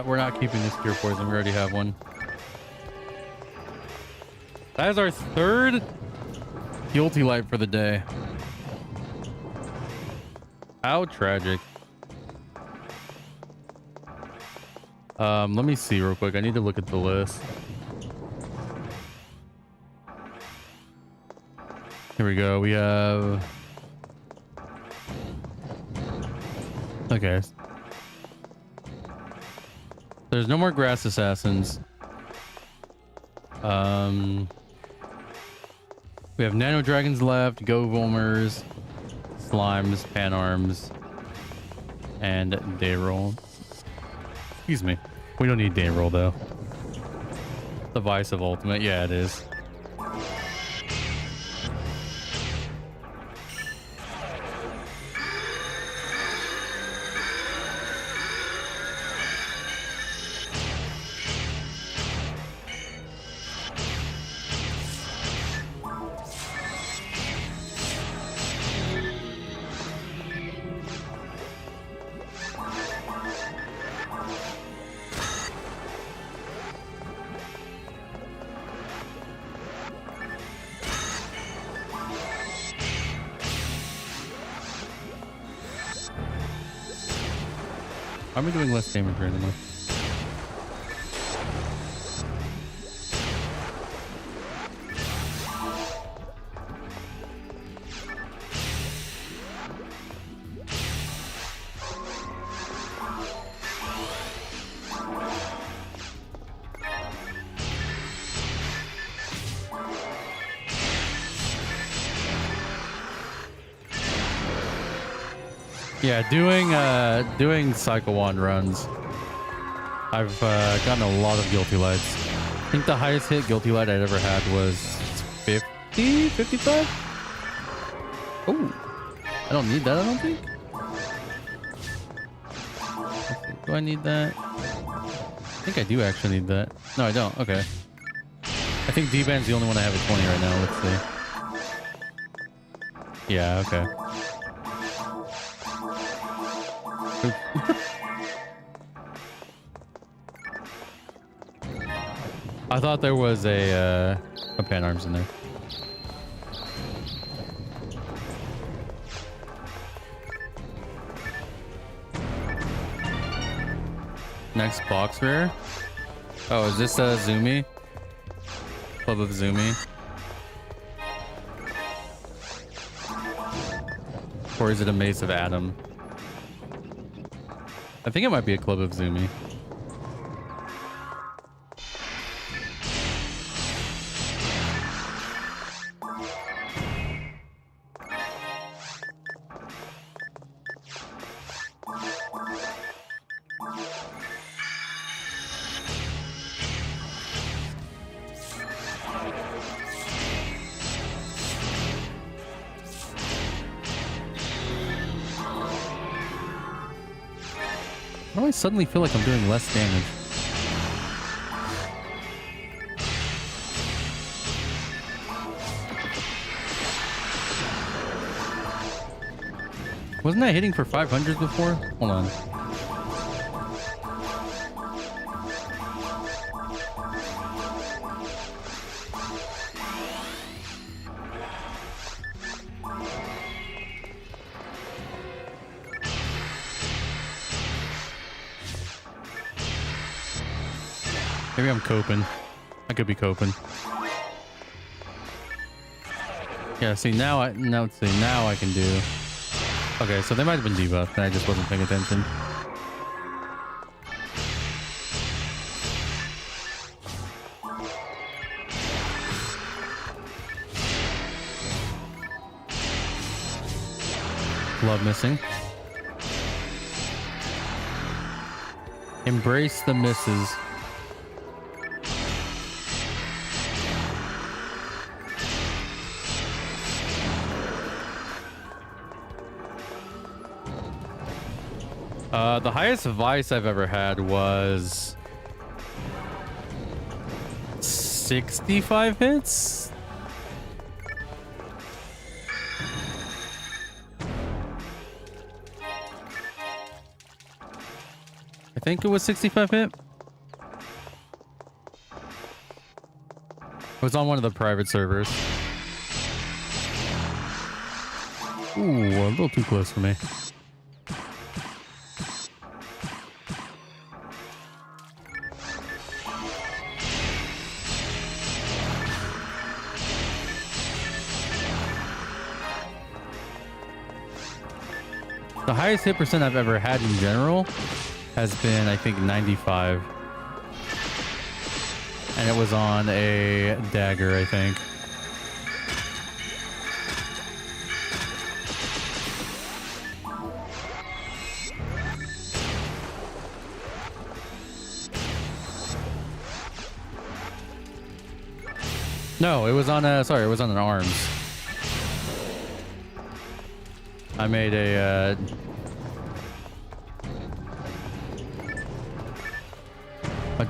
We're not keeping this cure poison. We already have one. That is our third guilty light for the day. How tragic. Let me see real quick. I need to look at the list. Here we go. We have Okay. There's no more grass assassins. We have nano dragons left, go volmers, slimes, panarms, and dayroll. Excuse me. We don't need dayroll though. The vice of ultimate. Yeah, it is. Why am I doing less damage randomly? Yeah, doing cycle 1 runs. I've gotten a lot of guilty lights. I think the highest hit guilty light I'd ever had was 50, 55. Oh, I don't need that. I don't think. Do I need that? I think I do actually need that. No, I don't. Okay. I think D-Band's the only one I have at 20 right now. Let's see. Yeah. Okay. I thought there was a pan arms in there. Next box rare. Oh, is this a Zoomy? Club of Zoomy? Or is it a Mace of Adam? I think it might be a Club of Zoomy. Why do I suddenly feel like I'm doing less damage? Wasn't I hitting for 500 before? Hold on. Maybe I'm coping. I could be coping. Yeah, see now I can do. Okay, so they might have been debuffed and I just wasn't paying attention. Love missing. Embrace the misses. The highest vice I've ever had was 65 hits. I think it was 65 hit. It was on one of the private servers. Ooh, a little too close for me. The highest hit percent I've ever had in general has been, I think, 95. And it was on a dagger, I think. No, it was on a, sorry, it was on an arms. I made a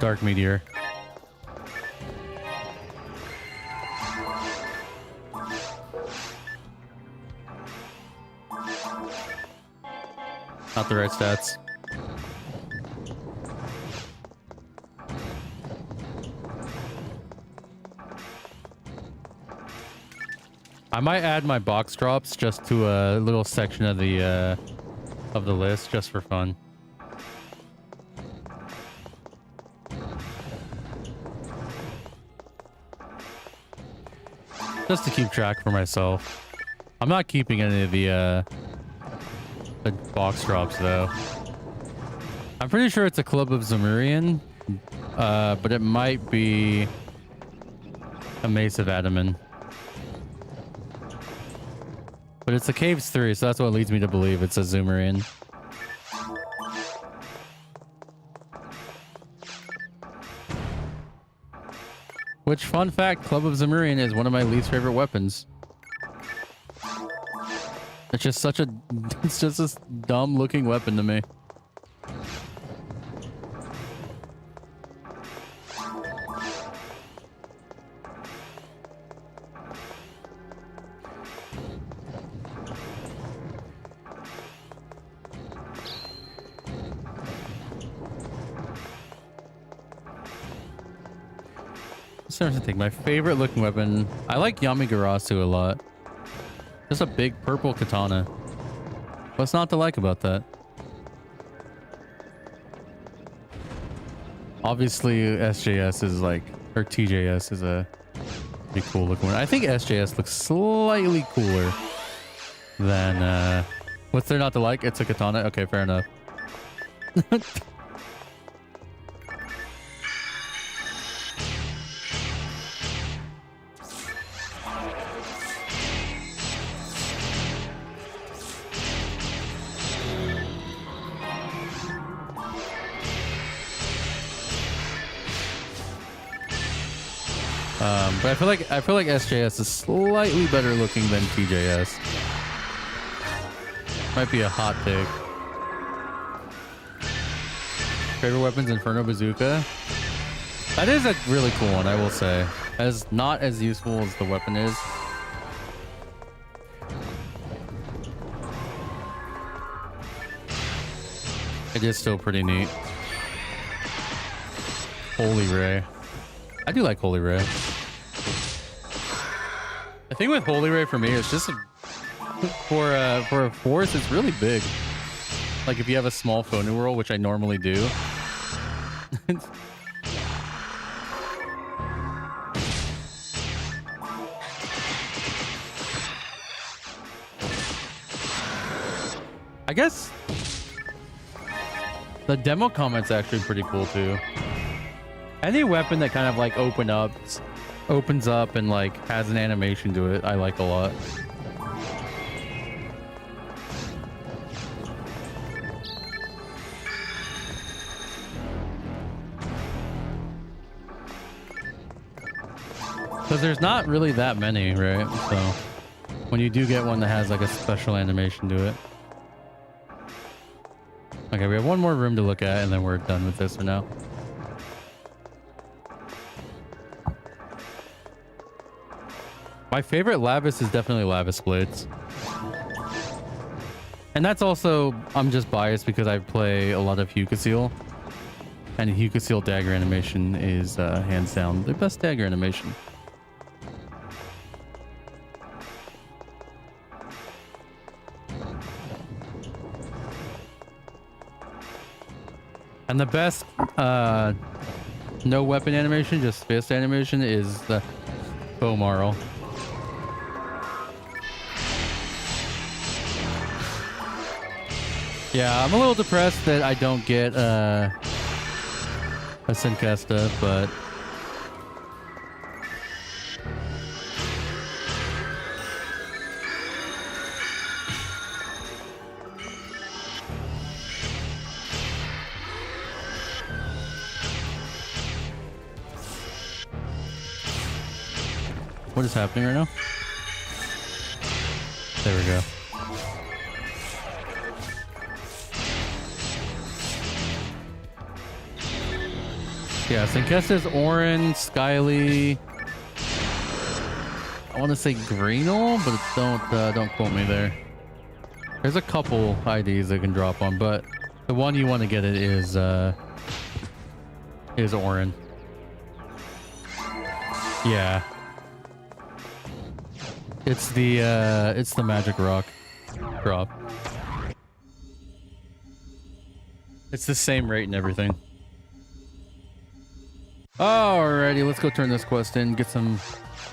dark meteor. Not the right stats. I might add my box drops just to a little section of the list just for fun. Just to keep track for myself. I'm not keeping any of the box drops though. I'm pretty sure it's a Club of Zemurian, but it might be a Mace of Adaman. But it's the Caves 3, so that's what leads me to believe it's a Zemurian. Which, fun fact, Club of Zemurian is one of my least favorite weapons. It's just such a... It's just this dumb looking weapon to me. I'm starting to think my favorite looking weapon. I like Yamagarasu a lot. Just a big purple katana. What's not to like about that? Obviously, SJS is like, or TJS is a pretty cool looking one. I think SJS looks slightly cooler than, what's there not to like? It's a katana. Okay, fair enough. But I feel like SJS is slightly better looking than TJS. Might be a hot take. Favorite weapons: Inferno Bazooka. That is a really cool one, I will say. As not as useful as the weapon is. It is still pretty neat. Holy Ray. I do like Holy Ray. The thing with Holy Ray for me is just for a force, it's really big. Like if you have a small phone roll, which I normally do. I guess the demo comment's actually pretty cool too. Any weapon that kind of like opens up and like has an animation to it, I like a lot. Because there's not really that many, right? So when you do get one that has like a special animation to it. Okay, we have one more room to look at and then we're done with this for now. My favorite Lavis is definitely Lavis Blades. And that's also, I'm just biased because I play a lot of Hukasil. And Hukasil dagger animation is hands down the best dagger animation. And the best no weapon animation, just fist animation, is the Bomarl. Yeah, I'm a little depressed that I don't get a Sincesta, but what is happening right now? There we go. Yeah, Sincesta's Orin, Skyly. I want to say Greenel, but don't quote me there. There's a couple IDs that can drop on, but the one you want to get it is Orin. Yeah. It's the Magic Rock drop. It's the same rate and everything. Alrighty, let's go turn this quest in, get some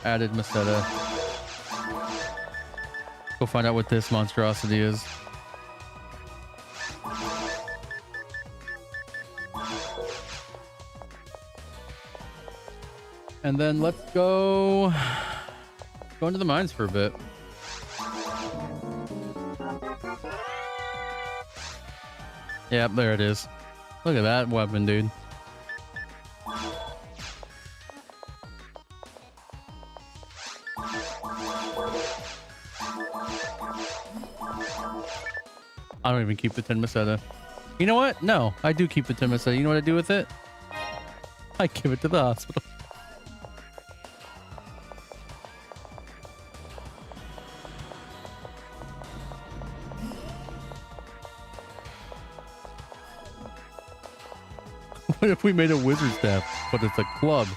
added Meseta. Go find out what this monstrosity is. And then let's go into the mines for a bit. Yep, there it is. Look at that weapon, dude. I don't even keep the 10 Meseta. You know what? No, I do keep the 10 Meseta. You know what I do with it? I give it to the hospital. What if we made a wizard staff, but it's a club?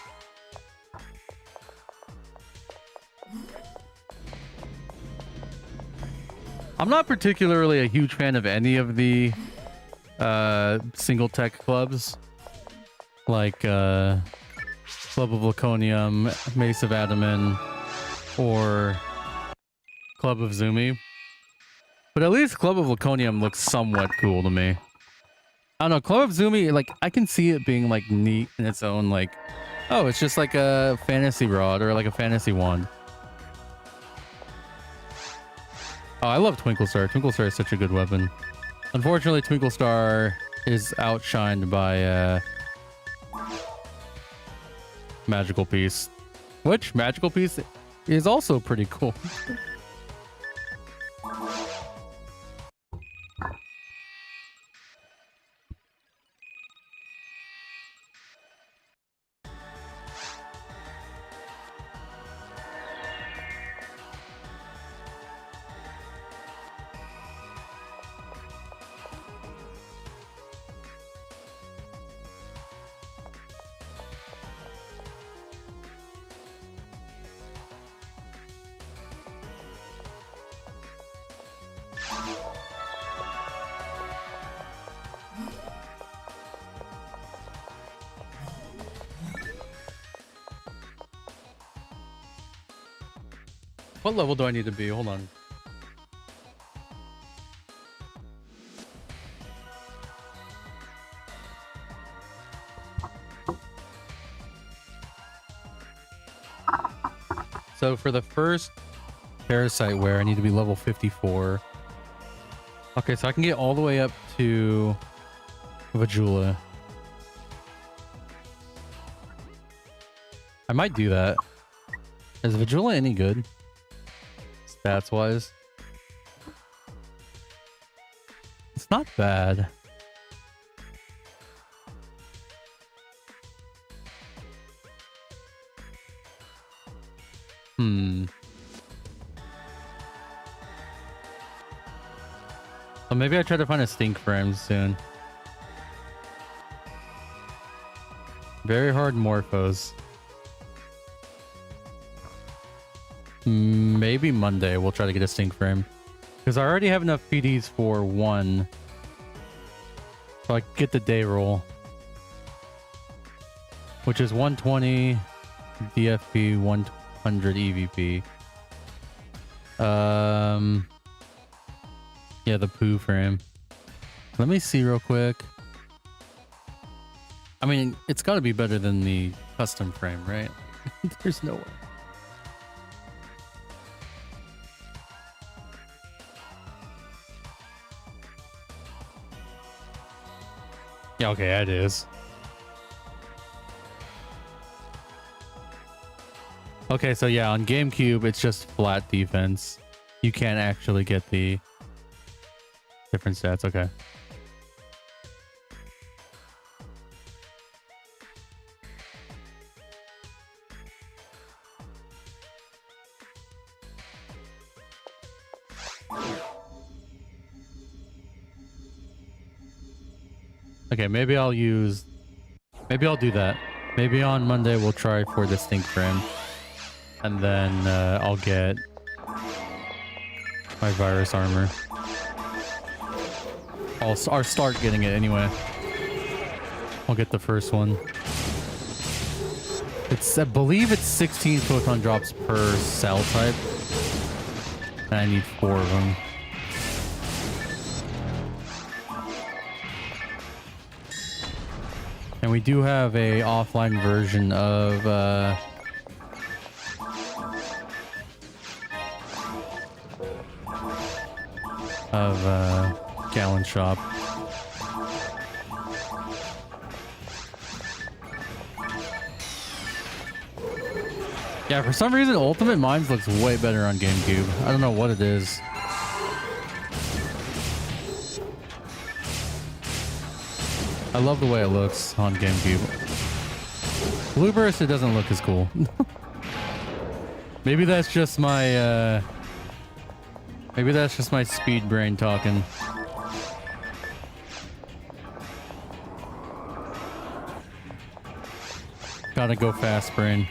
I'm not particularly a huge fan of any of the single tech clubs, like Club of Laconium, Mace of Adaman, or Club of Zumi. But at least Club of Laconium looks somewhat cool to me. I don't know, Club of Zumi, like, I can see it being, like, neat in its own, like, oh, it's just like a fantasy rod or like a fantasy wand. Oh, I love Twinkle Star. Twinkle Star is such a good weapon. Unfortunately, Twinkle Star is outshined by Magical Piece, which Magical Piece is also pretty cool. What level do I need to be? Hold on. So for the first Parasite Wear, I need to be level 54. Okay, so I can get all the way up to Vajula. I might do that. Is Vajula any good? Stats wise, it's not bad. So maybe I try to find a stink frame soon. Very hard morphos. Maybe Monday we'll try to get a stink frame, because I already have enough PDs for one, so I can get the day roll, which is 120 DFP, 100 EVP. Yeah, the poo frame. Let me see real quick. I mean, it's got to be better than the custom frame, right? There's no way. Yeah, okay, it is. Okay, so yeah, on GameCube, it's just flat defense. You can't actually get the different stats. Okay. Okay, maybe I'll do that. Maybe on Monday we'll try for distinct frame. And then I'll get my virus armor. I'll start getting it anyway. I'll get the first one. I believe it's 16 photon drops per cell type. And I need 4 of them. And we do have a offline version of Gallon Shop. Yeah, for some reason Ultimate Minds looks way better on GameCube. I don't know what it is. I love the way it looks on GameCube. Blue Burst, it doesn't look as cool. Maybe that's just my speed brain talking. Gotta go fast brain.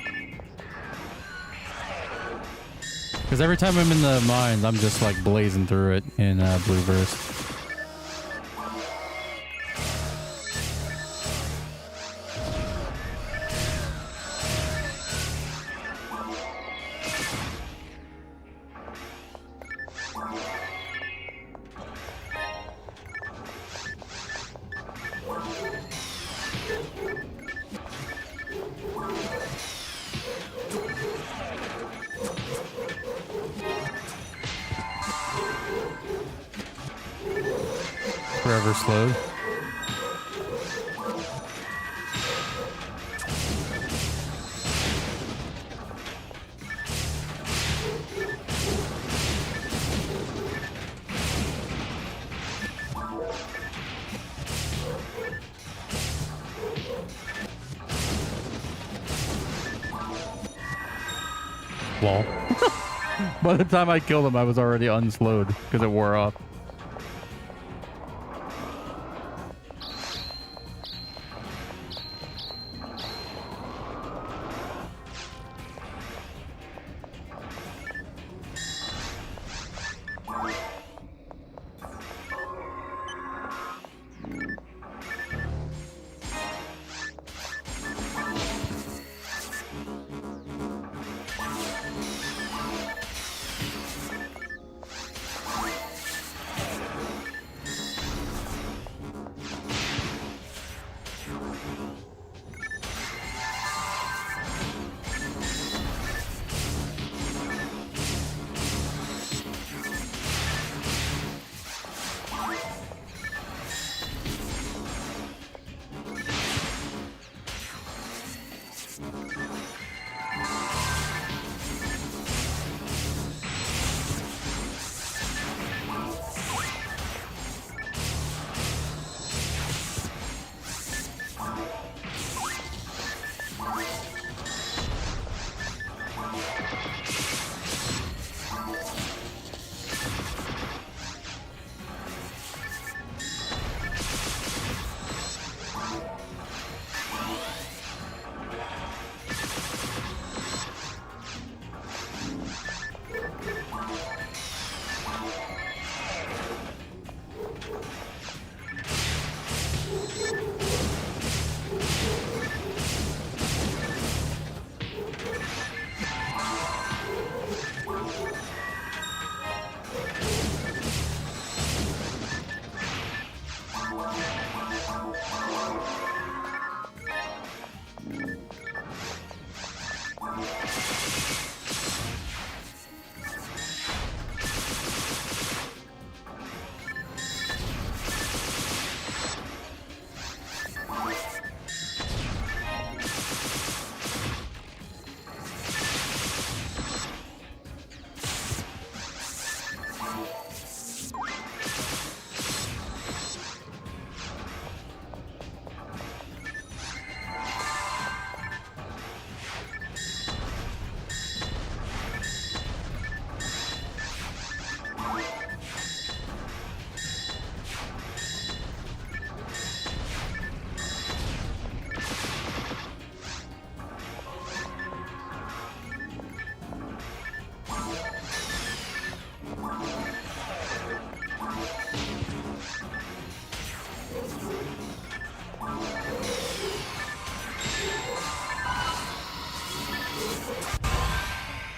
Because every time I'm in the mines, I'm just like blazing through it in Blue Burst. Forever slowed. Lol. By the time I killed him, I was already unslowed because it wore off.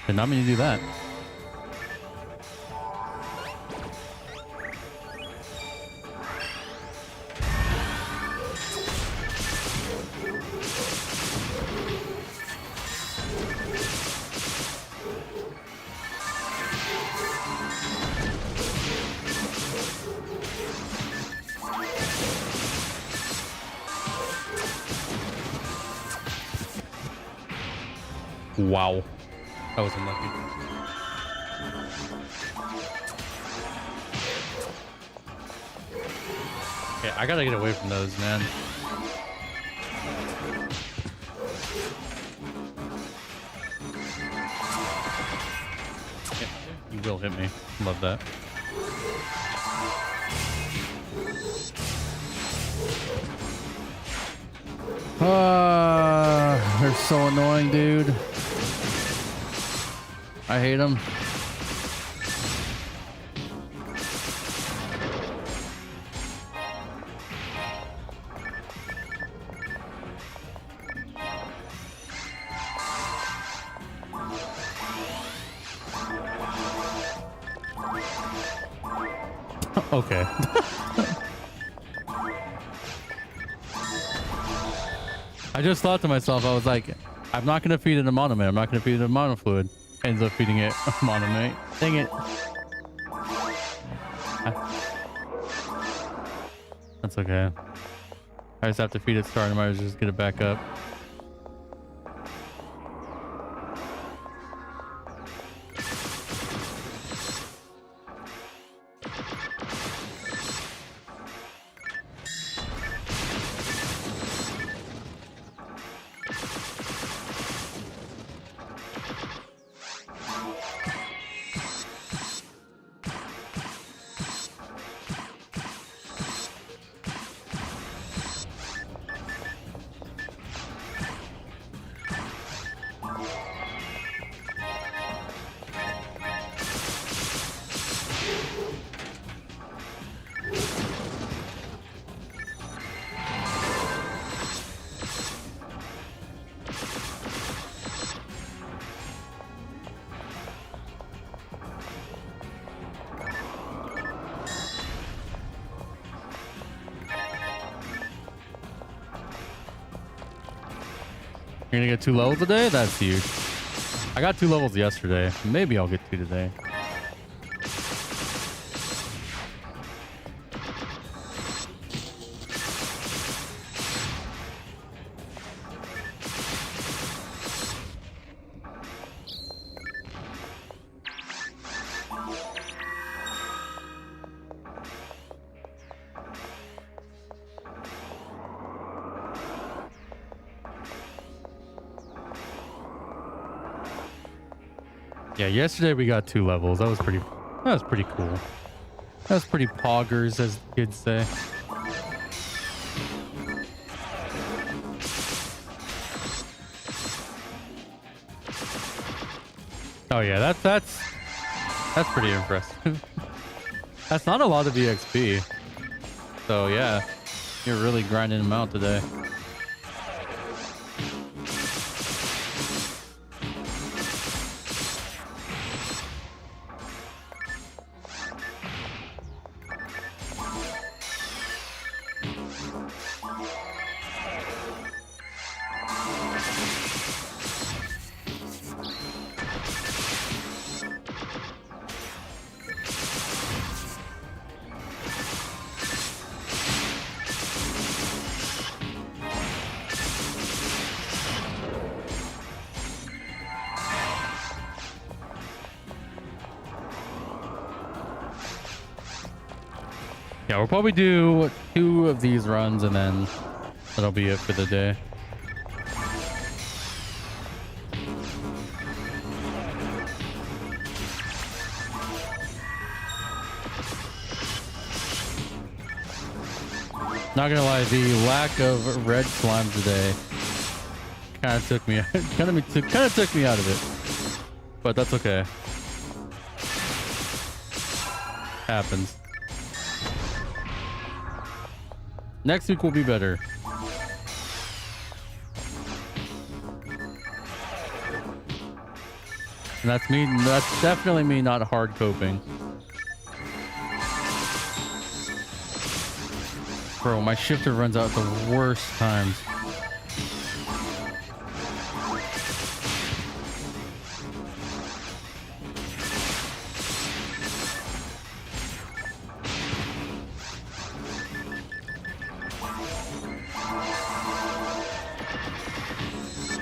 Did not mean to do that. Wow. That was unlucky. Okay, I gotta get away from those, man. Yeah, you will hit me. Love that. They're so annoying, dude. I hate them. Okay. I just thought to myself, I was like, I'm not going to feed it a monomate. I'm not going to feed it a monofluid. Ends up feeding it a monomate. Dang it. That's okay. I just have to feed it star and I might just get it back up. You're gonna get 2 levels today? That's huge. I got 2 levels yesterday. Maybe I'll get 2 today. Yeah, yesterday we got 2 levels. That was pretty cool. That was pretty poggers, as the kids say. Oh yeah, that's pretty impressive. That's not a lot of EXP. So yeah, you're really grinding them out today. Yeah, we'll probably do 2 of these runs and then that'll be it for the day. Not gonna lie, the lack of red slime today kind of took me out of it, but that's okay. Happens. Next week will be better. And that's me. That's definitely me not hard coping. Bro, my shifter runs out at the worst times.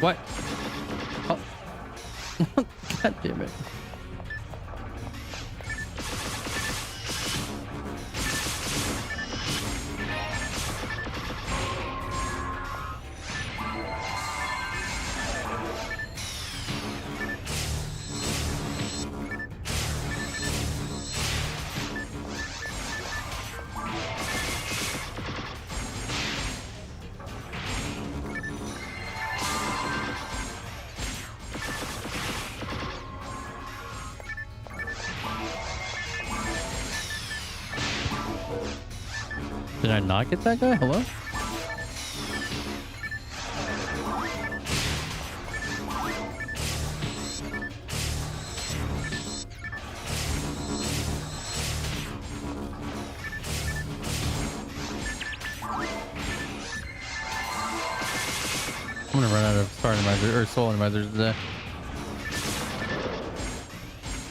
What? Oh. God damn it. Did I not get that guy? Hello? I'm gonna run out of star randomizer or soul randomizers today.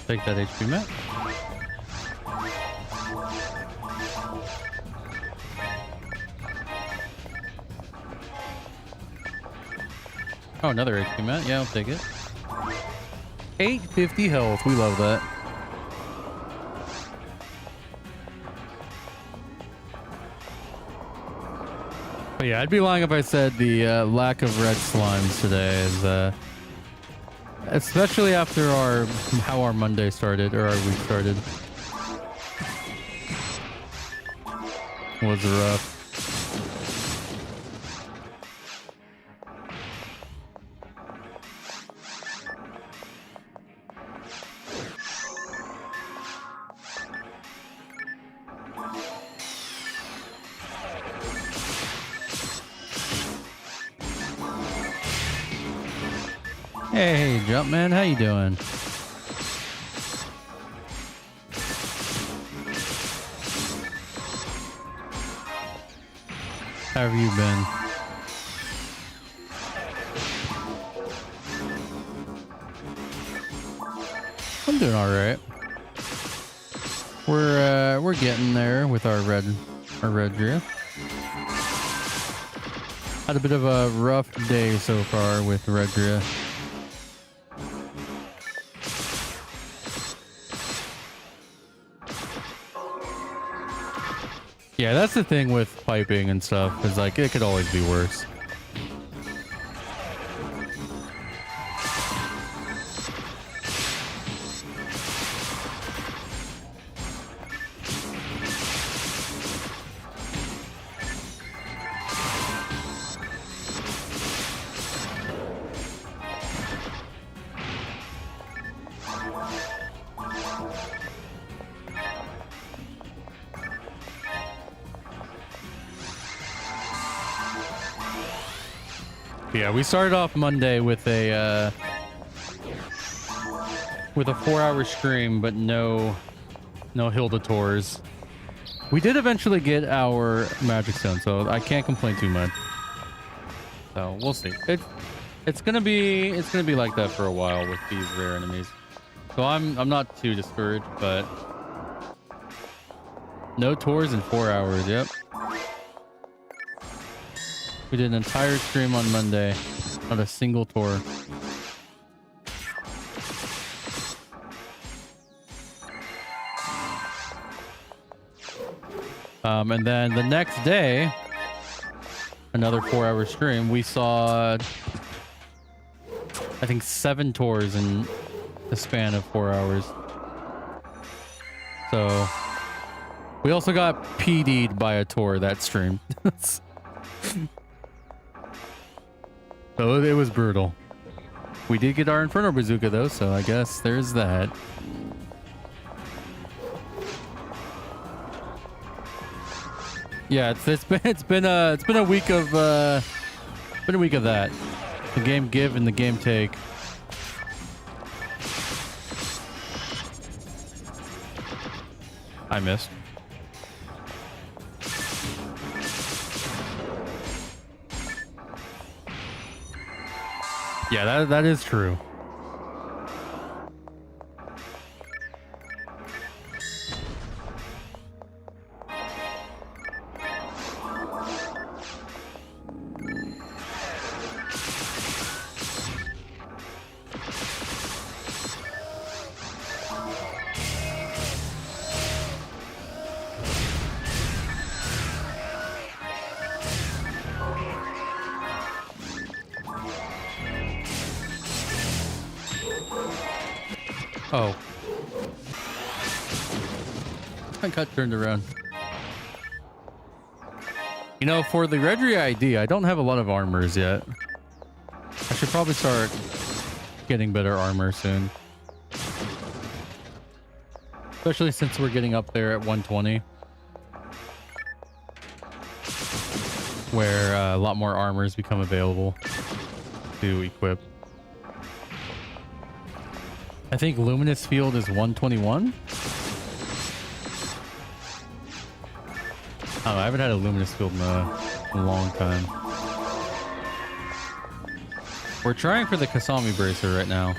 Take that HP mat. Oh, another HP mat. Yeah, I'll take it. 850 health. We love that. But yeah, I'd be lying if I said the lack of red slimes today is, especially after how our Monday started or our week started, was rough. Hey, Jumpman, how you doing? How have you been? I'm doing all right. We're getting there with our Redria. Had a bit of a rough day so far with Redria. Yeah, that's the thing with piping and stuff, is like it could always be worse. Yeah, we started off Monday with a 4-hour stream, but no Hilda tours. We did eventually get our magic stone, so I can't complain too much. So we'll see. It's gonna be like that for a while with these rare enemies. So I'm not too discouraged, but no tours in 4 hours. Yep. We did an entire stream on Monday, not a single tour. And then the next day, another 4-hour stream, we saw, I think, 7 tours in the span of 4 hours. So we also got PD'd by a tour that stream. So it was brutal. We did get our Inferno Bazooka though, so I guess there's that. Yeah, it's been a week of that. The game give and the game take. I missed. Yeah, that is true. Oh. I got turned around. You know, for the Redria ID, I don't have a lot of armors yet. I should probably start getting better armor soon. Especially since we're getting up there at 120. Where a lot more armors become available to equip. I think Luminous Field is 121. Oh, I haven't had a Luminous Field in a long time. We're trying for the Kasami Bracer right now.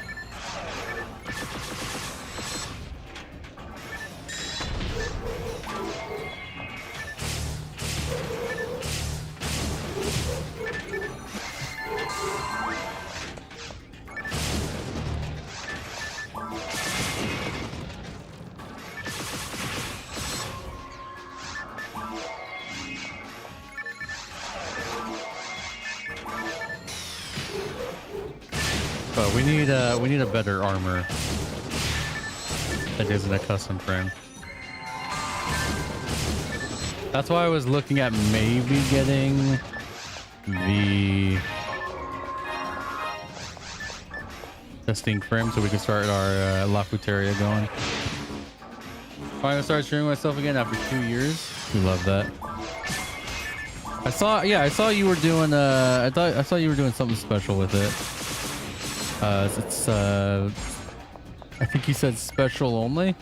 But we need a better armor that isn't a custom frame. That's why I was looking at maybe getting the distinct frame so we can start our La Futeria going. Finally start streaming myself again after 2 years. We love that. I saw you were doing I saw you were doing something special with it. It's I think you said special only.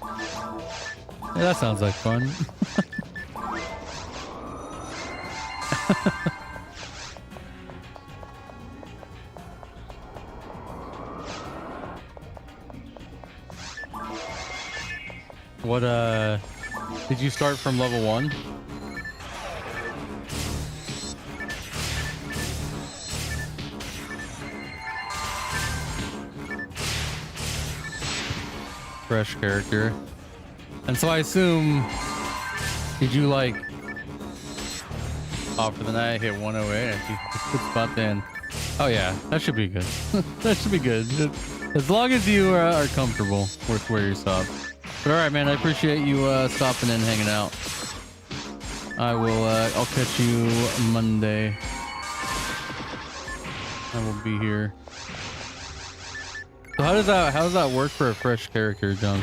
Yeah, that sounds like fun. What did you start from level 1? Fresh character. And so I assume, did you like off for the night, hit 108 and good spot then? Oh yeah, that should be good. That should be good. As long as you are comfortable with where you stop. But all right, man, I appreciate you stopping in and hanging out. I will, I'll catch you Monday. I will be here. So how does that work for a fresh character, John?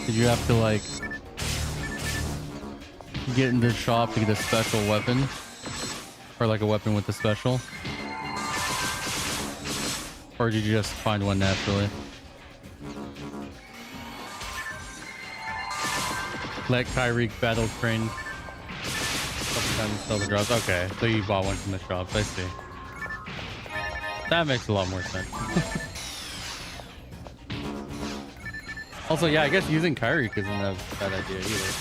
Did you have to like get in the shop to get a special weapon? Or like a weapon with a special? Or did you just find one naturally? Let Kyrie battle train. Couple times sell the drops. Okay, so you bought one from the shops. I see. That makes a lot more sense. Also, yeah, I guess using Kyrie isn't a bad idea either.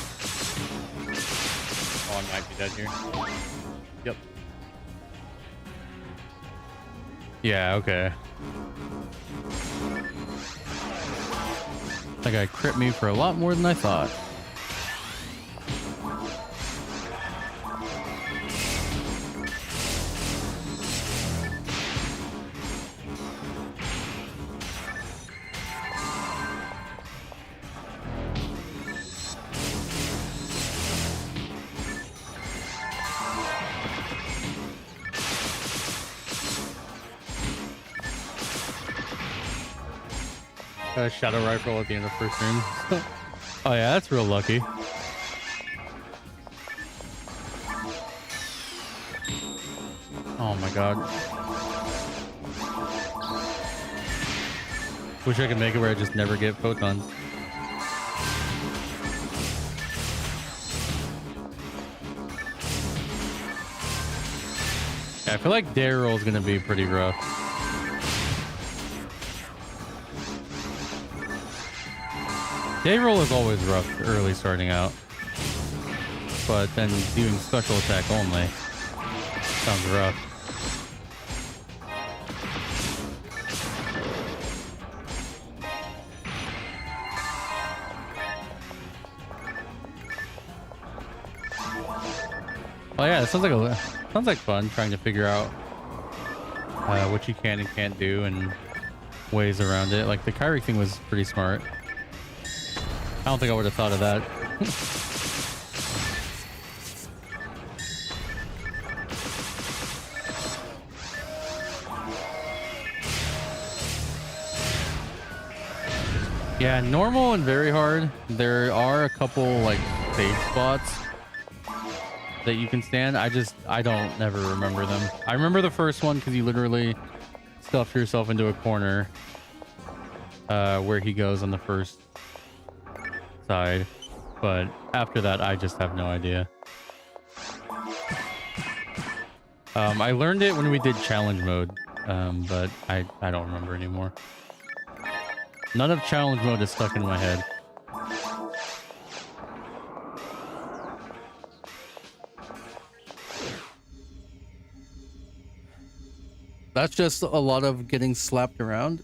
Oh, I might be dead here. Yep. Yeah, okay. That guy crit me for a lot more than I thought. Shadow rifle at the end of first room. Oh yeah, that's real lucky. Oh my god. Wish I could make it where I just never get photons. I feel like day roll is gonna be pretty rough. Day roll is always rough early starting out, but then doing special attack only sounds rough. Oh yeah, it sounds like fun trying to figure out what you can and can't do and ways around it. Like the Kyrie thing was pretty smart. I don't think I would have thought of that. Yeah, normal and very hard. There are a couple like safe spots that you can stand. I don't never remember them. I remember the first one because you literally stuff yourself into a corner where he goes on the first side, but after that I just have no idea. I learned it when we did challenge mode, but I don't remember anymore. None of challenge mode is stuck in my head. That's just a lot of getting slapped around.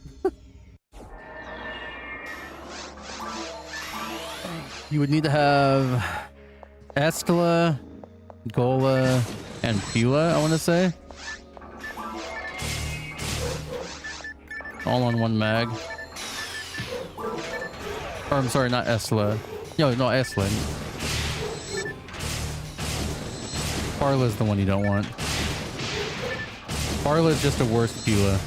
You would need to have Estella, Gola, and Pila, I want to say. All on one mag. Or I'm sorry, not Estella. No, Estella. Parla's the one you don't want. Parla's just a worse Pila.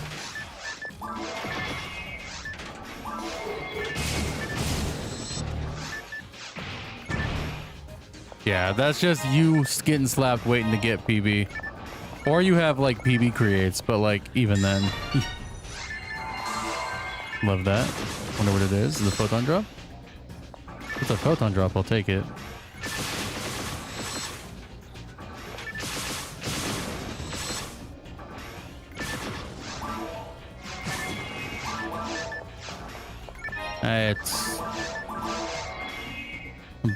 Yeah, that's just you getting slapped waiting to get PB. Or you have like PB creates, but like even then. Love that. Wonder what it is. Is it a photon drop? If it's a photon drop, I'll take it. It's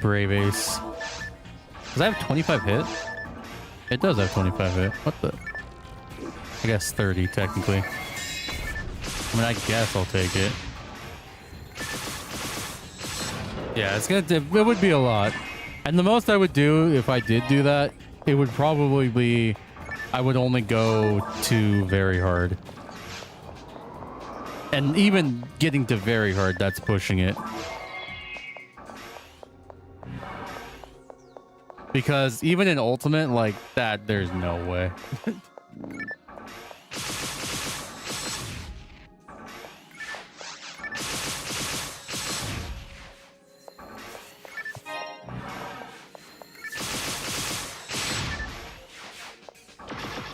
Brave Ace. Does that have 25 hit? It does have 25 hit. What the? I guess 30 technically. I mean, I guess I'll take it. Yeah, it would be a lot. And the most I would do if I did do that, it would probably be, I would only go to very hard. And even getting to very hard, that's pushing it. Because even in ultimate, like that, there's no way.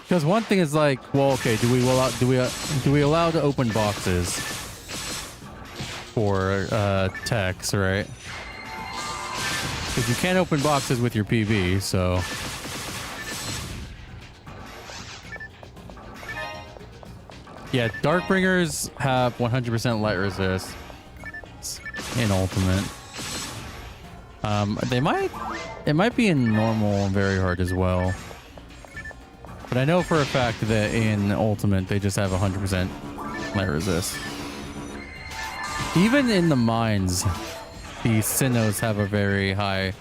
Because one thing is like, well, okay, do we allow to open boxes for techs, right? Because you can't open boxes with your PB, so yeah, Darkbringers have 100% light resist in ultimate. It might be in normal and very hard as well. But I know for a fact that in ultimate they just have 100% light resist. Even in the mines, the Sinnohs have a very high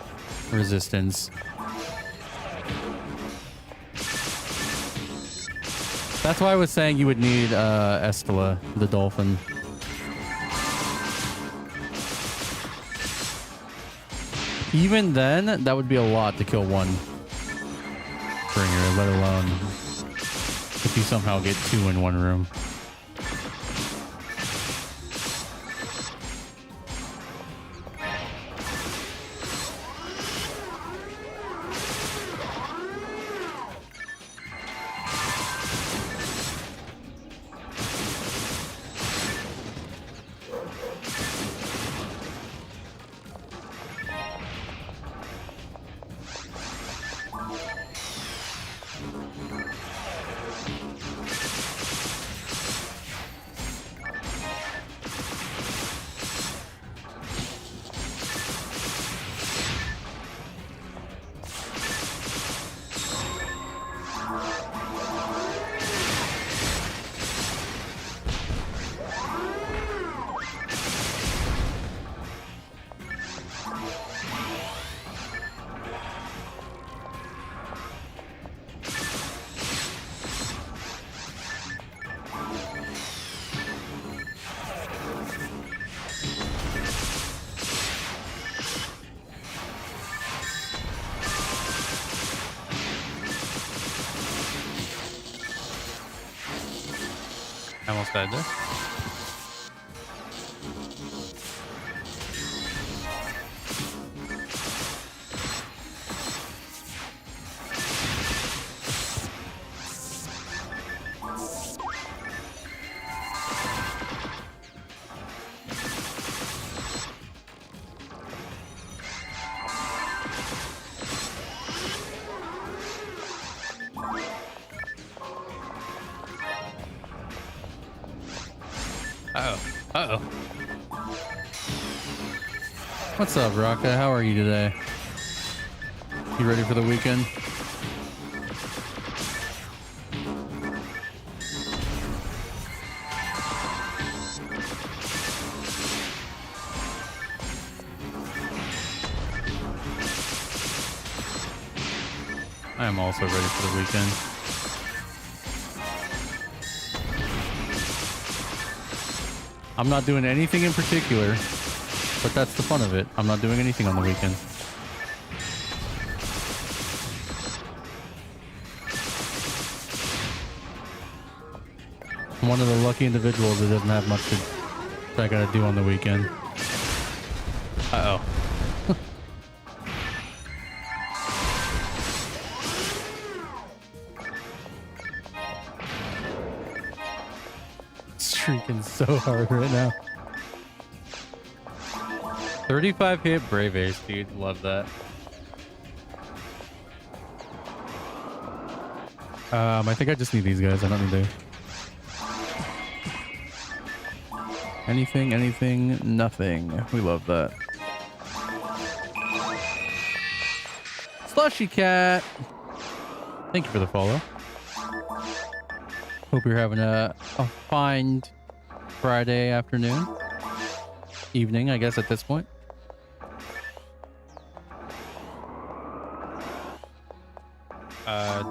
resistance. That's why I was saying you would need Estella, the dolphin. Even then, that would be a lot to kill one bringer, let alone if you somehow get two in one room. almost died there. Uh-oh. What's up, Rocka? How are you today? You ready for the weekend? I am also ready for the weekend. I'm not doing anything in particular, but that's the fun of it. I'm not doing anything on the weekend. I'm one of the lucky individuals that doesn't have much that I gotta do on the weekend. Uh-oh. Streaking so hard right now. 35 hit Brave Ace, dude. Love that. I think I just need these guys. I don't need to. Anything, nothing. We love that. Slushy Cat. Thank you for the follow. Hope you're having a fine Friday afternoon. Evening, I guess, at this point.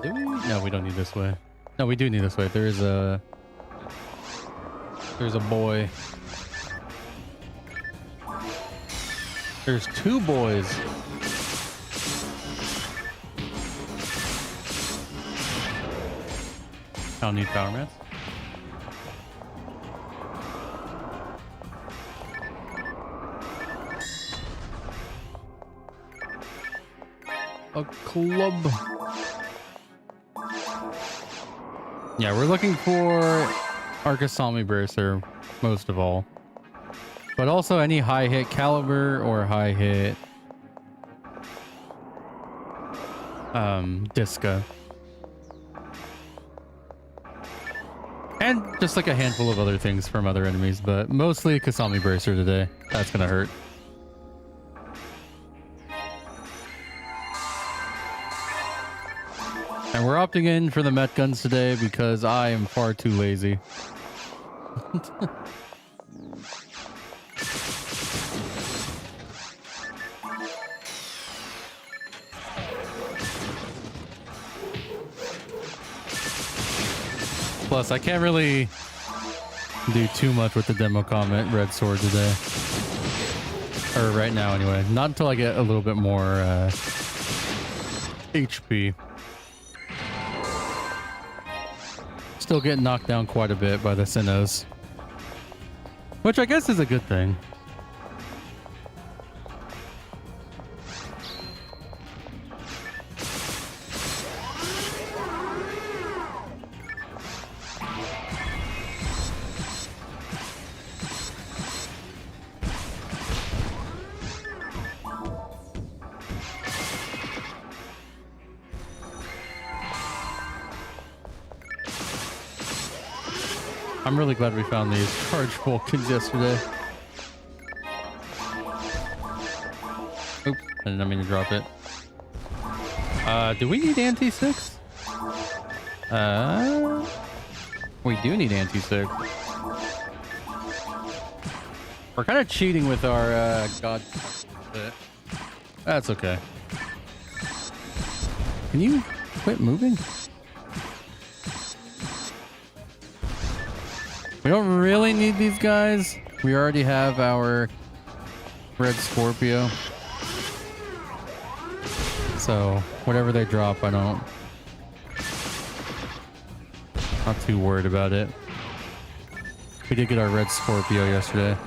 Do we? No, we don't need this way. No, we do need this way. There's a boy. There's two boys. I don't need power mats. A club. Yeah, we're looking for Arcasami Bracer most of all. But also any high hit caliber or high hit Disca. And just like a handful of other things from other enemies, but mostly Kasami Bracer today. That's gonna hurt. And we're opting in for the Met guns today because I am far too lazy. Plus, I can't really do too much with the demo comment Red Sword today. Or right now, anyway. Not until I get a little bit more HP. Still getting knocked down quite a bit by the Sinnohs. Which I guess is a good thing. I'm really glad we found these charge Vulcans yesterday. Oops, I didn't mean to drop it. Do we need anti-6? We do need anti-6. We're kind of cheating with our god. That's okay. Can you quit moving? We don't really need these guys. We already have our Red Scorpio. So whatever they drop, I don't. Not too worried about it. We did get our red Scorpio yesterday.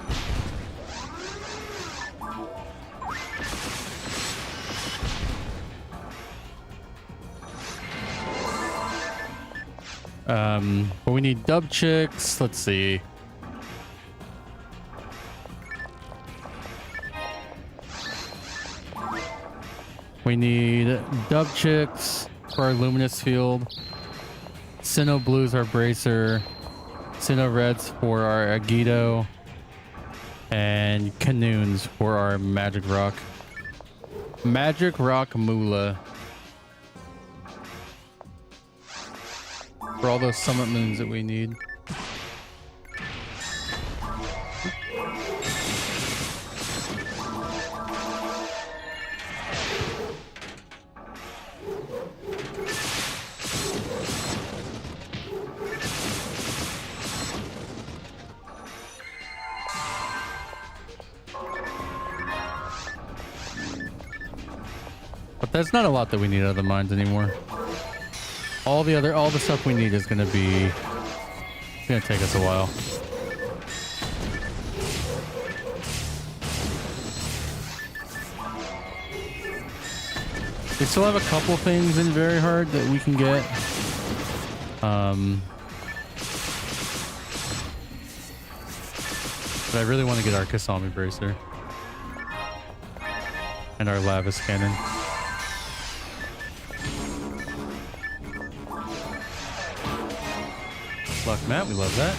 But we need dub chicks. Let's see. We need dub chicks for our luminous field. Sinnoh blues our bracer. Sinnoh reds for our Agido. And canoons for our magic rock. Magic rock Moolah. For all those summit moons that we need. But there's not a lot that we need out of the mines anymore. All the stuff we need is gonna take us a while. We still have a couple things in very hard that we can get. But I really want to get our Kasami bracer and our Lavis cannon. Luck Matt, we love that.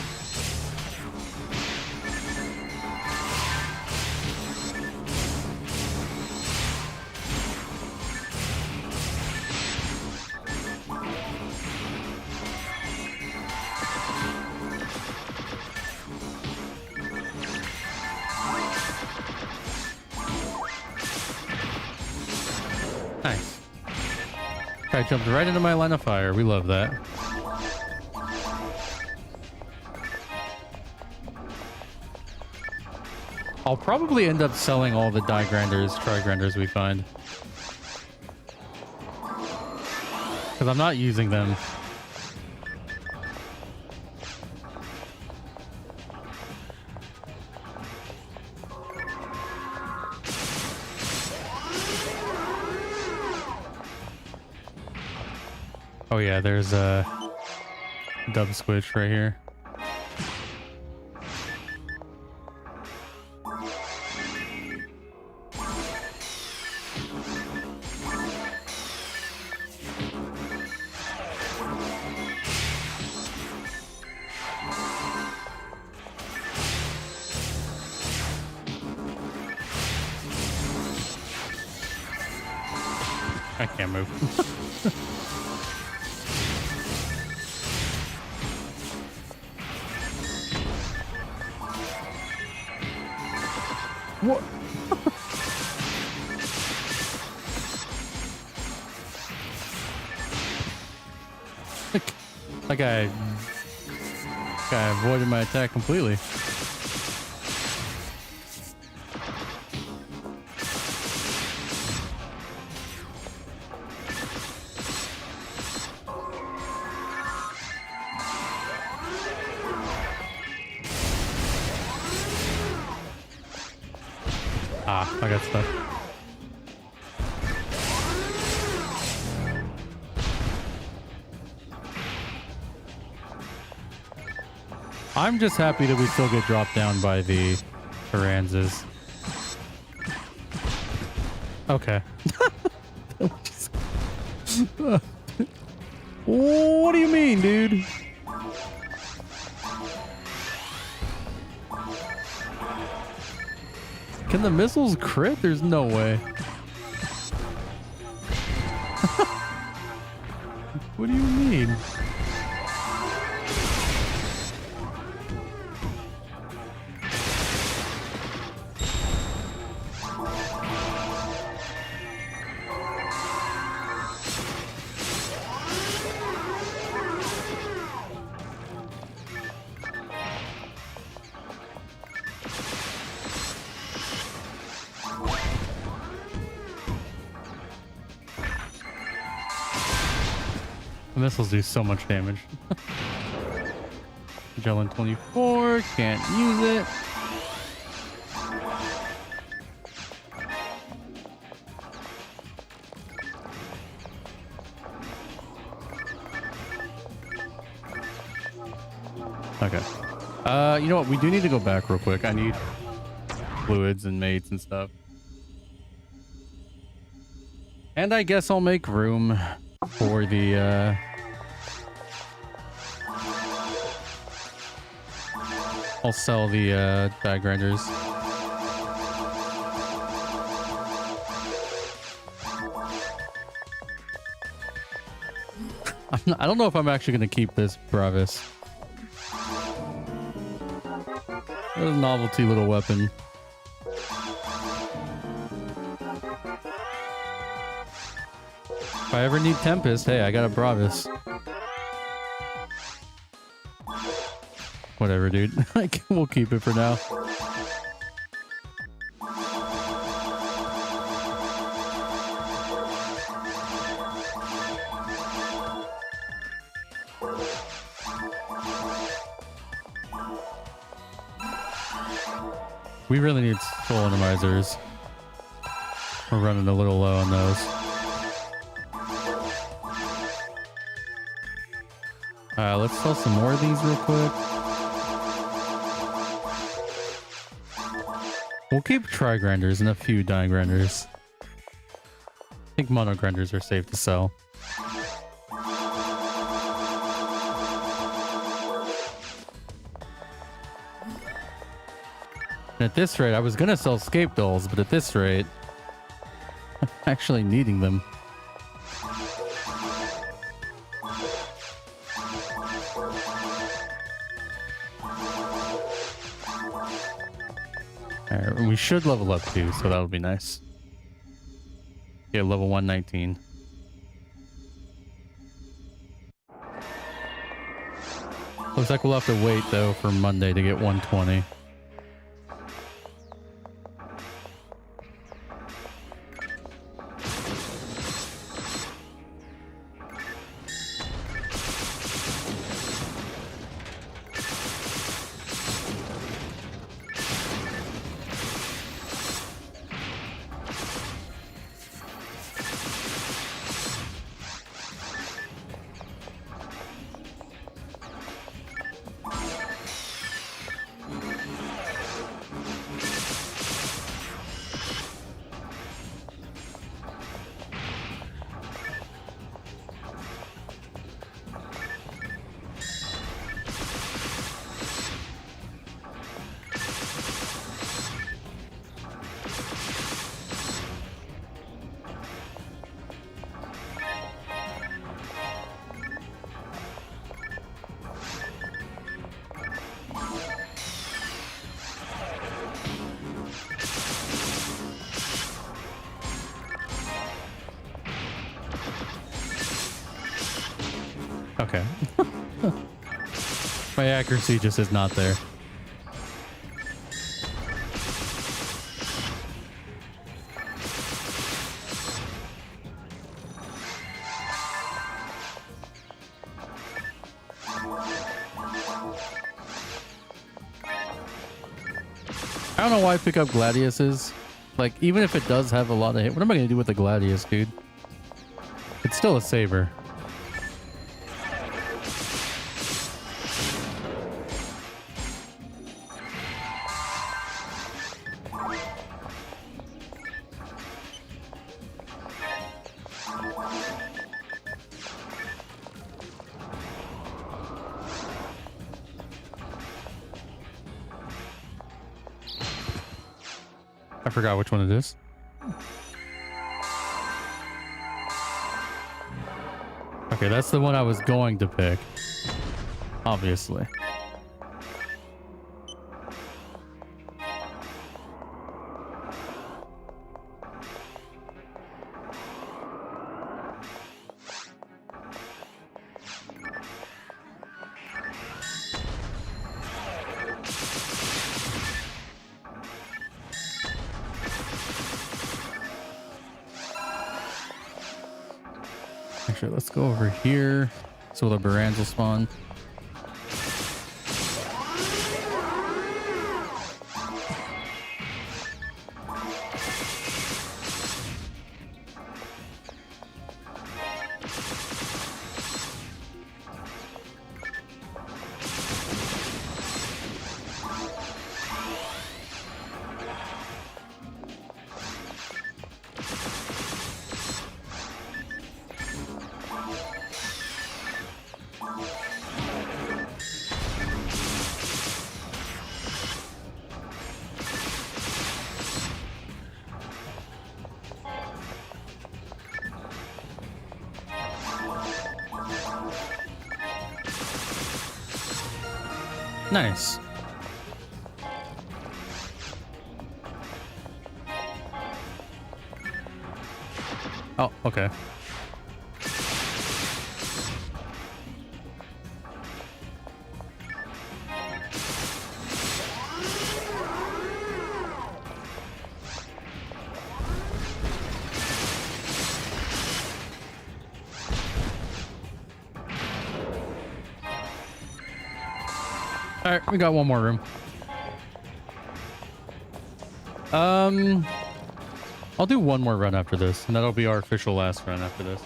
Nice. Guy jumped right into my line of fire. We love that. I'll probably end up selling all the die-grinders, tri-grinders we find. Because I'm not using them. Oh yeah, there's a dub switch right here. I can't move. What? Like I avoided my attack completely. Ah, I got stuck. I'm just happy that we still get dropped down by the Piranzas. Okay. What do you mean, dude? Can the missiles crit? There's no way. What do you mean? The missiles do so much damage. Good Magellan 24. Can't use it. Okay. You know what? We do need to go back real quick. I need fluids and mates and stuff. And I guess I'll make room for the I'll sell the die grinders. I don't know if I'm actually going to keep this Bravis. What a novelty little weapon. If I ever need Tempest, hey, I got a Bravis. Whatever, dude. Like, we'll keep it for now. We really need soul atomizers. We're running a little low on those. Let's sell some more of these real quick. We'll keep tri-grinders and a few die grinders. I think mono grinders are safe to sell. And at this rate, I was gonna sell scape dolls, but at this rate, I'm actually needing them. Alright, we should level up too, so that'll be nice. Yeah, level 119. Looks like we'll have to wait though for Monday to get 120. Okay. My accuracy just is not there. I don't know why I pick up Gladiuses. Like, even if it does have a lot of hit, what am I going to do with the Gladius, dude? It's still a saber. I forgot which one it is. Okay, that's the one I was going to pick. Obviously. Actually, let's go over here so the Barans will spawn. Nice. Oh, okay. All right, we got one more room. I'll do one more run after this, and that'll be our official last run after this.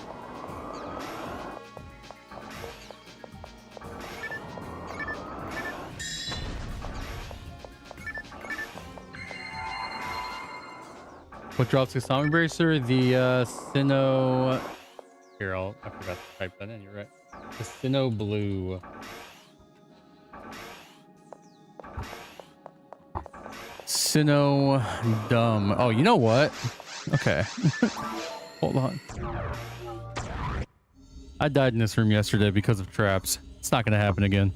What drops Kasami Bracer? The Sinnoh. Here, I forgot to type that in. You're right. The Sinnoh Blue. Sinnoh Dumb. Oh, you know what? Okay. Hold on. I died in this room yesterday because of traps. It's not going to happen again.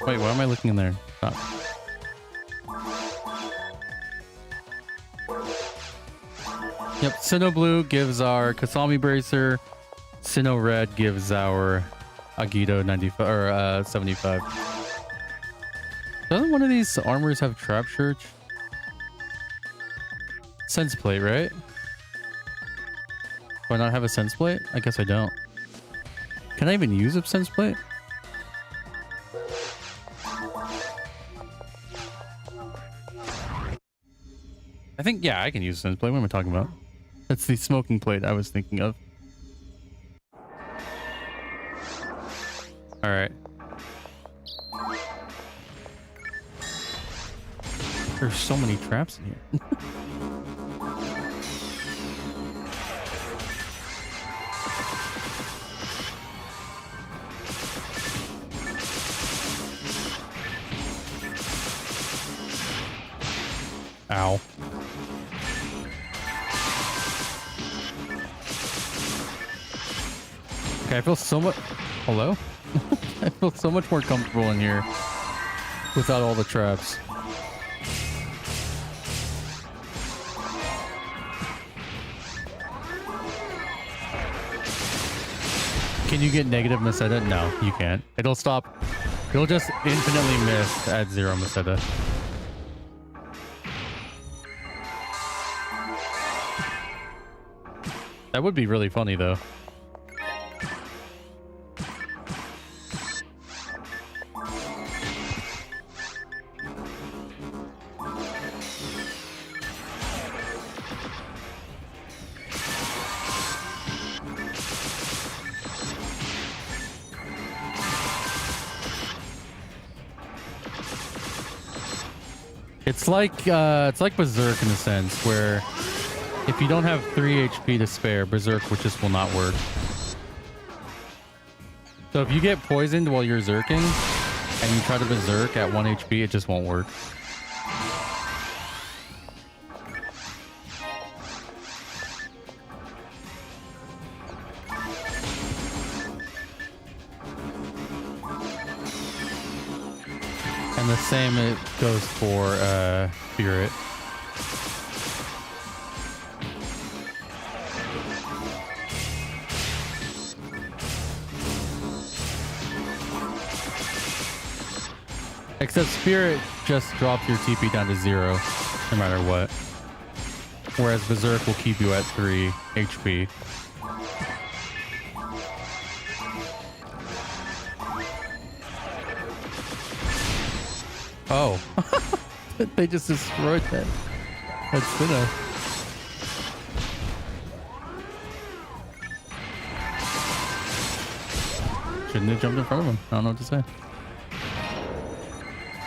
Wait, why am I looking in there? Stop. Yep, Sinnoh Blue gives our Kasami Bracer. Sinnoh Red gives our Agito 95 or 75. Doesn't one of these armors have Trap Church? Sense Plate, right? Do I not have a Sense Plate? I guess I don't. Can I even use a Sense Plate? I think, yeah, I can use a Sense Plate. What am I talking about? That's the smoking plate I was thinking of. All right. There's so many traps in here. Ow. Okay, I feel so much... Hello? I feel so much more comfortable in here without all the traps. Can you get negative Meseta? No, you can't. It'll stop. It'll just infinitely miss at 0 Meseta. That would be really funny, though. It's like Berserk in a sense, where if you don't have 3 HP to spare, Berserk just will not work. So if you get poisoned while you're Zerking and you try to Berserk at 1 HP, it just won't work. And the same it goes for Spirit. Except Spirit just drops your TP down to 0 no matter what. Whereas Berserk will keep you at 3 HP. Oh. They just destroyed that. That's Sinnoh. Shouldn't have jumped in front of him. I don't know what to say.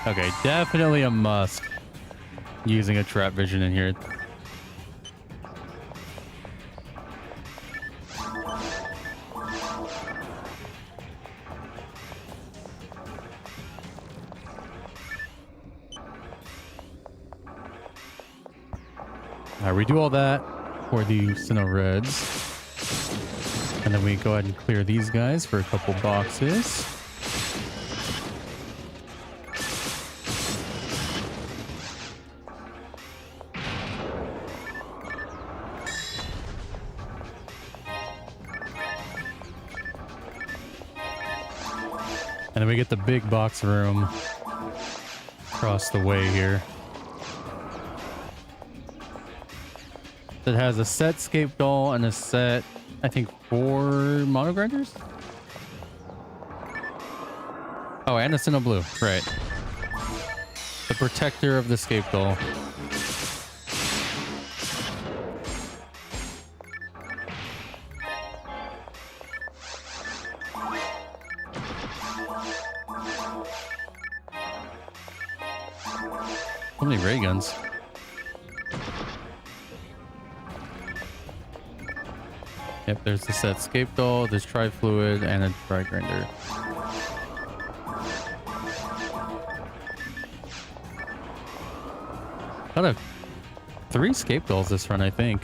Okay, definitely a must using a trap vision in here. All right, we do all that for the Sinnoh Reds. And then we go ahead and clear these guys for a couple boxes. And then we get the big box room across the way here. That has a set Scape Doll and a set, I think, 4 Mono Grinders? Oh, and a Sinnoh Blue, right. The protector of the Scape Doll. So many ray guns. Yep, there's the set Scape Doll, there's Tri-Fluid, and a Tri-Grinder. Got a 3 Scape Dolls this run, I think.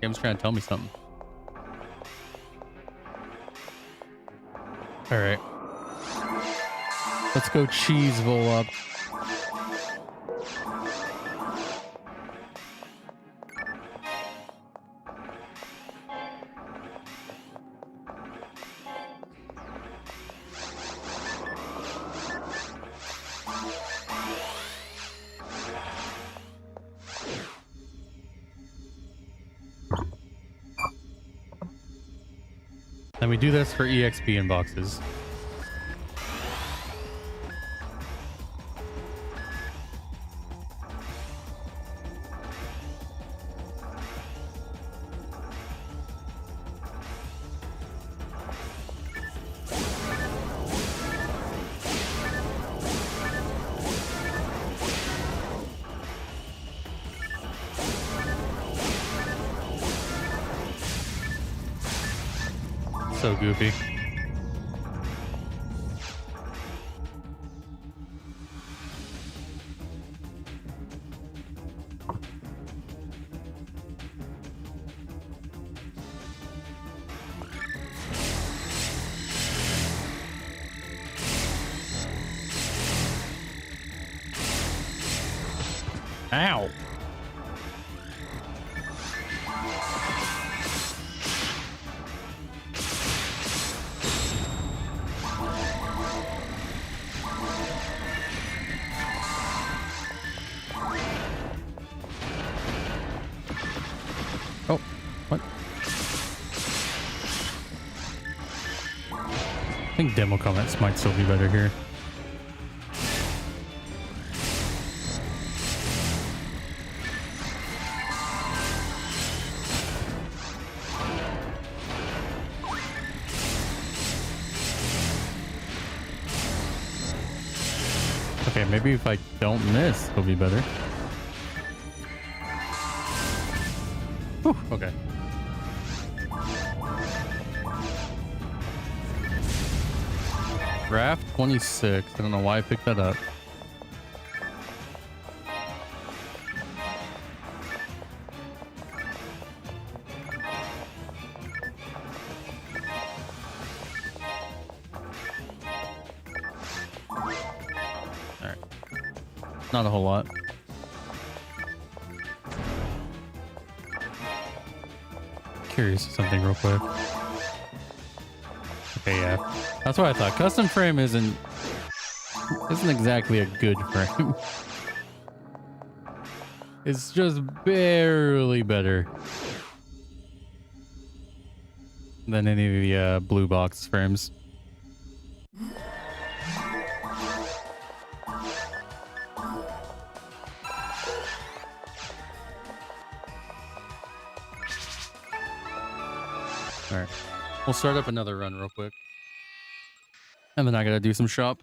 Game's trying to tell me something. Alright. Let's go Cheeseville up. And we do this for EXP inboxes. So goofy. Ow. Oh, what? I think demo comments might still be better here. Okay, maybe if I don't miss, it'll be better. Whew, okay. Draft 26. I don't know why I picked that up. Alright. Not a whole lot. Curious of something real quick. Okay, yeah. That's what I thought. Custom frame isn't exactly a good frame. It's just barely better than any of the blue box frames. All right, we'll start up another run real quick. And then I gotta do some shop.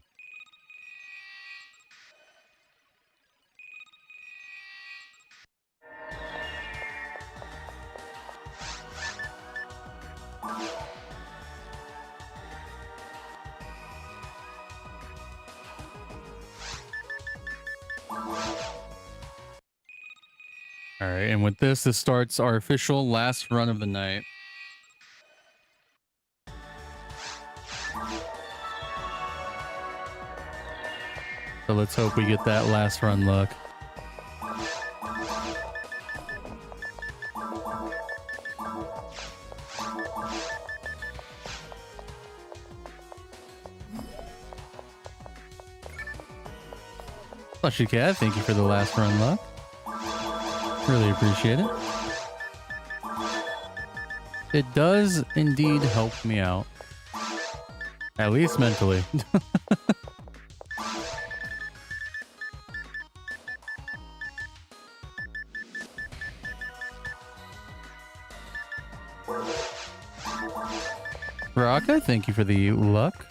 All right, and with this starts our official last run of the night. So let's hope we get that last run luck. Flushy Cat, thank you for the last run luck. Really appreciate it. It does indeed help me out. At least mentally. Raka, thank you for the luck.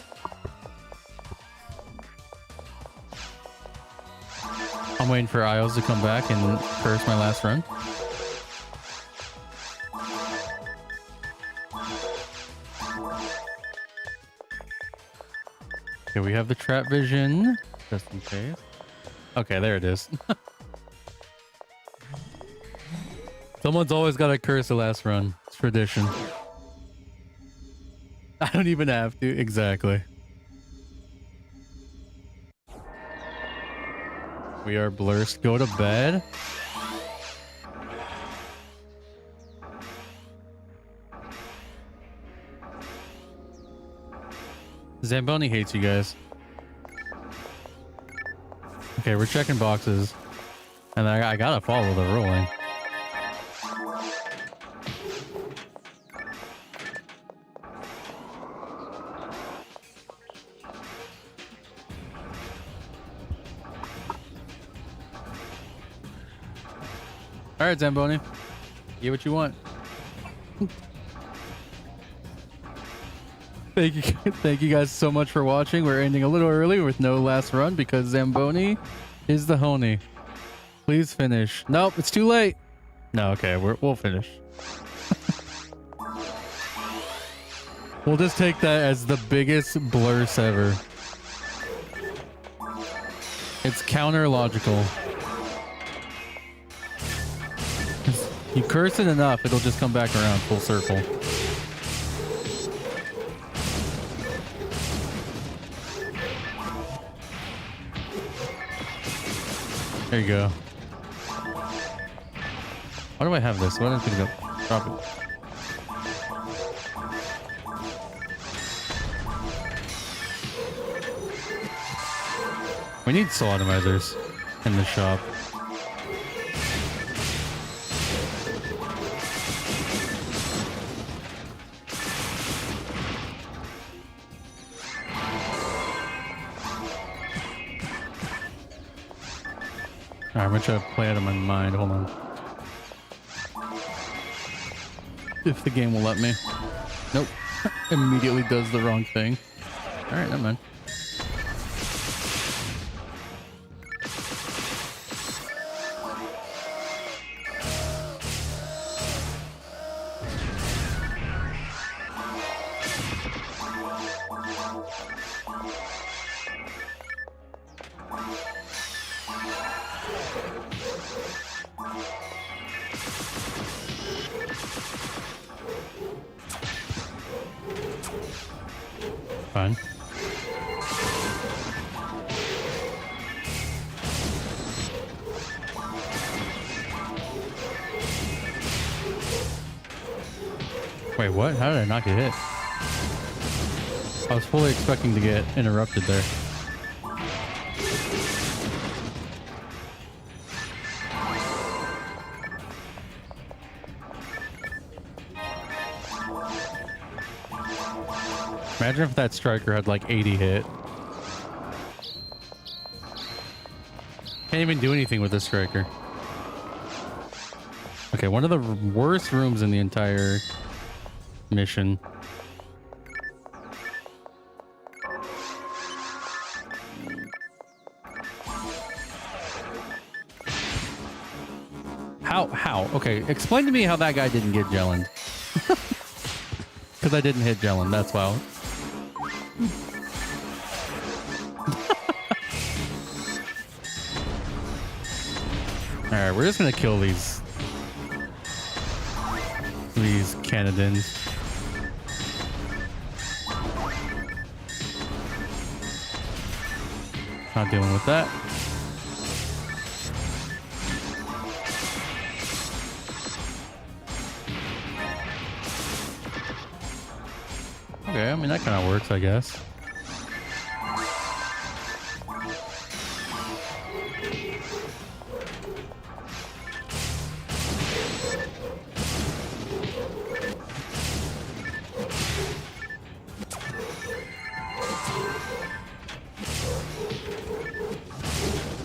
I'm waiting for Isles to come back and curse my last run. Okay, we have the trap vision, just in case. Okay, there it is. Someone's always got to curse the last run. It's tradition. I don't even have to. Exactly. We are blurst. Go to bed. Zamboni hates you guys. Okay, we're checking boxes. And I gotta follow the ruling. All right, Zamboni. Get what you want. Thank you guys so much for watching. We're ending a little early with no last run because Zamboni is the honey. Please finish. Nope, it's too late. No, okay, we'll finish. We'll just take that as the biggest blurse ever. It's counter logical. You curse it enough, it'll just come back around full circle. There you go. Why do I have this? Why don't I go drop it? We need sodomizers in the shop. Alright, I'm gonna try to play out of my mind. Hold on. If the game will let me. Nope. Immediately does the wrong thing. Alright, never mind. Fine. Wait, what? How did I not get hit? I was fully expecting to get interrupted there. Imagine if that striker had like 80 hit. Can't even do anything with this striker. Okay, one of the worst rooms in the entire mission. How? Okay, explain to me how that guy didn't get Jelland. Because I didn't hit Jelland, that's why. Alright, we're just gonna kill these these Canadians. Not dealing with that. Okay, I mean, that kind of works, I guess.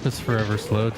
Just forever slowed.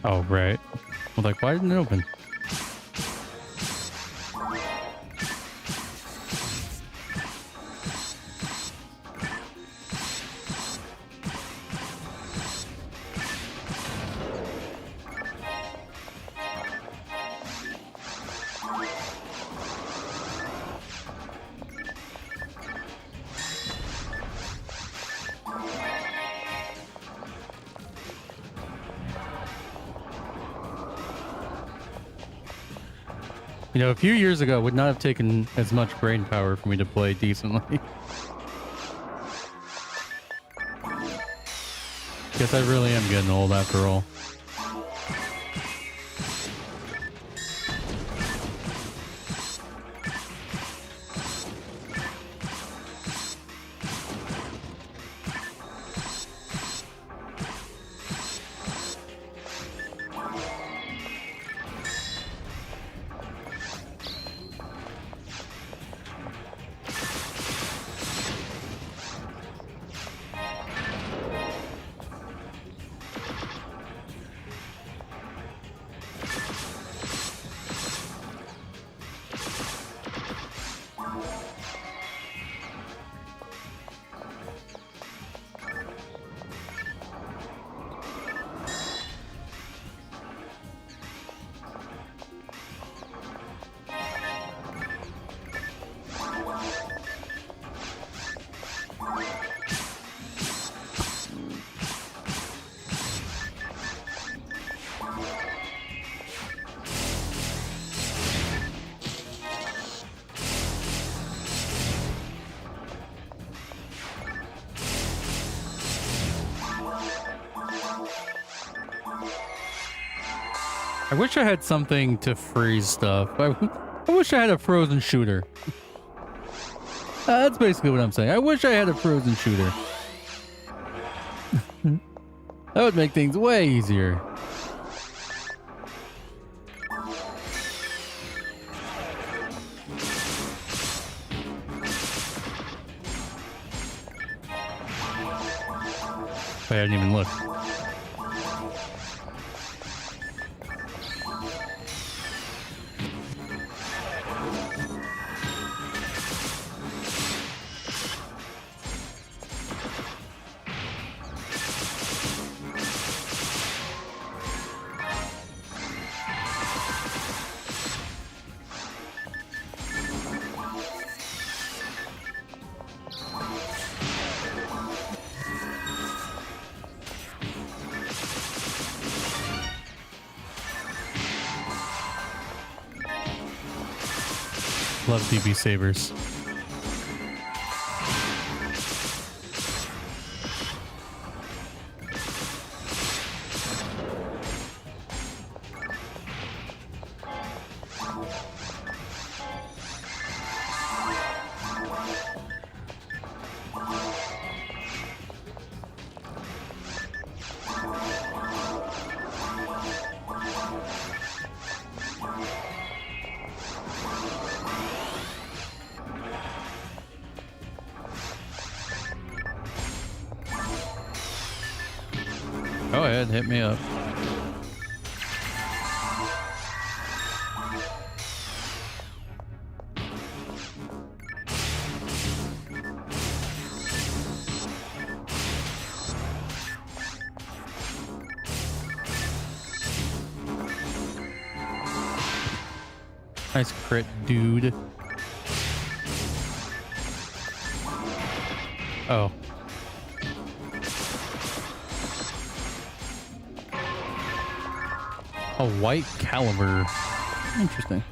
Oh, right. Well, like, why didn't it open? You know, a few years ago, it would not have taken as much brain power for me to play decently. Guess I really am getting old after all. I wish I had something to freeze stuff. I wish I had a frozen shooter. That's basically what I'm saying. I wish I had a frozen shooter. That would make things way easier. I didn't even look. Love DB sabers. Go ahead, hit me up. Nice crit, dude. Oh. A white caliber. Interesting.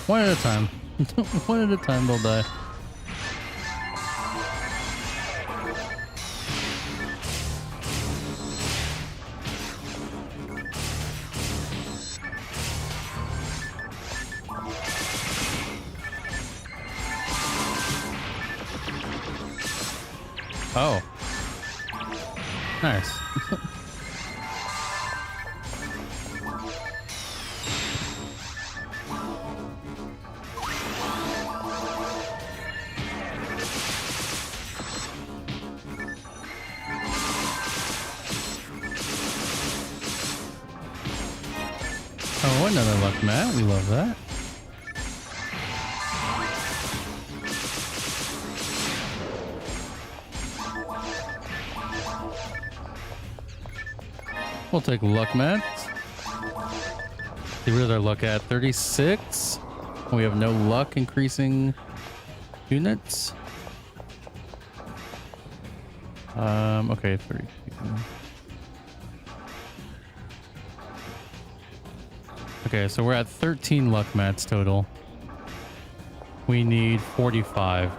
One at a time. One at a time, they'll die. Oh. Nice. Oh, another luck mat. We love that. We'll take luck mats. See, where's our luck at? 36. We have no luck increasing units. Okay, 32. Okay, so we're at 13 luck mats total. We need 45.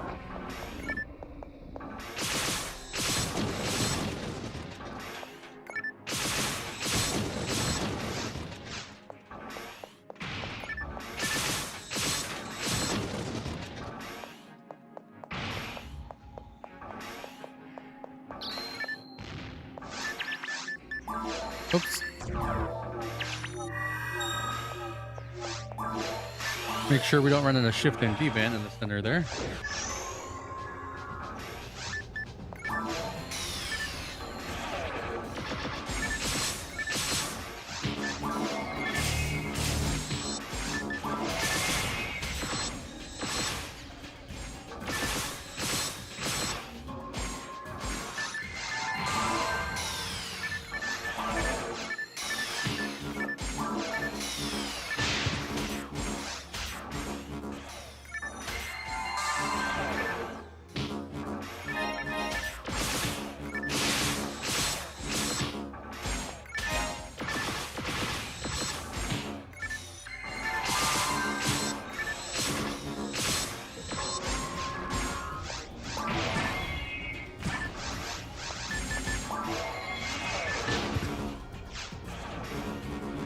Oops. Make sure we don't run into shift and D-band in the center there.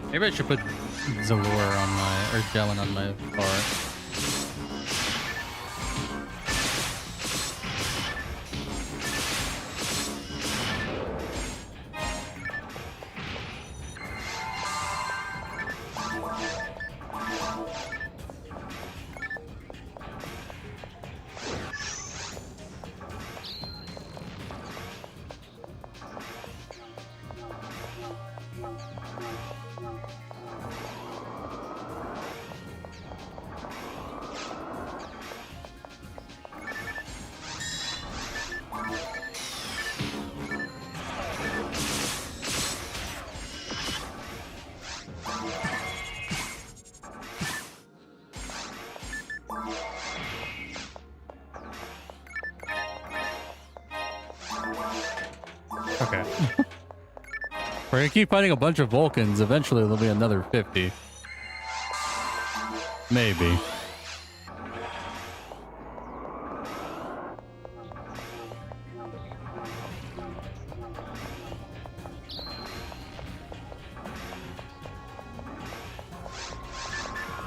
Maybe I should put Zalor on my, or Jelen on my bar. Okay. We're gonna keep fighting a bunch of Vulcans. Eventually there'll be another 50. Maybe.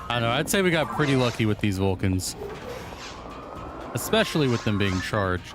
I don't know. I'd say we got pretty lucky with these Vulcans. Especially with them being charged.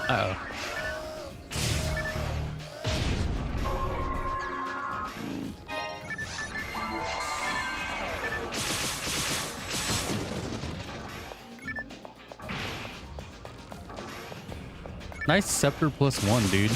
Uh-oh. Nice scepter +1, dude.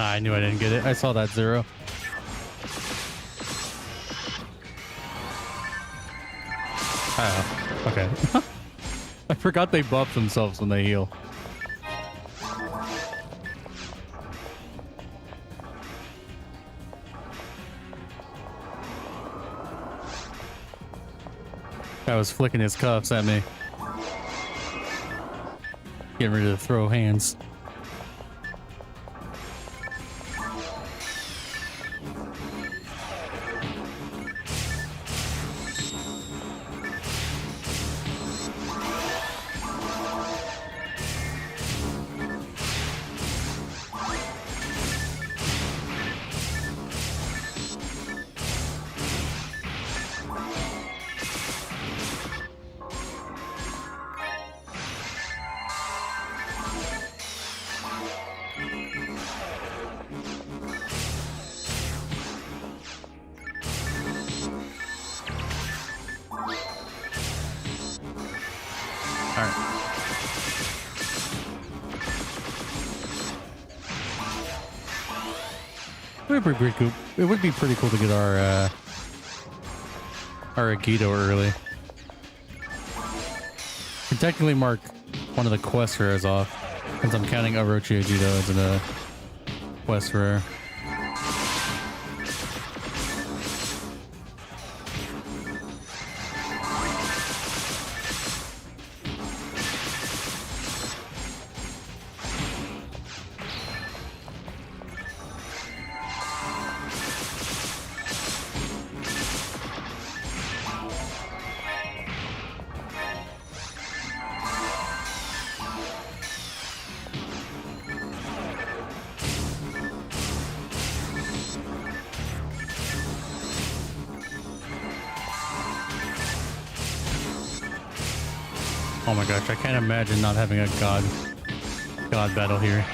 I knew I didn't get it. I saw that 0. Oh, okay. I forgot they buff themselves when they heal. Guy was flicking his cuffs at me. Getting ready to throw hands. It would be pretty cool to get our Agido early. Can technically mark one of the quest rares off, since I'm counting Orochi Agido as a quest rare. Oh my gosh, I can't imagine not having a god battle here.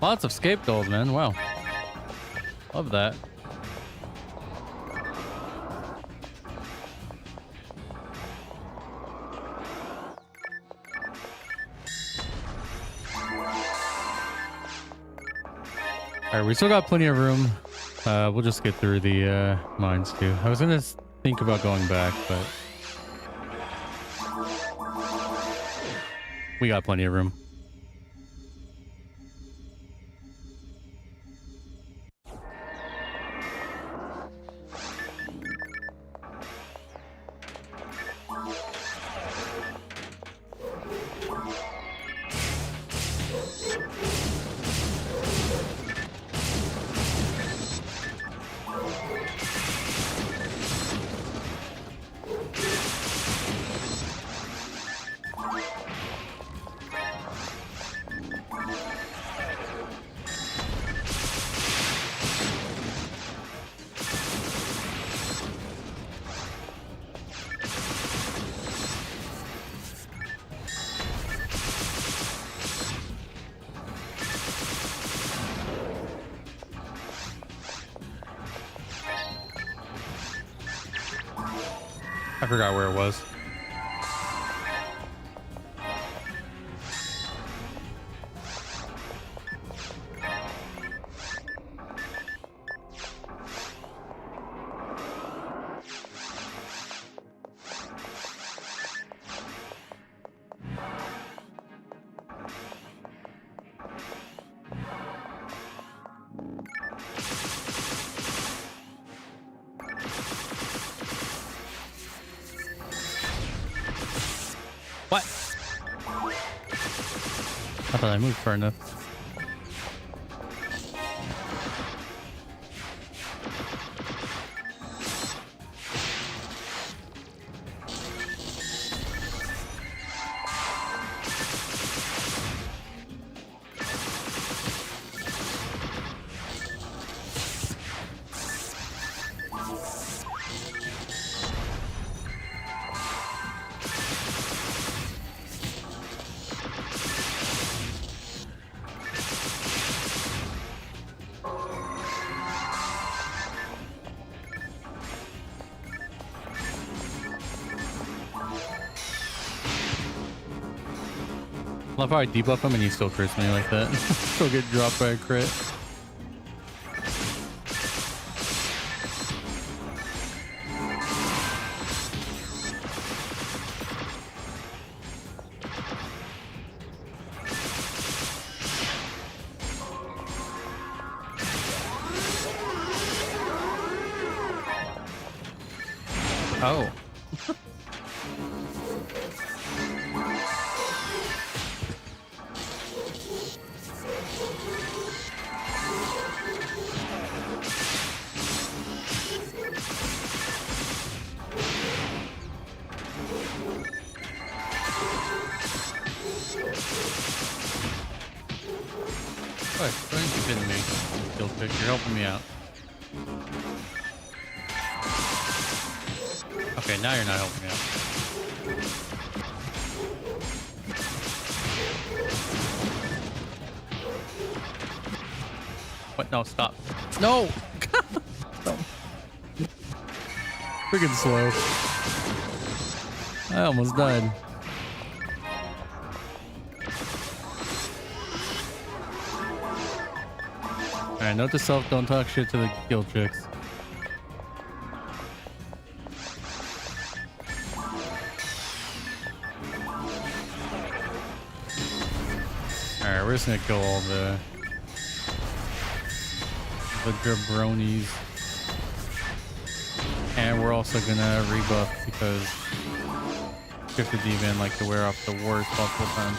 Lots of scapegoals, man. Wow. Love that. All right, we still got plenty of room. We'll just get through the mines too. I was gonna think about going back, but we got plenty of room. I forgot where it was. What? I thought I moved far enough. I love how I debuff him and he still crits me like that. Still get dropped by a crit. Oh. What? Don't you kidding me? Kill pick, you're helping me out. Okay, now you're not helping me out. What? No, stop. No! Stop. Freaking slow. I almost died. Alright, note to self, don't talk shit to the kill chicks. Alright, we're just gonna kill all the jabronis. And we're also gonna rebuff because Gifted Demon like to wear off the worst possible time.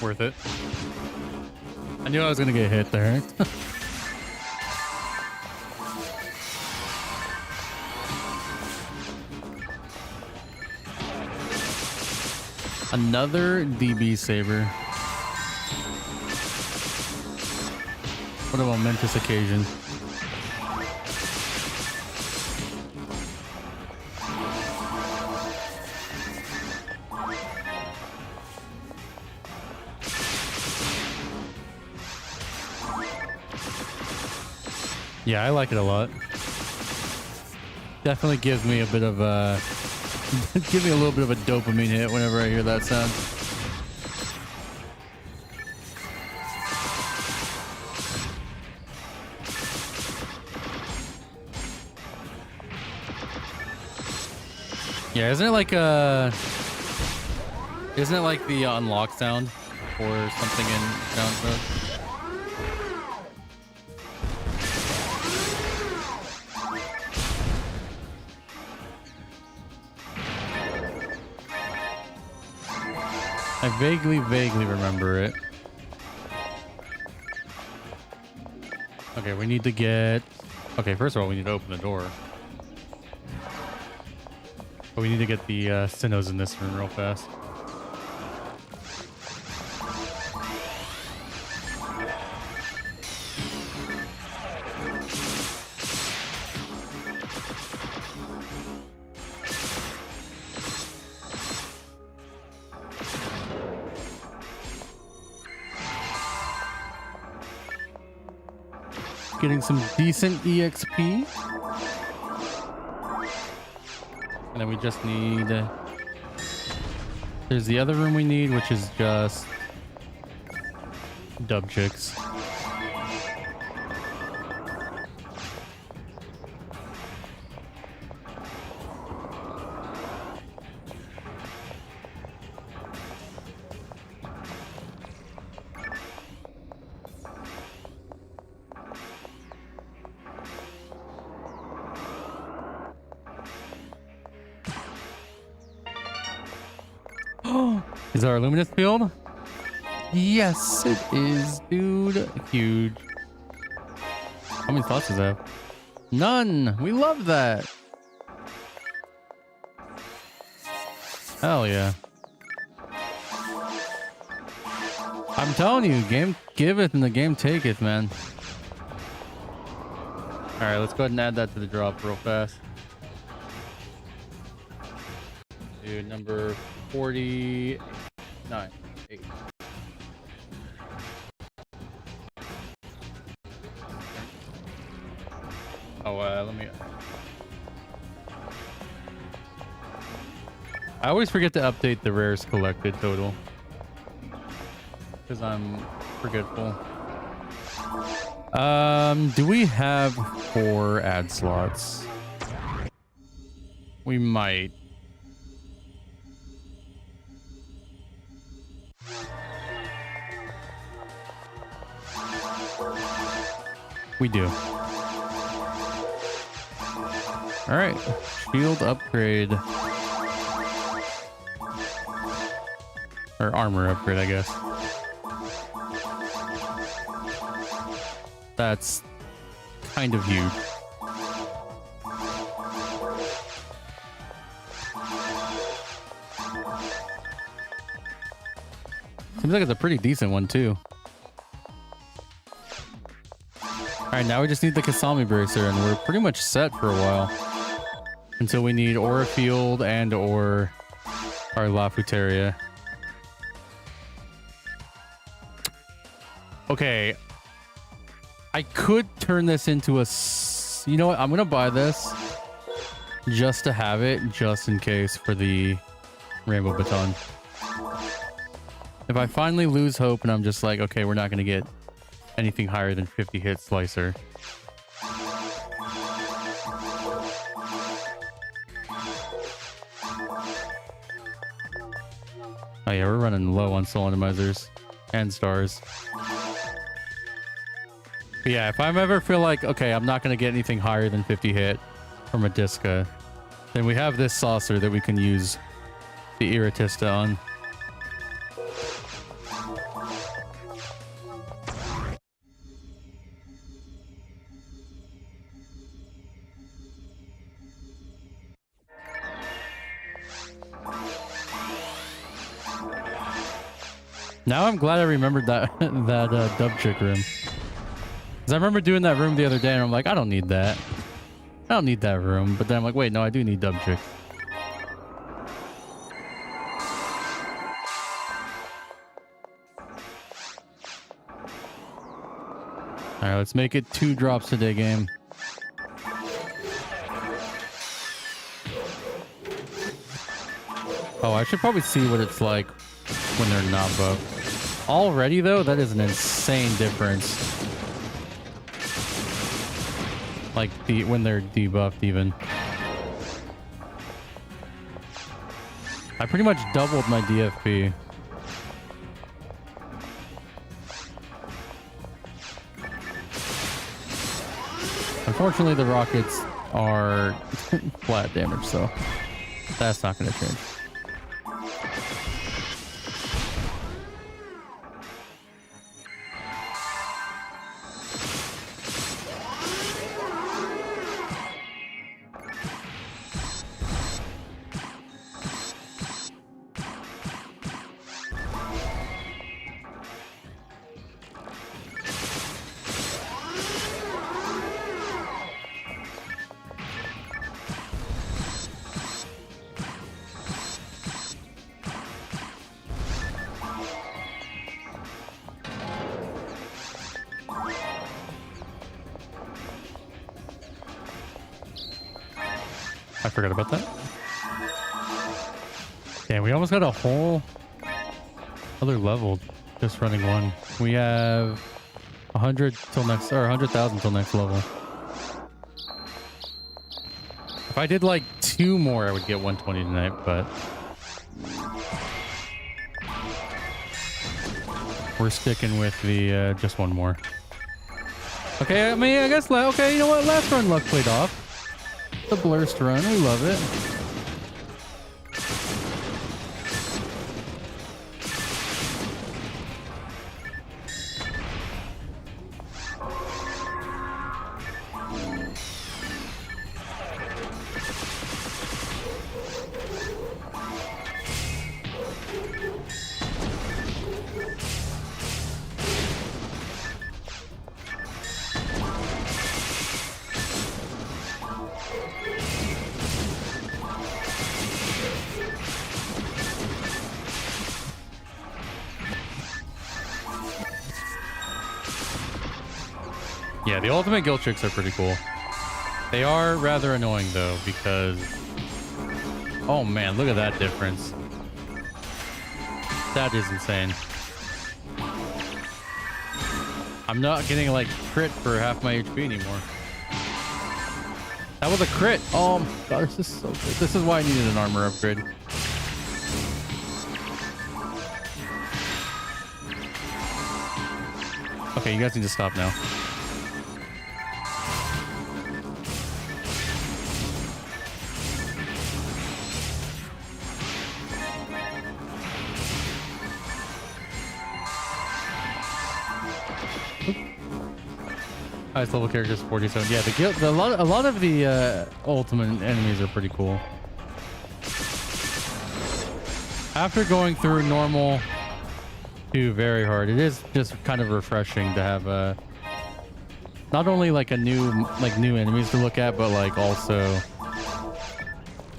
Worth it. I knew I was gonna get hit there. Another DB saber. What a momentous occasion. Yeah, I like it a lot. Definitely gives me a bit of a give me a little bit of a dopamine hit whenever I hear that sound. Yeah, isn't it like the unlock sound or something in sound mode? I vaguely remember it. Okay, we need to get... Okay, first of all, we need to open the door. But we need to get the Sinnohs in this room real fast. Getting some decent EXP. And then we just need... there's the other room we need, which is just... dub chicks. Is our luminous field? Yes, it is, dude. Huge. How many slots does it have? None. We love that. Hell yeah. I'm telling you, game giveth and the game taketh, man. All right, let's go ahead and add that to the drop real fast. Dude, number 49. 8. Oh, let me... I always forget to update the rares collected total. Because I'm forgetful. Do we have 4 ad slots? We might. We do. All right. Shield upgrade. Or armor upgrade, I guess. That's kind of huge. Seems like it's a pretty decent one, too. All right, now we just need the Kasami Bracer, and we're pretty much set for a while. Until we need Aura Field and or our Lafuteria. Okay. I could turn this into a... You know what? I'm going to buy this just to have it, just in case for the Rainbow Baton. If I finally lose hope and I'm just like, okay, we're not going to get anything higher than 50 hit Slicer. Oh yeah, we're running low on soul atomizers and stars. But yeah, if I ever feel like, okay, I'm not going to get anything higher than 50 hit from a Disca, then we have this saucer that we can use the Iritista on. Now I'm glad I remembered that that dub trick room. Because I remember doing that room the other day and I'm like, I don't need that. I don't need that room. But then I'm like, wait, no, I do need dub trick. All right, let's make it 2 drops today, game. Oh, I should probably see what it's like when they're not buffed. Already, though, that is an insane difference. Like when they're debuffed, even. I pretty much doubled my DFP. Unfortunately, the rockets are flat damage, so that's not going to change. I forgot about that. Damn, we almost got a whole other level just running one. We have 100 till next, or 100,000 till next level. If I did like 2 more, I would get 120 tonight, but we're sticking with the just 1 more. Okay, I mean, I guess, okay, you know what? Last run luck played off. The blurst run, we love it. Yeah, the ultimate guilt tricks are pretty cool. They are rather annoying though, because oh man, look at that difference. That is insane. I'm not getting like crit for half my HP anymore. That was a crit. Oh my god, this is so good. This is why I needed an armor upgrade. Okay, you guys need to stop now. Highest level characters 47. Yeah, a lot of the ultimate enemies are pretty cool. After going through normal to very hard, it is just kind of refreshing to have not only like new enemies to look at, but like also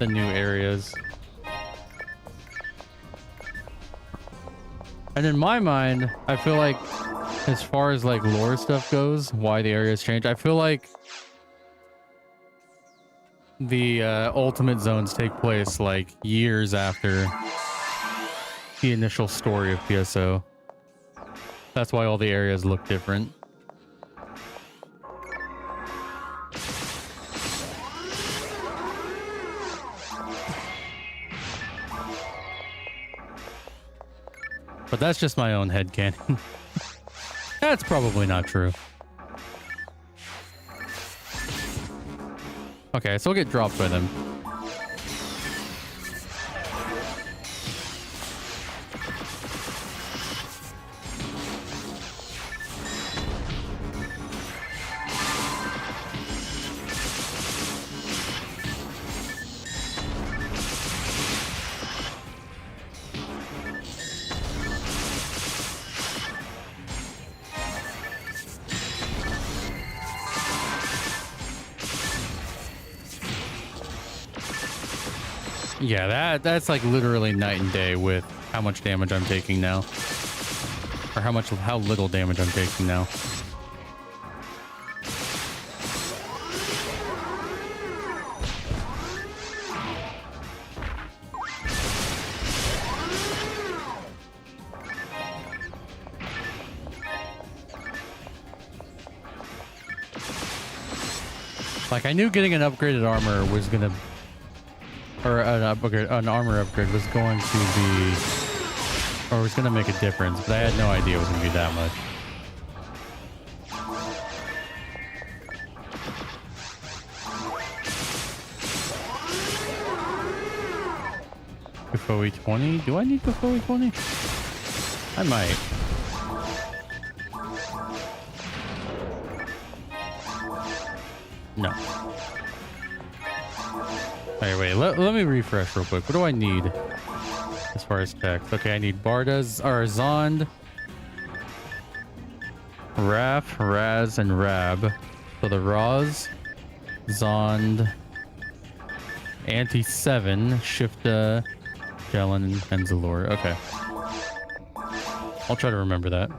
the new areas. And in my mind, I feel like as far as like lore stuff goes, why the areas change, I feel like the ultimate zones take place like years after the initial story of PSO. That's why all the areas look different. But that's just my own headcanon. That's probably not true. Okay, so I'll get dropped by them. Yeah, that's like literally night and day with how much damage I'm taking now. Or how little damage I'm taking now. Like, I knew getting an upgraded armor was gonna, or an armor upgrade was going to be, or was gonna make a difference, but I had no idea it was gonna be that much. Before E20? Do I need before E20? I might. No. Alright, wait. Let me refresh real quick. What do I need as far as text? Okay, I need Bardas, Zond, Raf, Raz, and Rab. So the Raz, Zond, Anti-7, Shifta, Jelen, and Zalor. Okay. I'll try to remember that.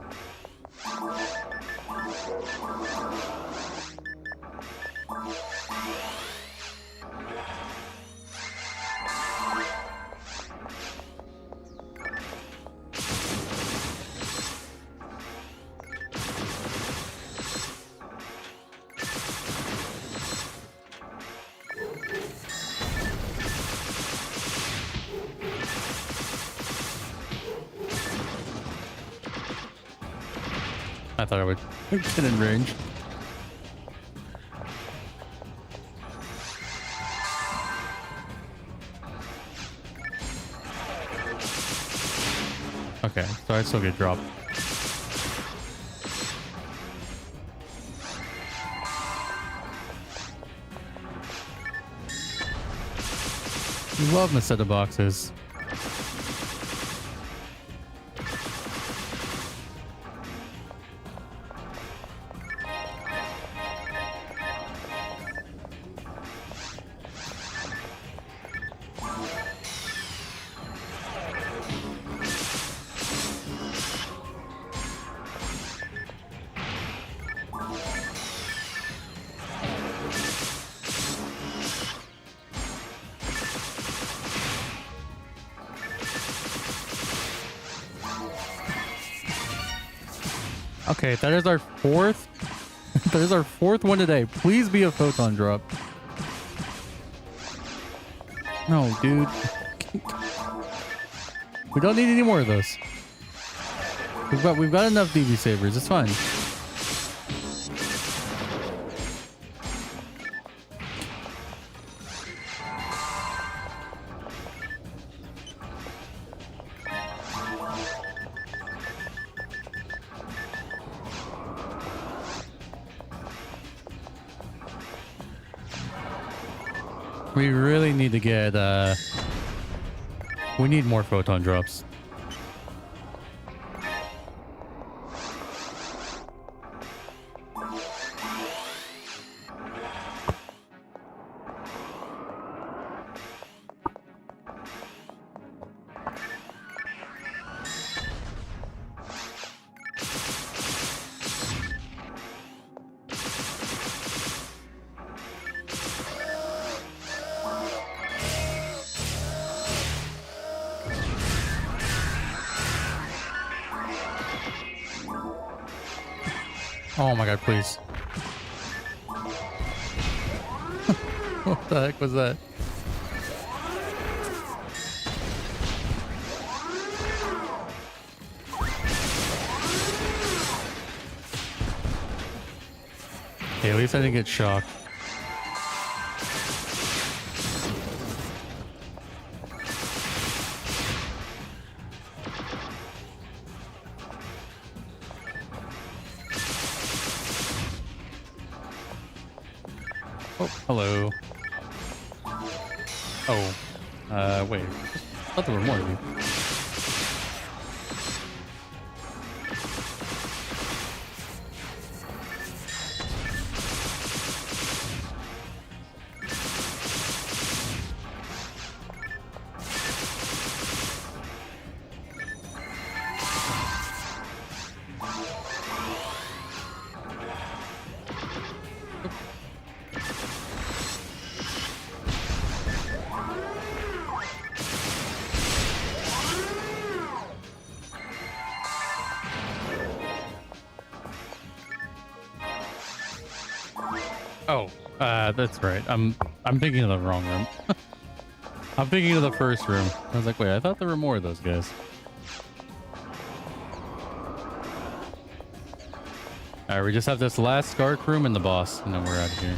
I thought I would get in range. Okay, so I still get dropped. Love Masetta boxes. Okay, that is our fourth. That is our fourth one today. Please be a photon drop. No, dude. We don't need any more of those. We've got enough DB sabers. It's fine. We really need to get, we need more photon drops. Oh my god, please. What the heck was that? Hey, at least I didn't get shocked. Oh, hello. Oh, wait. I thought there were more of you. Oh, that's right. I'm thinking of the wrong room. I'm thinking of the first room. I was like, wait, I thought there were more of those guys. All right, we just have this last Skark room and the boss, and then we're out of here.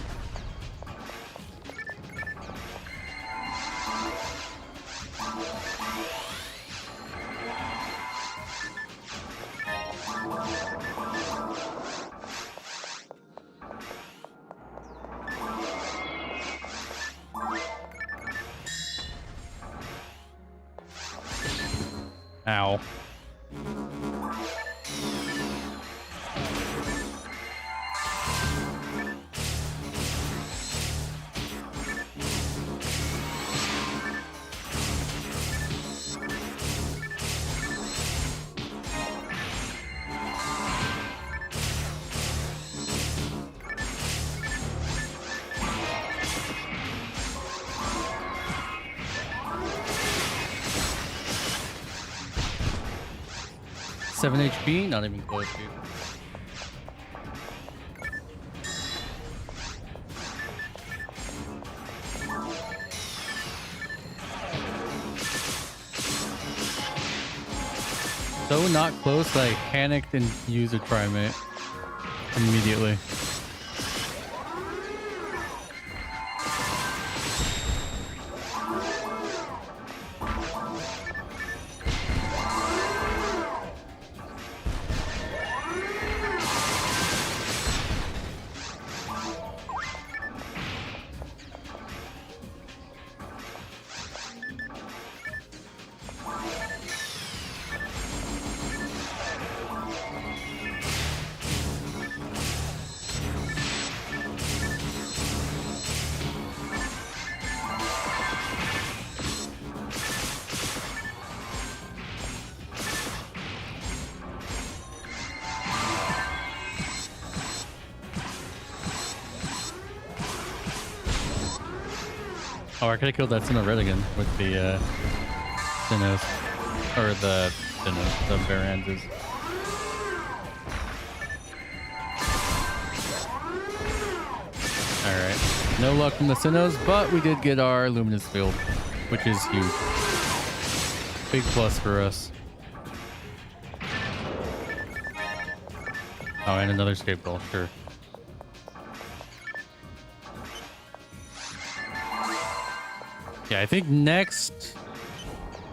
Ow. Seven HP, not even close, dude. So not close that I panicked and used a Trimate immediately. Oh, I could have killed that Sinnoh Red again with the Sinnohs. Or the Sinnohs, the Varanzas. Alright. No luck from the Sinnohs, but we did get our Luminous Field, which is huge. Big plus for us. Oh, and another escape goal, sure. Yeah, I think next...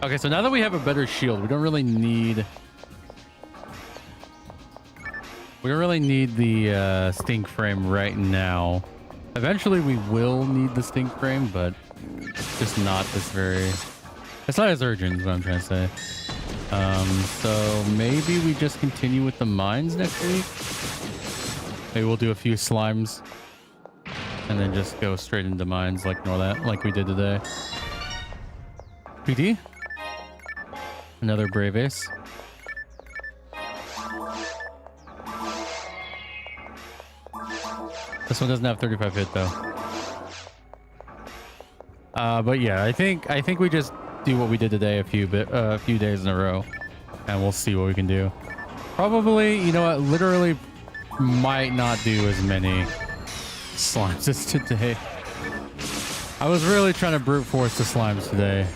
Okay, so now that we have a better shield, we don't really need... We don't really need the stink frame right now. Eventually we will need the stink frame, but just not this very... It's not as urgent is what I'm trying to say. So maybe we just continue with the mines next week. Maybe we'll do a few slimes. And then just go straight into mines like like we did today. PD? Another Brave Ace. This one doesn't have 35 hit though. But yeah, I think we just do what we did today a few days in a row, and we'll see what we can do. Probably, you know what? Literally, might not do as many slimes as today. I was really trying to brute force the slimes today,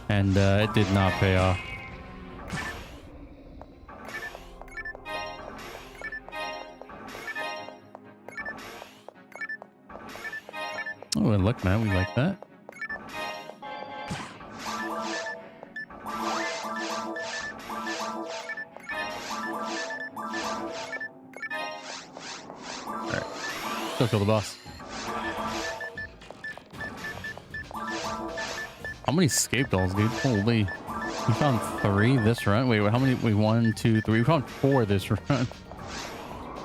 and it did not pay off. Oh, and look, man, we like that. All right, go kill the boss. How many escape dolls, dude? Holy. We found 3 this run. Wait, how many? Wait, 1, 2, 3. We found 4 this run.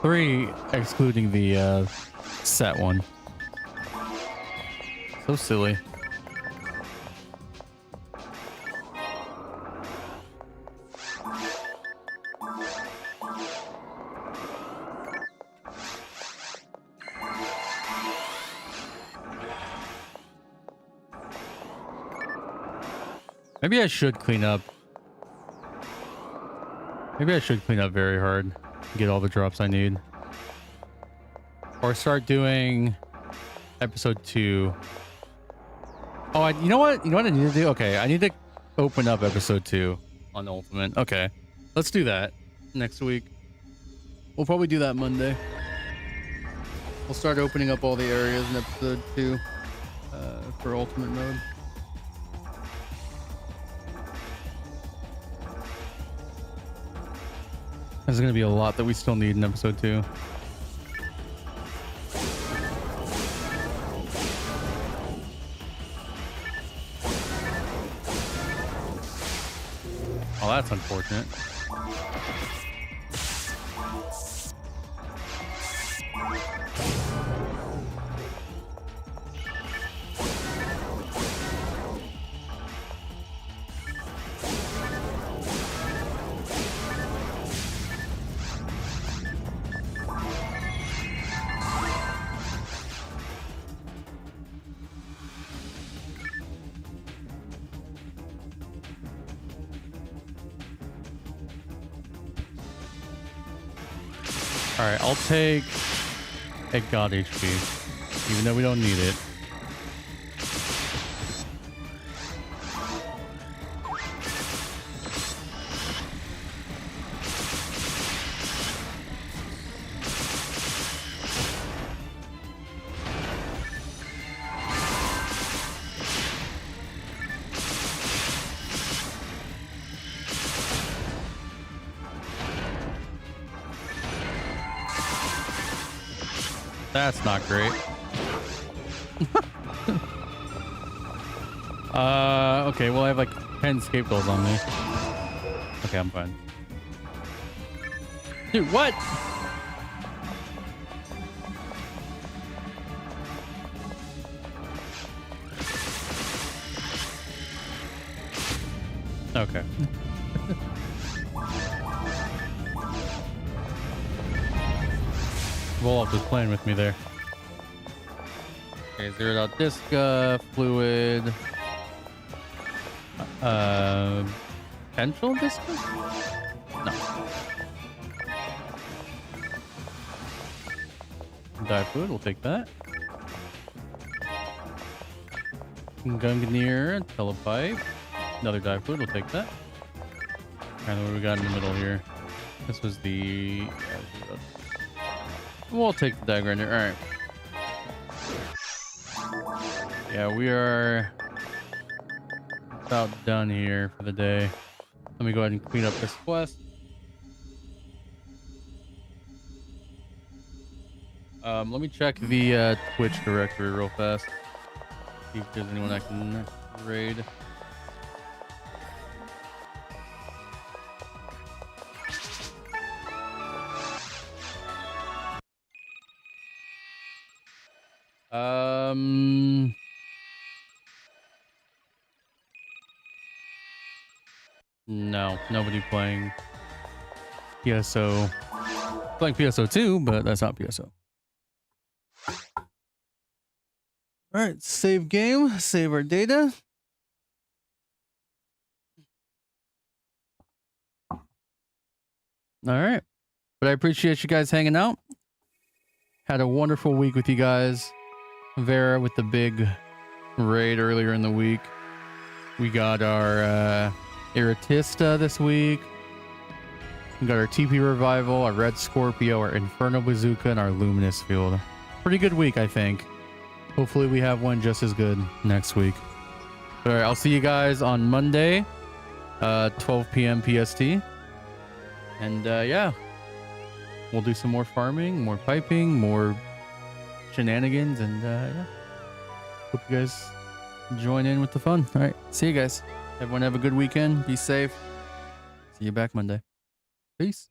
3 excluding the set one. So silly. Maybe I should clean up. Maybe I should clean up very hard. Get all the drops I need. or start doing episode 2. Oh, you know what? You know what I need to do? Okay, I need to open up episode 2 on Ultimate. Okay, let's do that next week. We'll probably do that Monday. We'll start opening up all the areas in episode 2 for Ultimate mode. There's going to be a lot that we still need in episode 2. Oh, that's unfortunate. All right, I'll take a God HP, even though we don't need it. That's not great. Okay, well I have like 10 scapegoats on me. Okay, I'm fine. Dude, what? Okay. Wolf was playing with me there. Okay, zeroed out disc fluid. Potential disc? No. Die fluid, we'll take that. Gunganier, telepipe. Another die fluid, we'll take that. And what do we got in the middle here? This was the... We'll take the die grinder. All right. Yeah, we are about done here for the day. Let me go ahead and clean up this quest. Let me check the Twitch directory real fast. See if there's anyone I can raid. No, nobody playing PSO. Playing PSO 2, but that's not PSO. All right, save game, save our data. All right, but I appreciate you guys hanging out. Had a wonderful week with you guys. Vera with the big raid earlier in the week. We got our Eratista this week. We got our TP Revival, our Red Scorpio, our Inferno Bazooka, and our Luminous Field. Pretty good week, I think. Hopefully we have one just as good next week. All right, I'll see you guys on Monday, 12 p.m. PST. And yeah, we'll do some more farming, more piping, more shenanigans, and yeah. Hope you guys join in with the fun. All right, see you guys. Everyone have a good weekend. Be safe. See you back Monday. Peace.